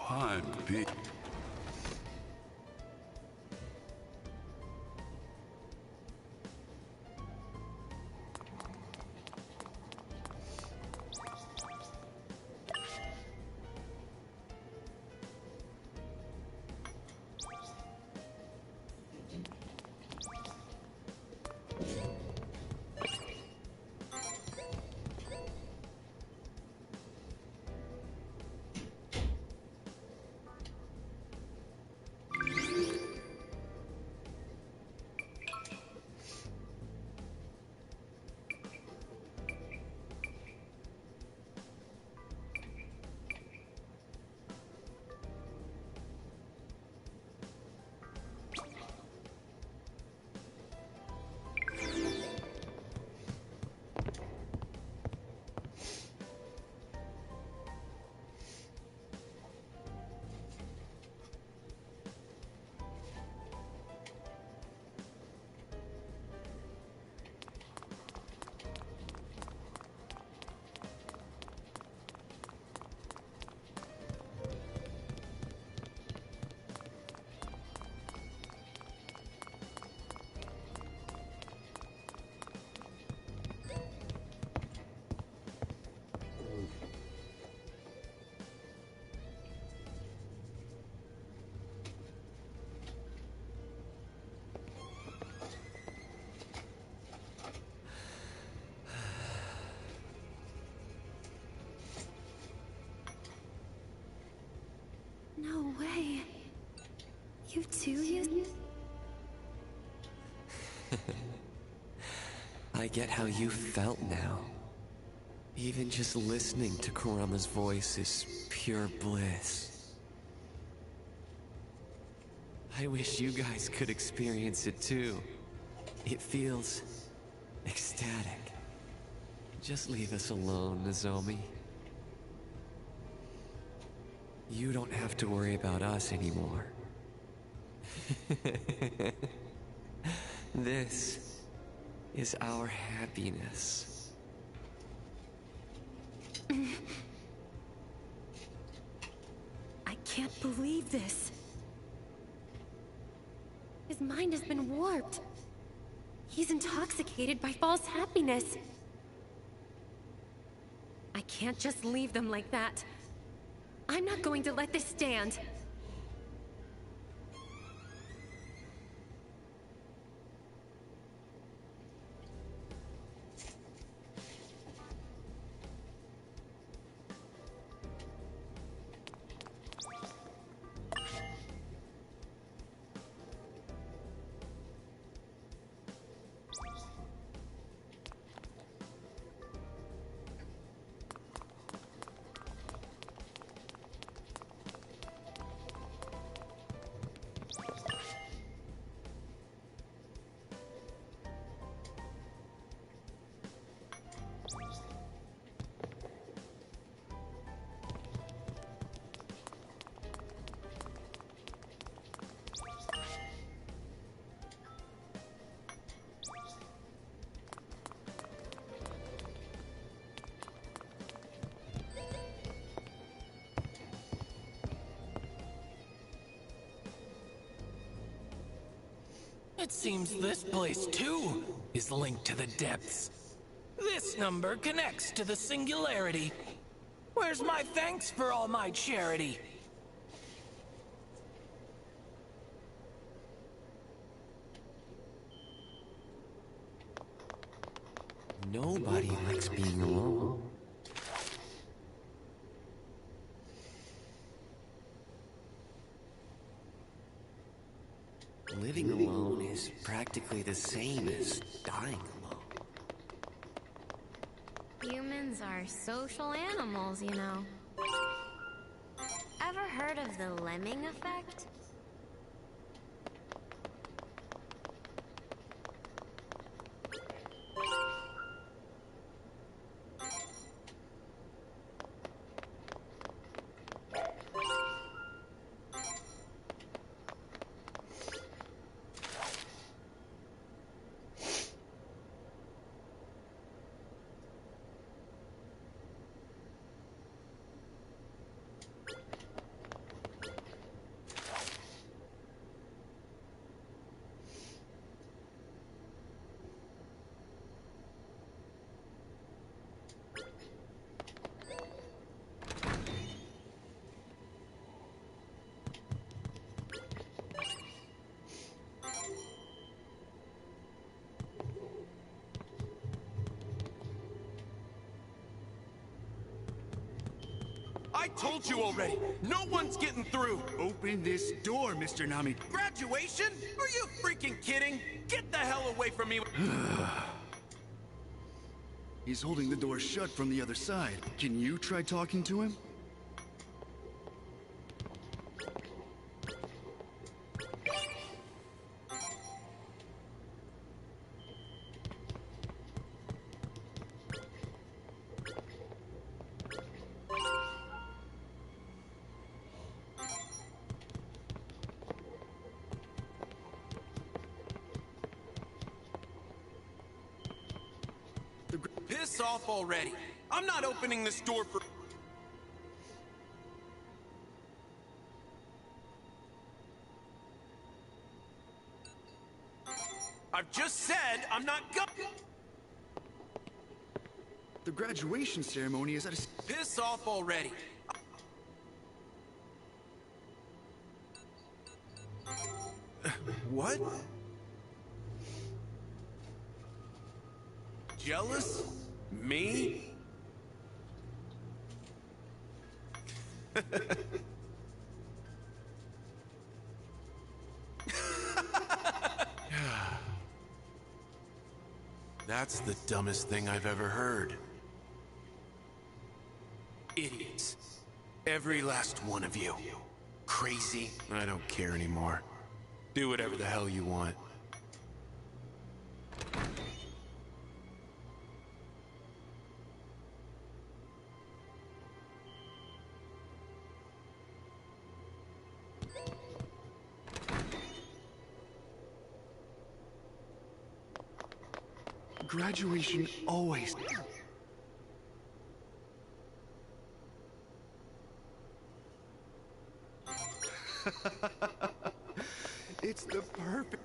I'm big. No way. You too, you? I get how you felt now. Even just listening to Kurama's voice is pure bliss. I wish you guys could experience it too. It feels ecstatic. Just leave us alone, Nozomi. You don't have to worry about us anymore. This is our happiness. I can't believe this. His mind has been warped. He's intoxicated by false happiness. I can't just leave them like that. I'm not going to let this stand. It seems this place, too, is linked to the depths. This number connects to the singularity. Where's my thanks for all my charity? Nobody likes being alone. What? living alone is practically the same as dying alone. Humans are social animals, you know. Ever heard of the lemming effect? I told you already, no one's getting through! Open this door, Mr. Nami. Graduation? Are you freaking kidding? Get the hell away from me! He's holding the door shut from the other side. Can you try talking to him? Piss off already. I'm not opening this door for... I've just said I'm not go... The graduation ceremony is at a... Piss off already. What? Jealous? Me? That's the dumbest thing I've ever heard. Idiots. Every last one of you. Crazy? I don't care anymore. Do whatever the hell you want. Graduation always... It's the perfect...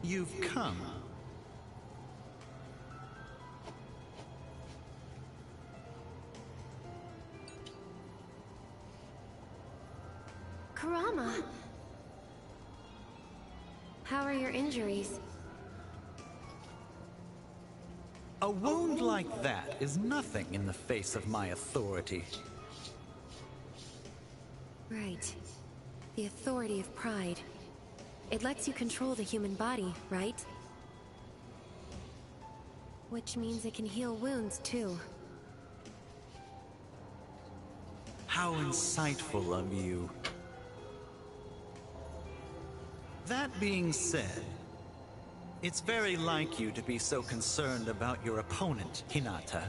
You've come. Kurama! How are your injuries? A wound like that is nothing in the face of my authority. Right. The authority of pride. It lets you control the human body, right? Which means it can heal wounds, too. How insightful of you. That being said, it's very like you to be so concerned about your opponent, Hinata.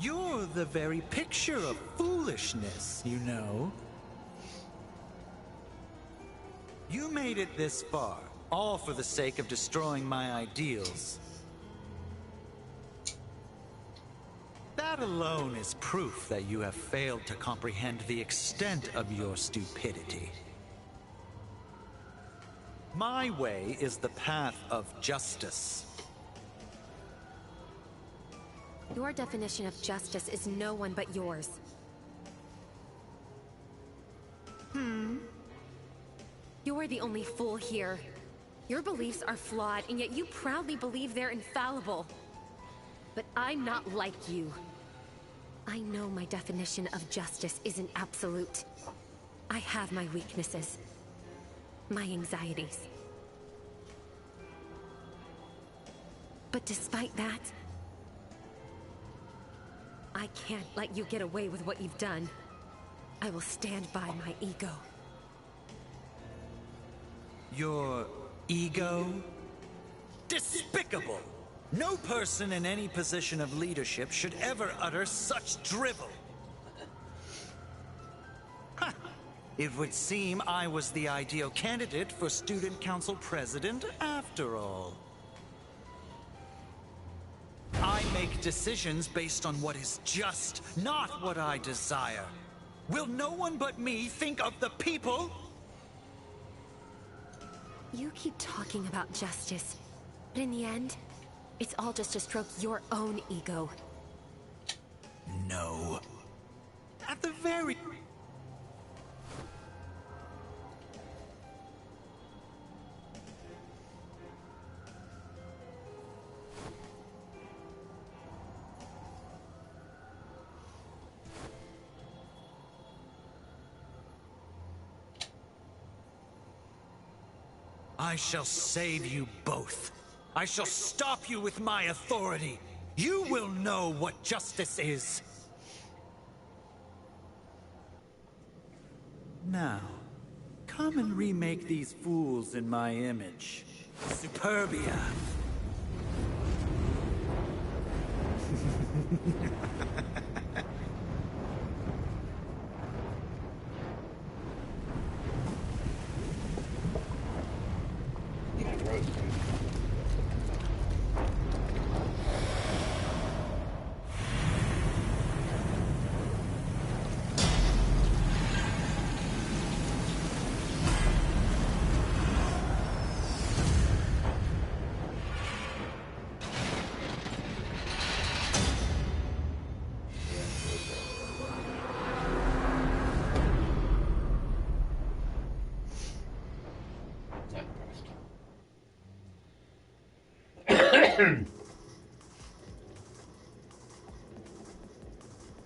You're the very picture of foolishness, you know. You made it this far, all for the sake of destroying my ideals. That alone is proof that you have failed to comprehend the extent of your stupidity. My way is the path of justice. Your definition of justice is no one but yours. You're the only fool here. Your beliefs are flawed, and yet you proudly believe they're infallible. But I'm not like you. I know my definition of justice isn't absolute. I have my weaknesses. My anxieties. But despite that, I can't let you get away with what you've done. I will stand by my ego. Your ego? Despicable! No person in any position of leadership should ever utter such drivel. Ha! It would seem I was the ideal candidate for student council president after all. I make decisions based on what is just, not what I desire. Will no one but me think of the people? You keep talking about justice, but in the end, it's all just to stroke your own ego. No. At the very... I shall save you both. I shall stop you with my authority. You will know what justice is. Now, come and remake these fools in my image. Superbia.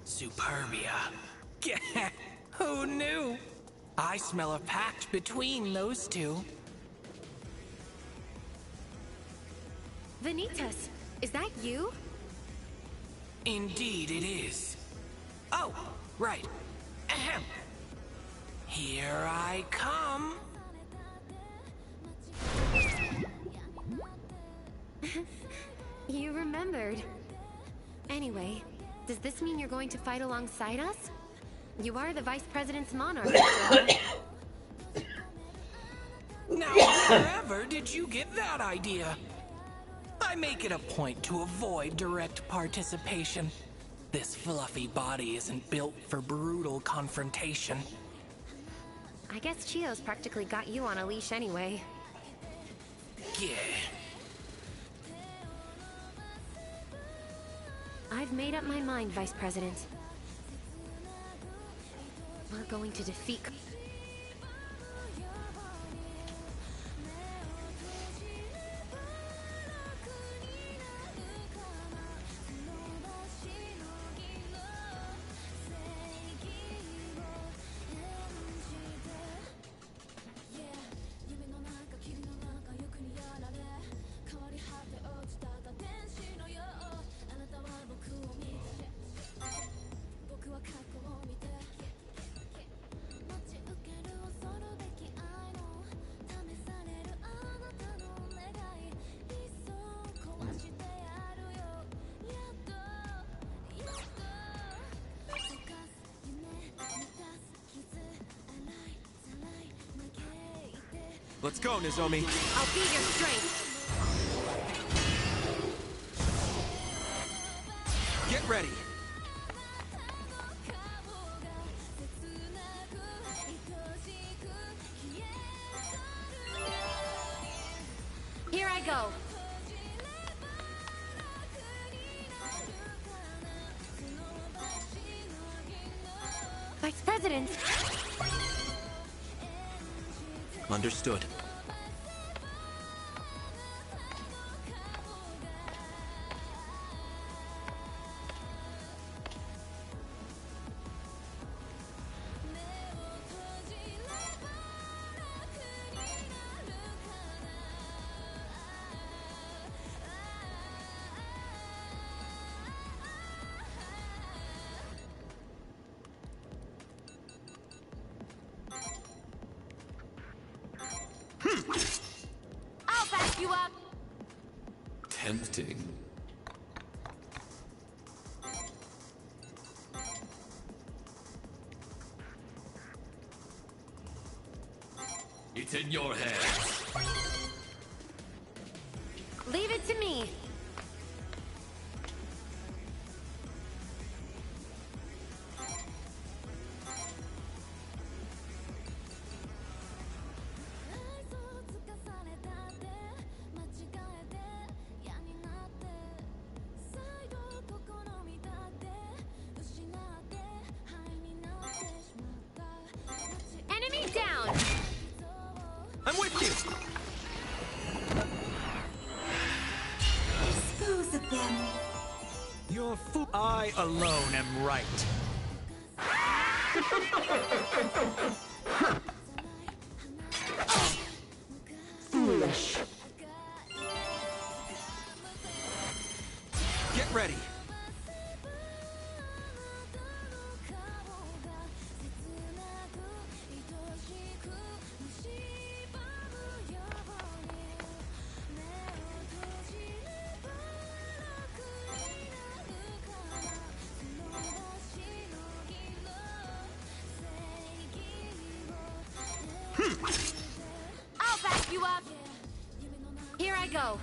Superbia. Who knew? I smell a pact between those two. Vanitas, is that you? Indeed it is. Oh, right. Ahem. Here I come. You remembered. Anyway, does this mean you're going to fight alongside us? You are the Vice President's Monarch. Now, wherever did you get that idea? I make it a point to avoid direct participation. This fluffy body isn't built for brutal confrontation. I guess Chio's practically got you on a leash anyway. Yeah. I've made up my mind, Vice President. We're going to defeat... Let's go, Nozomi. I'll be your strength. Get ready. Here I go. Vice President! Understood. I'll back you up! Tempting. It's in your hands. Leave it to me. Enemy down! I'm with you! Dispose of them. You're fool. I alone am right. Foolish. Get ready. I'll back you up! Here I go.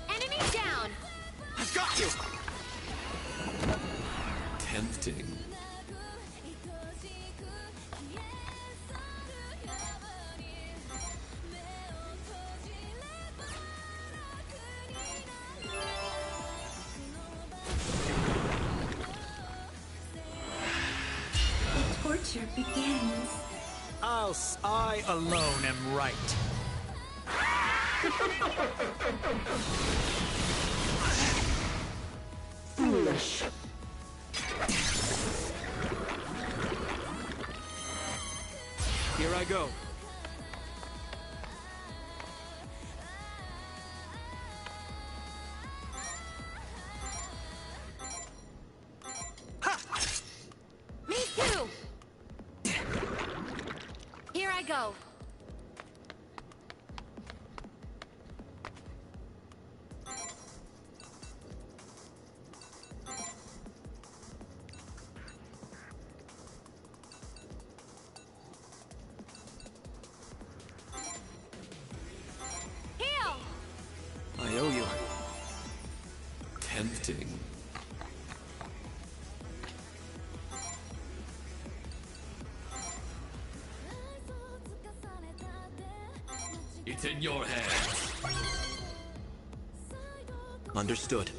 Enemy down! I've got you! Tempting. torture begins. I alone am right. Foolish. Here I go. Me too! Here I go. Heal! I owe you. Tempting. It's in your hands. Understood.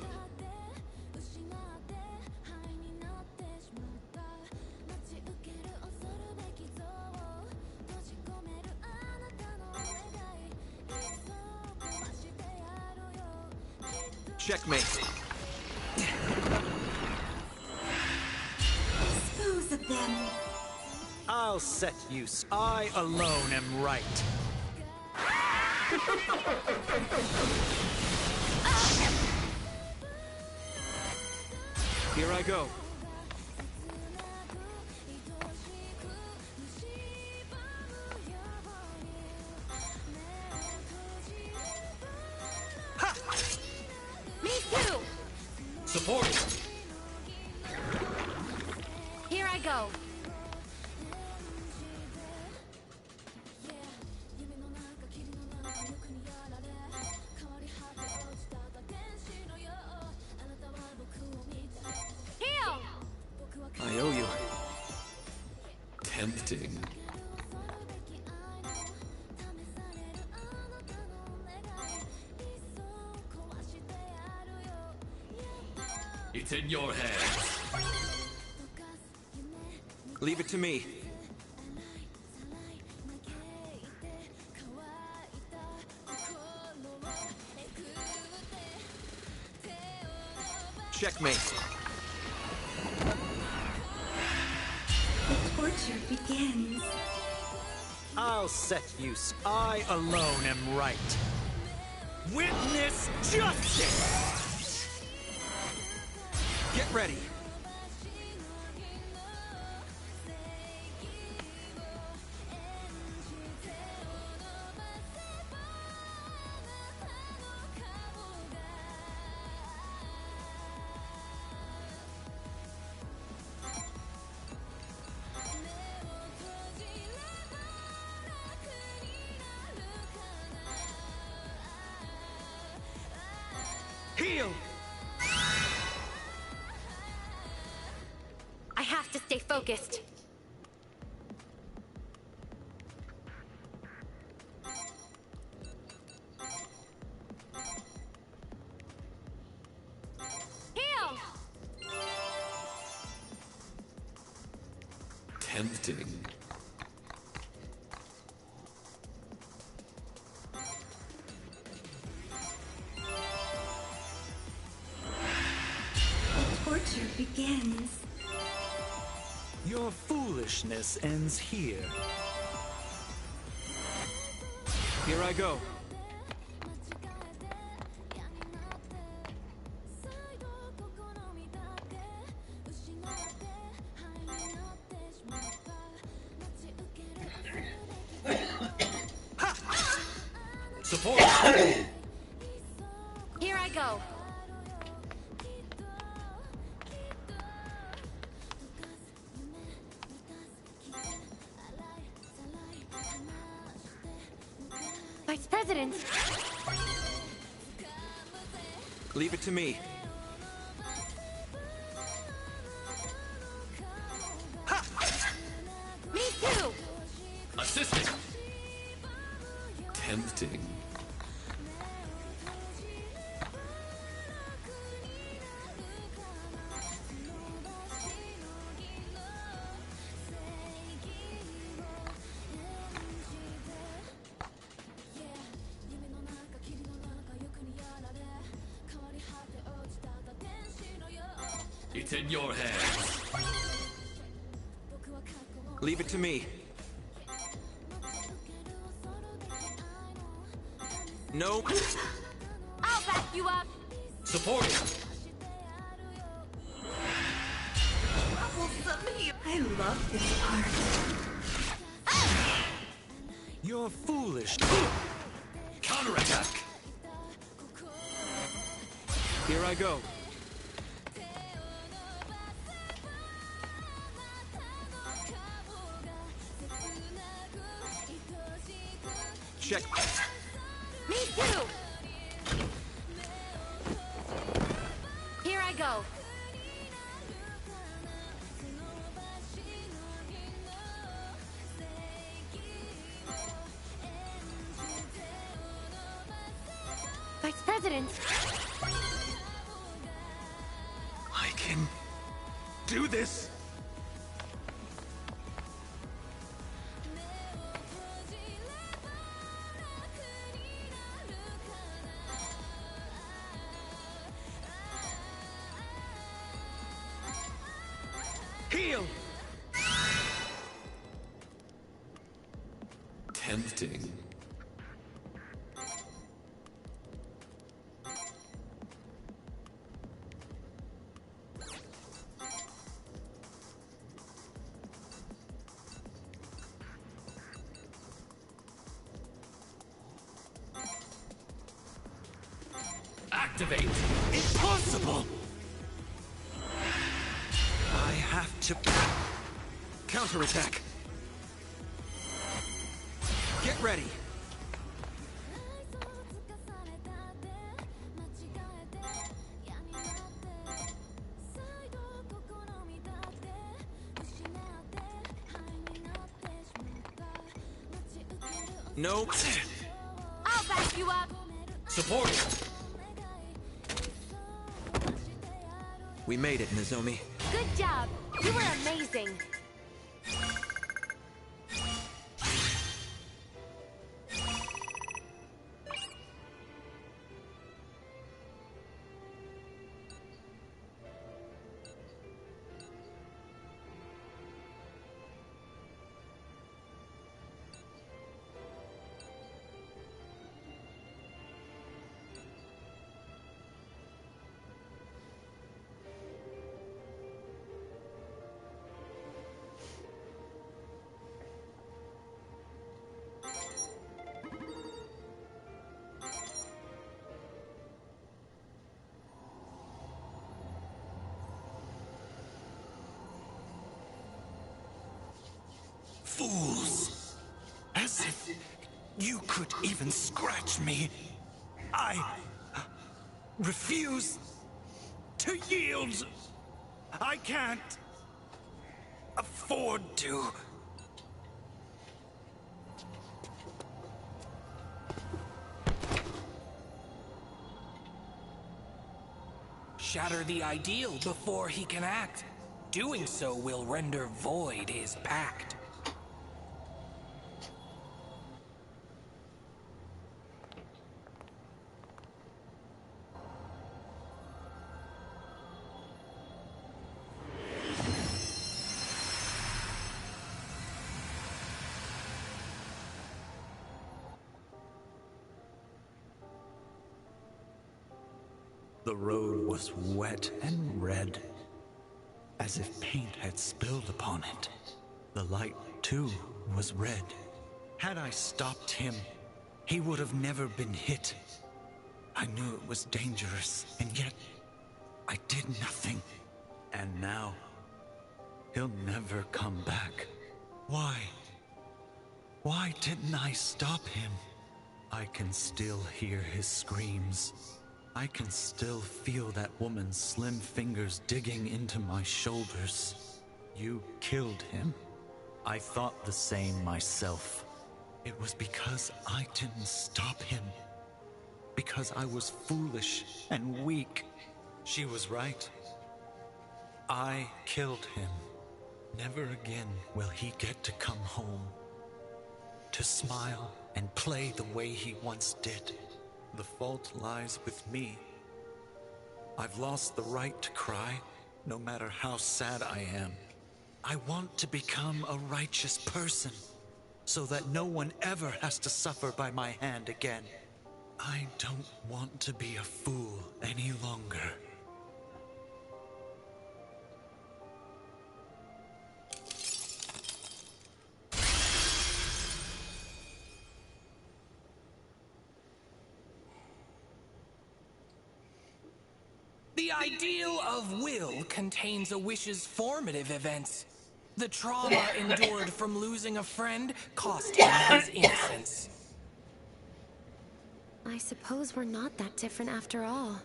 Checkmate. Dispose of them. I'll set you. I alone am right. Here I go. Me too! Support! Here I go. Heal! I owe you. Tempting. It's in your hands. Leave it to me. Checkmate. The torture begins. I'll set you. I alone am right. Witness justice! Get ready. Heal! I have to stay focused. Heal! Tempting. The torture begins. Your foolishness ends here. Here I go. Support! Here I go. Vice President! Leave it to me. Me too! Assisting! Tempting. It's in your hands. Leave it to me. No. I'll back you up. Support it. I love this part. You're foolish. Counterattack. Here I go. Check. Me too. Here I go. Vice President. I can do this. Heal! Tempting. Activate! Impossible! I have to counterattack. Get ready. No. I'll back you up. Support it. We made it, Nozomi. Good job. You were amazing. Fools! As if you could even scratch me. I refuse to yield. I can't afford to. Shatter the ideal before he can act. Doing so will render void his pact. The road was wet and red, as if paint had spilled upon it. The light, too, was red. Had I stopped him, he would have never been hit. I knew it was dangerous, and yet I did nothing. And now, he'll never come back. Why? Why didn't I stop him? I can still hear his screams. I can still feel that woman's slim fingers digging into my shoulders. You killed him. I thought the same myself. It was because I didn't stop him. Because I was foolish and weak. She was right. I killed him. Never again will he get to come home. To smile and play the way he once did. The fault lies with me. I've lost the right to cry, No matter how sad I am, I want to become a righteous person, so that no one ever has to suffer by my hand again. I don't want to be a fool any longer. The ideal of will contains a wish's formative events. The trauma endured from losing a friend cost him his innocence. I suppose we're not that different after all.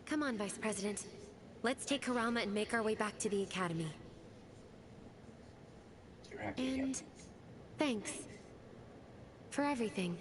Come on, Vice President. Let's take Kurama and make our way back to the Academy. And thanks for everything.